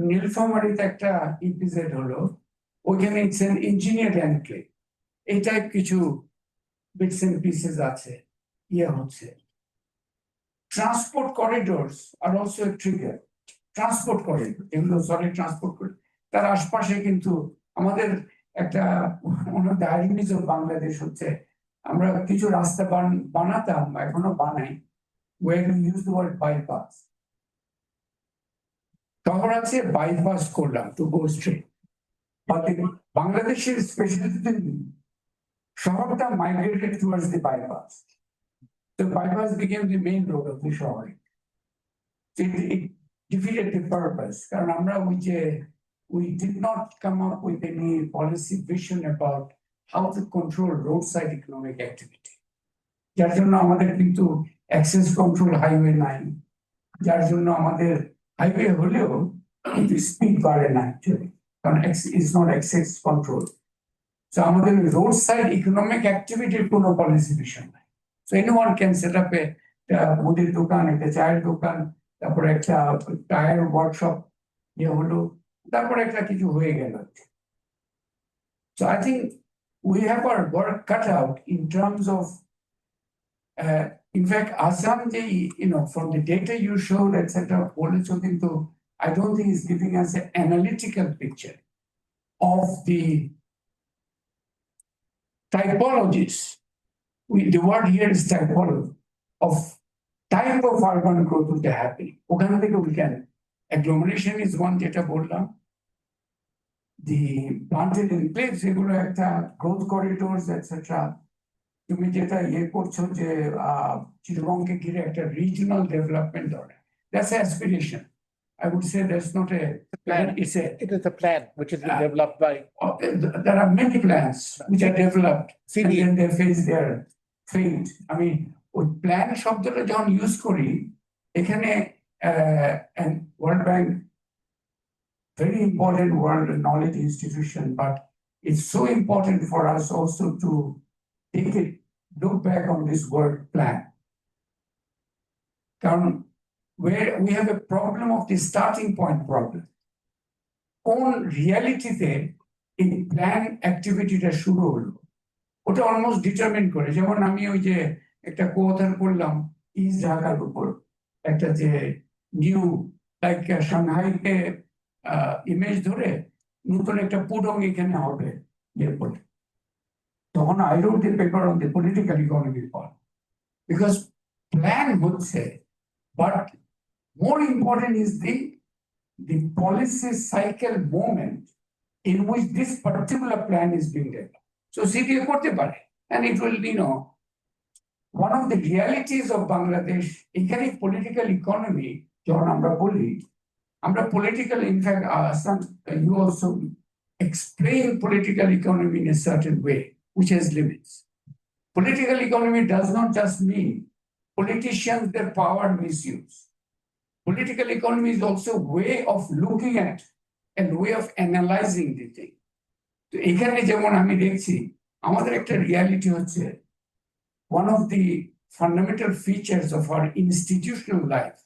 নীলফামারীতে একটা ইপিজেড হলো, ওইখানে it's an engineered enclave. এই টাইপ কিছু bits and pieces আছে, হচ্ছে. Transport corridors are also a trigger. Transport corridor, এগুলো solid transport corridor, তার আশপাশে কিন্তু আমাদের একটা ডায়াগনিস অফ বাংলাদেশ হচ্ছে, আমরা কিছু রাস্তা বানাতাম, এখনো বানাই, where we use the word bypass. শহর আছে, বাইপাস করলাম to go straight. বাংলাদেশের স্পেশালিটি শহরটা migrated towards the bypass. The bypass became the main road of the শহর. It defeated the purpose. কারণ আমরা we did not come up with any policy vision about how to control roadside economic activity. যার জন্য আমাদের কিন্তু access control highway নাই, যার জন্য আমাদের হাইওয়ে হলেও কিন্তু স্পিড বাড়ে না actually, কারণ is not access control. So আমাদের roadside economic activity কোনো policy vision নাই. So anyone can set up a মুদির দোকান, একটা চায়ের দোকান, তারপরে একটা টায়ার ওয়ার্কশপ হলো, তারপরে একটা কিছু হয়ে গেল. So I think we have our work cut out in terms of in fact Ahsan, from the data you showed, etc., বলেছো, কিন্তু I don't think it's giving us an analytical picture of the typologies. The word here is typology of type of urban growth which are happening. ওখান থেকে we can, agglomeration is one যেটা বললাম, the planted enclaves, এগুলো একটা growth corridors, etc. তুমি যেটা করছো যে চিটাগংকে ঘিরে একটা regional development ধরে, that's aspiration. I would say that's not a plan. It is a plan which is developed by. There are many plans which are developed, and then they face their fate. I mean, ওই plan শব্দটা যখন use করি এখানে, and World Bank, very important world knowledge institution, but it's so important for us also to look back on this word plan. কারণ where we have a problem of the starting point problem. কোন রিয়ালিটিতে এই plan অ্যাক্টিভিটিটা শুরু হলো, ওটা almost determine করে. যেমন আমি ওই যে একটা কোথার করলাম ইস্ট ঢাকার উপর, একটা যে নিউ লাইক সাংহাইকে ইমেজ ধরে নতুন একটা পুডং এখানে হবে এয়ারপোর্ট, তখন I wrote the paper on the political economy part, because plan হচ্ছে, but More important is the policy cycle moment in which this particular plan is being developed. So CTA korte pare, and it will, one of the realities of Bangladesh, এখানে political economy, যখন আমরা বলি, আমরা political, in fact, Ahsan, you also explain political economy in a certain way, which has limits. Political economy does not just mean politicians, their power misuse. Political economy is also a way of looking at and way of analyzing the thing. তো এখানে যেমন আমি দেখছি আমাদের একটা reality হচ্ছে one of the fundamental features of our institutional life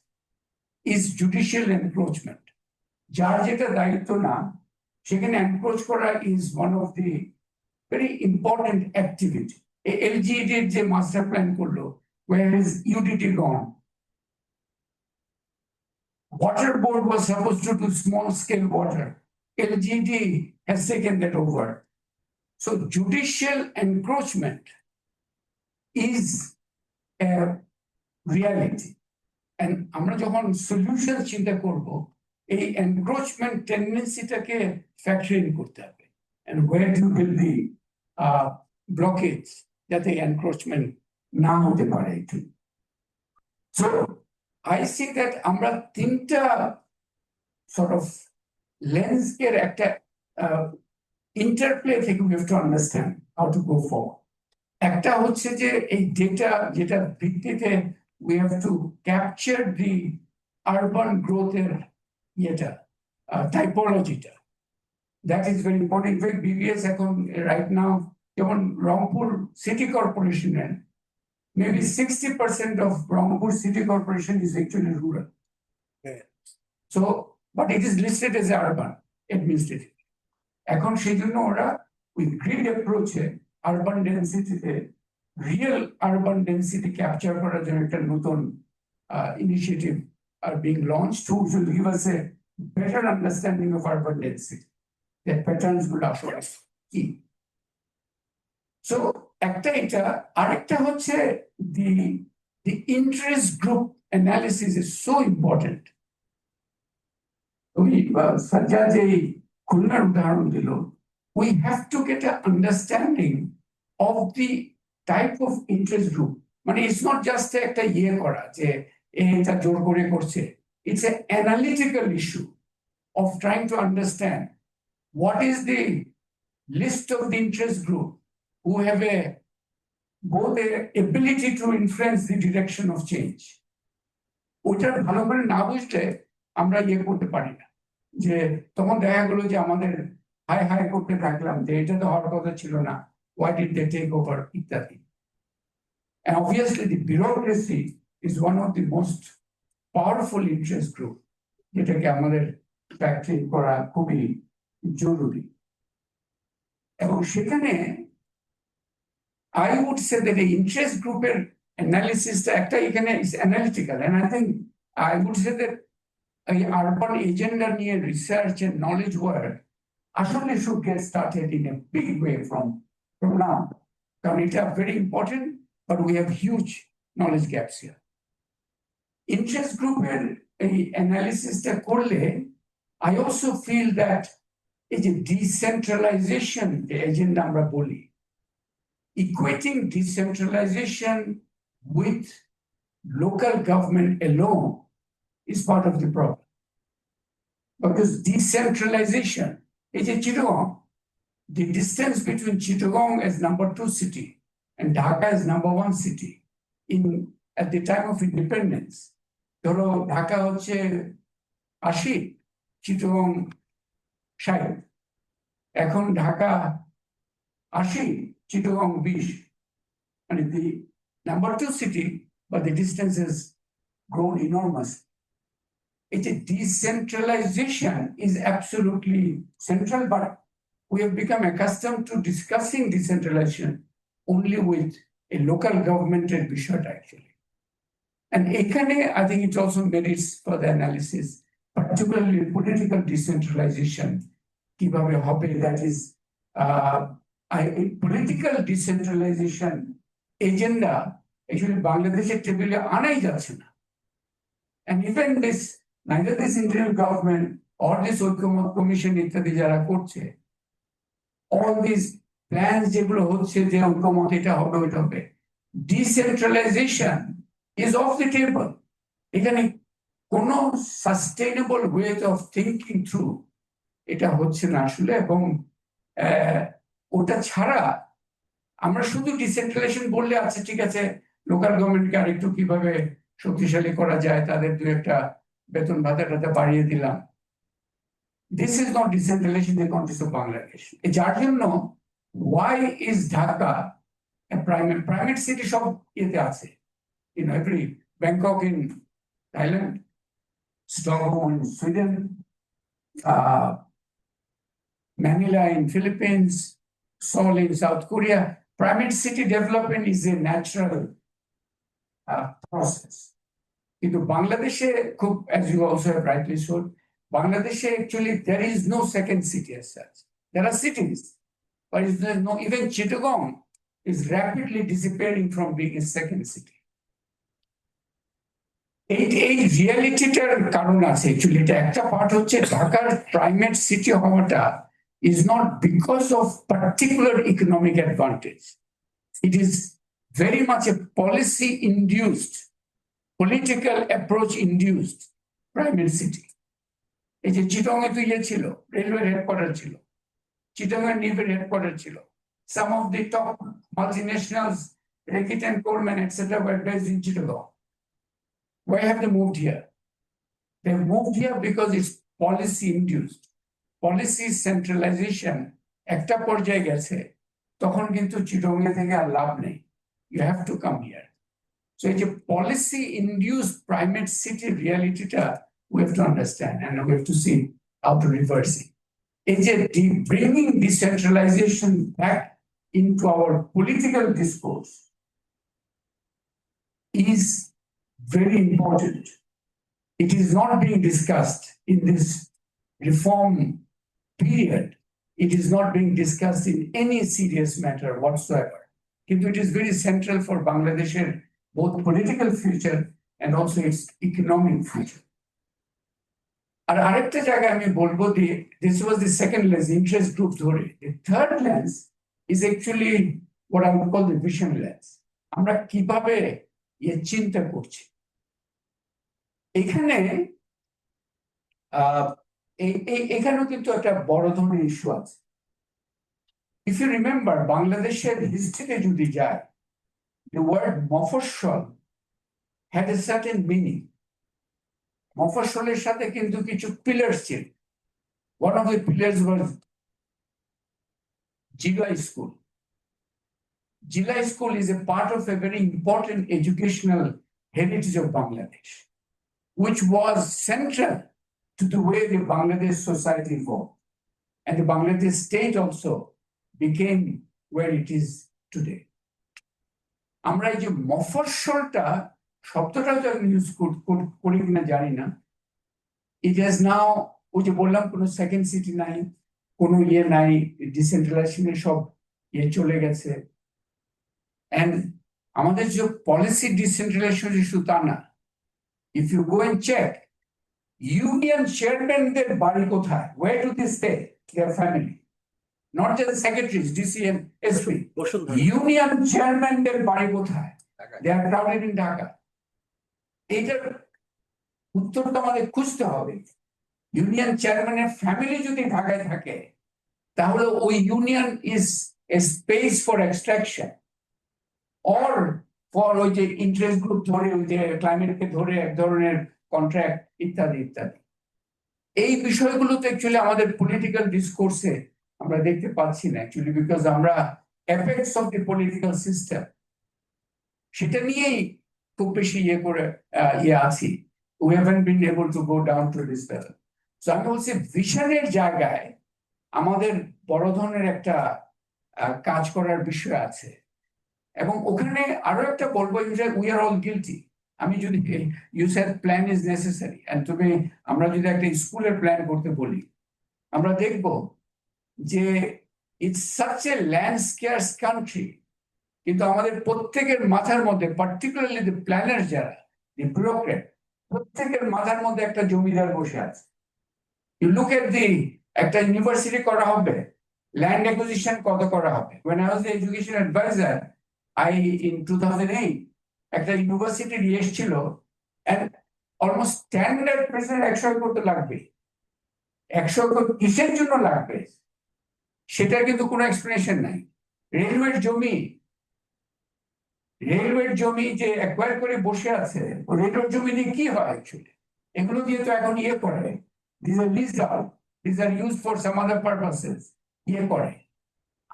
is judicial encroachment. যার যেটা দায়িত্ব না সেখানে এনক্রোচ করা is one of the very important activity. LGD যে মাস্টার প্ল্যান করলো, where is UDT gone? Water board was supposed to do small scale water. LGD has taken that over. So judicial encroachment is a reality. And আমরা যখন solution চিন্তা করব, এই encroachment tendency-টাকে factor in করতে হবে. And where do you build the blockades যাতে encroachment না হতে পারে? So I see that আমরা তিনটা sort of lens এর একটা interplay থেকে we have to understand how to go forward. একটা হচ্ছে যে এই ডেটা যেটা ভিত্তিতে we have to capture the urban growth এর typology-টা. That is very important. In fact, BBS এখন right now যেমন Rangpur City Corporation maybe 60% of Rangpur City Corporation is actually rural. Yeah. So, but it is listed as urban administrative. এখন সেই জন্য ওরা with grid approach urban density real urban density capture করার জন্য একটা নতুন initiative are being launched which will give us a better understanding of urban density. The patterns will show us key. So একটা এটা আরেকটা হচ্ছে the interest group analysis is so important. ওই সাজ্জাদ যে খুলনার উদাহরণ দিল, we have to get an understanding of the type of interest group. মানে it's not just একটা করা যে এটা জোর করে করছে. It's an analytical issue of trying to understand what is the list of the interest group who have both a ability to influence the direction of change. ওটা ভালো করে না বুঝলে আমরা করতে পারি না, যে তখন দেখা গেল যে আমাদের হাই করতে থাকলাম যে এটা তো হওয়ার কথা ছিল না, why did they take over ইত্যাদি. And obviously the bureaucracy is one of the most powerful interest group যেটাকে আমাদের ফ্যাক্টরি করা খুবই জরুরি। এবং সেখানে I would say that the interest group analysis is analytical, and I think I would say that urban agenda near research and knowledge work actually should get started in a big way from now. Because it is very important, but we have huge knowledge gaps here. Interest group analysis I also feel that it's a decentralization agenda আমরা বলি। Equating decentralization with local government alone is part of the problem. Because decentralization is a Chittagong. The distance between Chittagong as #2 city and Dhaka as #1 city at the time of independence. ধরো ঢাকা হচ্ছে 80, চিটগং 60। এখন Dhaka 80, Chittagong 20, and the #2 city, but the distance has grown enormous. It's a decentralization is absolutely central, but we have become accustomed to discussing decentralization only with a local government বিষয়টা actually. And এখানে I think it also merits further analysis, particularly political decentralization কিভাবে হবে, that is political decentralization agenda actually বাংলাদেশের টেবিলে আনাই যাচ্ছে না। And even this, neither this interim government or this ঐক্যমত কমিশন ইত্যাদি যারা করছে, all these plans যেগুলো হচ্ছে যে ঐক্যমত এটা হবে ওইটা হবে, decentralization is off the table. এখানে কোনো sustainable way of thinking through এটা হচ্ছে না আসলে। এবং ওটা ছাড়া আমরা শুধু ডিসেন্ট্রালাইজেশন বললে আচ্ছা ঠিক আছে, লোকাল গভর্নমেন্টকে আরেকটু কিভাবে শক্তিশালী করা যায়, তাদের দু একটা বেতন ভাতা বাড়িয়ে দিলাম। This is not decentralization in the context of Bangladesh. যার জন্য why is Dhaka a primate city সব ইয়েতে আছে, every Bangkok in Thailand, Stockholm in Sweden, Manila in Philippines, Seoul in South Korea. Primate city development is a natural process. Into Bangladesh, as you also have rightly said, Bangladesh actually there is no second city as such. There are cities, but there is no, even Chittagong is rapidly disappearing from being a second city. এই রিয়ালিটিটার কারণ আছে actually. এটা একটা part হচ্ছে ঢাকার primate city হওয়াটা is not because of particular economic advantage. It is very much a policy induced, political approach induced primate city. এই যে চিটং এ তো ইয়ে ছিল, রেলওয়ে হেডকোয়ার্টার ছিল, চিটং এর নেভির হেডকোয়ার্টার ছিল, some of the top multinationals, Reckitt and Coleman, etc. were based in Chittagong. Why have they moved here? They moved here because it's policy induced. Policy centralization একটা পর্যায়ে গেছে, তখন কিন্তু চিটংয়ে থেকে আর লাভ নেই, you have to come here. So এই যে policy induced primate city realityটা we have to understand and we have to see how to reverse it. এই যে bringing decentralization back into our political discourse is very important. It is not being discussed in this reform period. It is not being discussed in any serious matter whatsoever. It is very central for Bangladesh's both political future and also its economic future. আর আরেকটা জায়গায় আমি বলবো যে this was the second lens, interest group ধরে. The third lens is actually what I would call the vision lens. আমরা কিভাবে চিন্তা করছি। এখানে এখানেও কিন্তু একটা বড় ধরনের ইস্যু আছে। If you remember, বাংলাদেশের হিস্ট্রিতে যদি যায়, the word মফস্বল had a certain meaning. মফস্বলের সাথে কিন্তু কিছু pillars ছিল। One of the pillars was Jilai School. Jilai School is a part of a very important educational heritage of Bangladesh, which was central to the way the Bangladesh society evolved. And the Bangladesh state also became where it is today. আমরা এই যে মফস্বলটা শব্দটা তো use করি কিনা জানি না। It has now, ওই যে বললাম কোনো সেকেন্ড সিটি নাই, কোনো ইয়ে নাই, ডিসেন্ট্রালাইজেশনের সব ইয়ে চলে গেছে। And আমাদের যে পলিসি ডিসেন্ট্রালাইজেশন ইস্যু তা না। If you go and check, union chairmanদের বাড়ি কোথায়? Where do they stay? Their family. Not just the secretaries, DC and SP. Union chairmanদের বাড়ি কোথায়? They are crowded in Dhaka. এটার উত্তরটা আমাদের খুঁজতে হবে। ইউনিয়ন চেয়ারম্যানের ফ্যামিলি যদি ঢাকায় থাকে, তাহলে ওই union is a space for extraction or for ওই যে ইন্টারেস্ট গ্রুপ ধরে, ওই যে ক্লাইমেটকে ধরে এক ধরনের কন্ট্রাক্ট ইত্যাদি ইত্যাদি। এই বিষয়গুলো তো অ্যাকচুয়ালি আমাদের পলিটিক্যাল ডিসকোর্সে আমরা দেখতে পাচ্ছি না অ্যাকচুয়ালি, বিকজ আমরা effects of the political system সেটা নিয়েই খুব বেশি আছি। We haven't been able to go down to this level. So আমি বলছি ভিশনের জায়গায় আমাদের বড় ধরনের একটা কাজ করার বিষয় আছে। এবং ওখানে আরো একটা বলবো, we are all guilty. আমি যদি you said plan is necessary, and তুমি আমরা যদি একটা স্কুলের প্ল্যান করতে বলি, আমরা দেখব যে it's such a land scarce country, কিন্তু আমাদের প্রত্যেকের মাথার মধ্যে, particularly the planners যারা, the bureaucrat, প্রত্যেকের মাথার মধ্যে একটা জমিদার বসে আছে। ইউ লুক এট দি একটা ইউনিভার্সিটি করা হবে, ল্যান্ড অ্যাকুইজিশন কত করা হবে। When I was the education advisor, in 2008 একটা ইউনিভার্সিটি এসেছিল and almost 10% 100 একর তো লাগবে। 100 একর কিসের জন্য লাগবে সেটার কিন্তু কোনো এক্সপ্লেনেশন নাই। রেলওয়ের জমি যে অ্যাকোয়ার করে বসে আছে, রেলওয়ের জমি দিয়ে কি হয় অ্যাকচুয়ালি? এগুলো দিয়ে তো এখন ইয়ে করে, these are leased out, these are used for some other purposes, ইয়ে করে।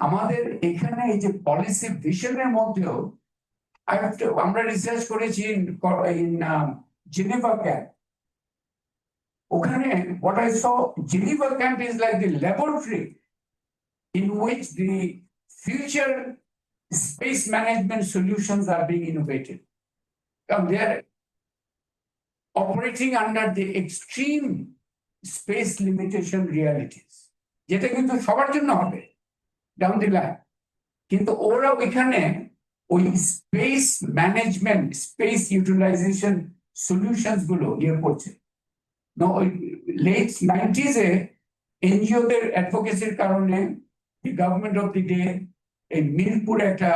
আমাদের এখানে এই যে পলিসি ভিশনের মধ্যেও আমরা রিসার্চ করেছি in Geneva camp. ওখানে what I saw, Geneva camp is like the laboratory in which the future space management solutions are being innovated. They are operating under the extreme space limitation realities. যেটা কিন্তু সবার জন্য হবে down the line. কিন্তু ওরা ওইখানে ওই space management, space utilization solutions গুলো ইয়ে করছে। লেট 90s এনজিওদের অ্যাডভোকেসির কারণে the government of the day এই মিরপুরে একটা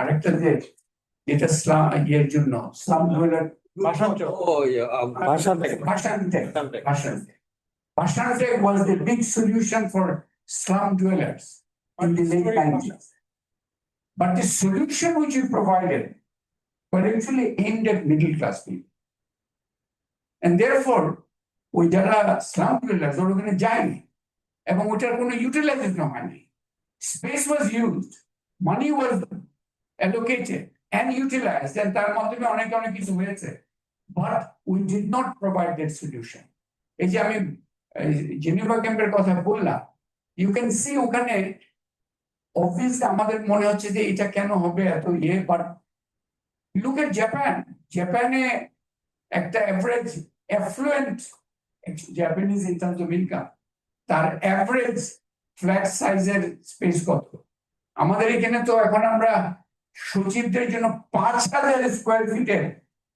আরেকটা যে যেটা ইয়ের জন্য Khurshid was the big solution for slum dwellers in the late 90s. But the solution which we provided were actually aimed at middle class people. And therefore, ওই যারা slum dwellers ওরা ওখানে যায়নি এবং ওটার কোনো ইউটিলাইজেশন হয়নি। Space was used, money was allocated and utilized, and তার মাধ্যমে অনেক কিছু হয়েছে। But we did not provide that solution. এই যে আমি জেনেভা ক্যাম্পের কথা বললাম, ইউ ক্যান সি ওখানে অবভিয়াসলি আমাদের মনে হচ্ছে যে এটা কেন হবে এত ইয়ে, বাট লুক এট জাপানে একটা average effluent Japanese in terms of income, তার অ্যাভারেজ ফ্ল্যাট সাইজের স্পেস কত? আমাদের এখানে তো এখন আমরা সচিবদের জন্য 5,000 স্কোয়ার ফিটের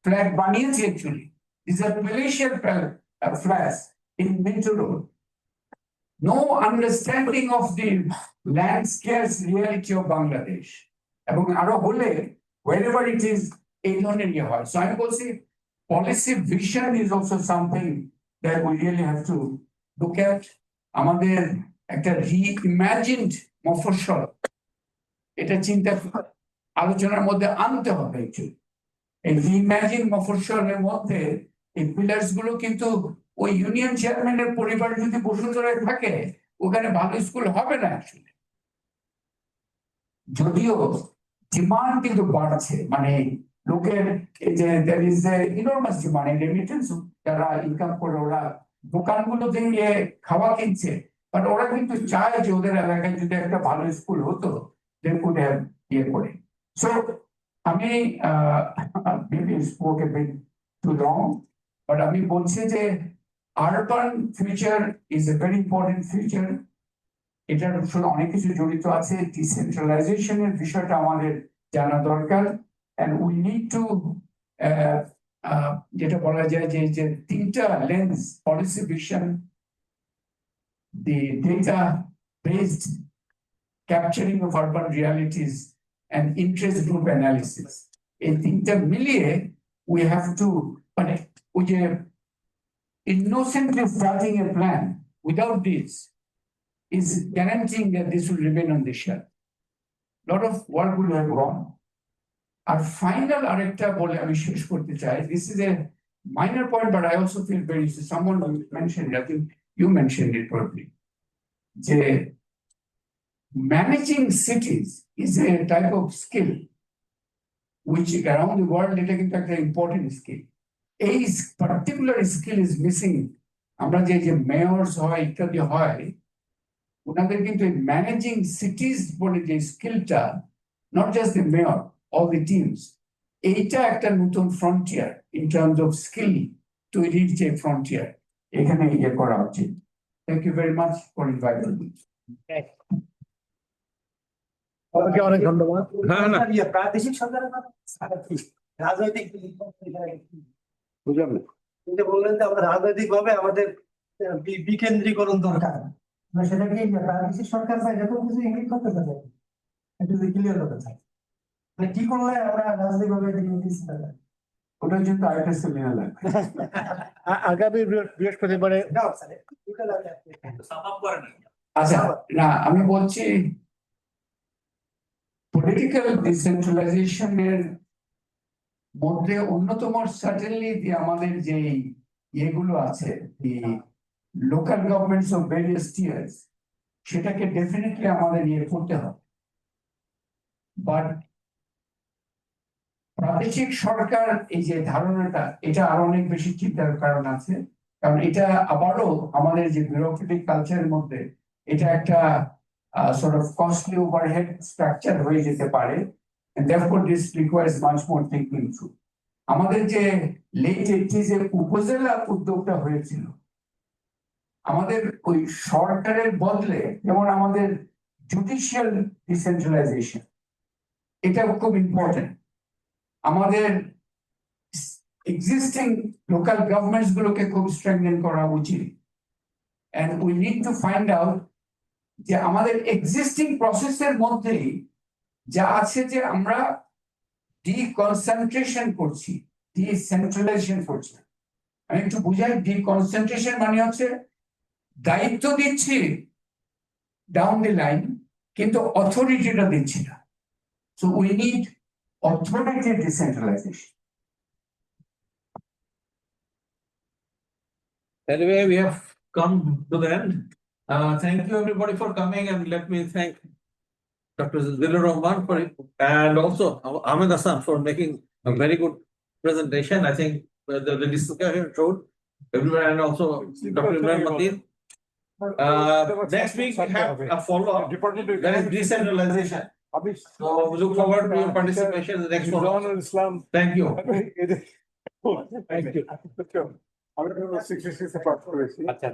ফ্ল্যাট বানিয়েছি actually. This are palatial flats in Minto Road. No understanding of the land scarce reality of Bangladesh. এবং আরো হলে wherever it is এই ধরনের ইয়ে হয়। So আমি বলছি policy vision is also something that we really have to look at. আমাদের একটা reimagined মফস্বল এটা চিন্তা আলোচনার মধ্যে আনতে হবে অ্যাকচুয়ালি। এই reimagined মফস্বলের মধ্যে এই পিলার্স গুলো কিন্তু ওই ইউনিয়ন চেয়ারম্যানের পরিবার যদি বসুন্ধরায় থাকে ওখানে ভালো স্কুল হবে না অ্যাকচুয়ালি। যদিও ডিমান্ড কিন্তু বাড়ছে, মানে লোকের এই যে there is a enormous demand in remittance, যারা ইনকাম করে ওরা দোকানগুলো দিয়ে খাওয়া কিনছে, বাট ওরা কিন্তু চায় যে ওদের এলাকায় যদি একটা ভালো স্কুল হতো they could have ইয়ে করে। সো আমি maybe spoke a bit too long, but আমি বলছি যে urban future is a very important future. এটার সঙ্গে অনেক কিছু জড়িত আছে। ডিসেন্ট্রালাইজেশনের বিষয়টা আমাদের জানা দরকার, এন্ড উই নিড টু যেটা বলা যায় যে তিনটা lens, policy vision, the data based capturing of urban realities and interest group analysis, এই তিনটা মিলিয়ে উই হ্যাভ টু, মানে ওই যে innocently starting a plan without this is guaranteeing that this will remain on the shelf. Lot of work will have gone. Our final arekta bole ami shesh korte chai, this is a minor point, but I also feel very, someone mentioned it, I think you mentioned it probably, je managing cities is a type of skill which around the world এটা কিন্তু একটা important skill. এই particular skill is missing. আমরা যে মেয়রস হয় ইত্যাদি হয়, ওনাদের কিন্তু ম্যানেজিং সিটিজ বলে যে স্কিলটা, not just the mayor, all the teams, এইটা একটা নতুন frontier in terms of skill, তৈরির যে ফ্রন্টিয়ার, এখানে ইয়ে করা উচিত। Thank you very much for inviting me. Okay, অনেক ধন্যবাদ। হ্যাঁ, না। প্রাদেশিক সরকারের রাজনৈতিক বুঝলাম না। যে বললেন যে আমাদের রাজনৈতিক ভাবে আমাদের বিকেন্দ্রীকরণ দরকার, সেটাকে প্রাদেশিক সরকার চাই, এরকম কিছু ইঙ্গিত করতে চাই, একটু ক্লিয়ার করতে চাই, মানে কি করলে আমরা রাজনৈতিক ভাবে ওটা কিন্তু আরেকটা সেমিনার লাগবে। আগামী বৃহস্পতিবারে আচ্ছা, না আমি বলছি পলিটিক্যাল ডিসেন্ট্রালাইজেশনের মধ্যে অন্যতম সার্টেনলি যে আমাদের যে ইয়েগুলো আছে, local governments of various tiers, সেটাকে ডেফিনেটলি আমাদের ইয়ে করতে হবে। বাট প্রাদেশিক সরকার এই যে ধারণাটা, এটা আরো অনেক বেশি চিন্তার কারণ আছে, কারণ এটা আবারও আমাদের যে বিউরোক্রেটিক কালচারের মধ্যে এটা একটা sort of costly overhead structure হয়ে যেতে পারে, and therefore this requires much more thinking through. আমাদের যে লেট 80s এ উপজেলা উদ্যোগটা হয়েছিল, আমাদের ওই সরকারের বদলে যেমন আমাদের জুডিশিয়াল ডিসেন্ট্রালাইজেশন, এটা খুব ইম্পর্টেন্ট। আমাদের এক্সিস্টিং লোকাল গভর্নমেন্টস গুলোকে খুব স্ট্রেংথেন করা উচিত, and we need to find out যে আমাদের এক্সিস্টিং প্রসেসের মধ্যেই যা আছে, যে আমরা ডিকনসেন্ট্রেশন করছি, ডিসেন্ট্রালাইজেশন করছি। আমি একটু বুঝাই, ডিকনসেন্ট্রেশন মানে হচ্ছে দায়িত্ব দিচ্ছি ডাউন দি লাইন, কিন্তু অথরিটিটা দিচ্ছি না। So we need authority decentralisation. Anyway, we have come to the end. Thank you everybody for coming, and let me thank Dr. Zillur Rahman for it, and also Ahsan for making a very good presentation. I think the discussion showed everywhere, and also Dr. Imran Matin. Next week we have a follow-up, that is decentralization. So we look forward to your participation in the next follow-up. Thank you. Thank you. আমরা 66 pass করেছি।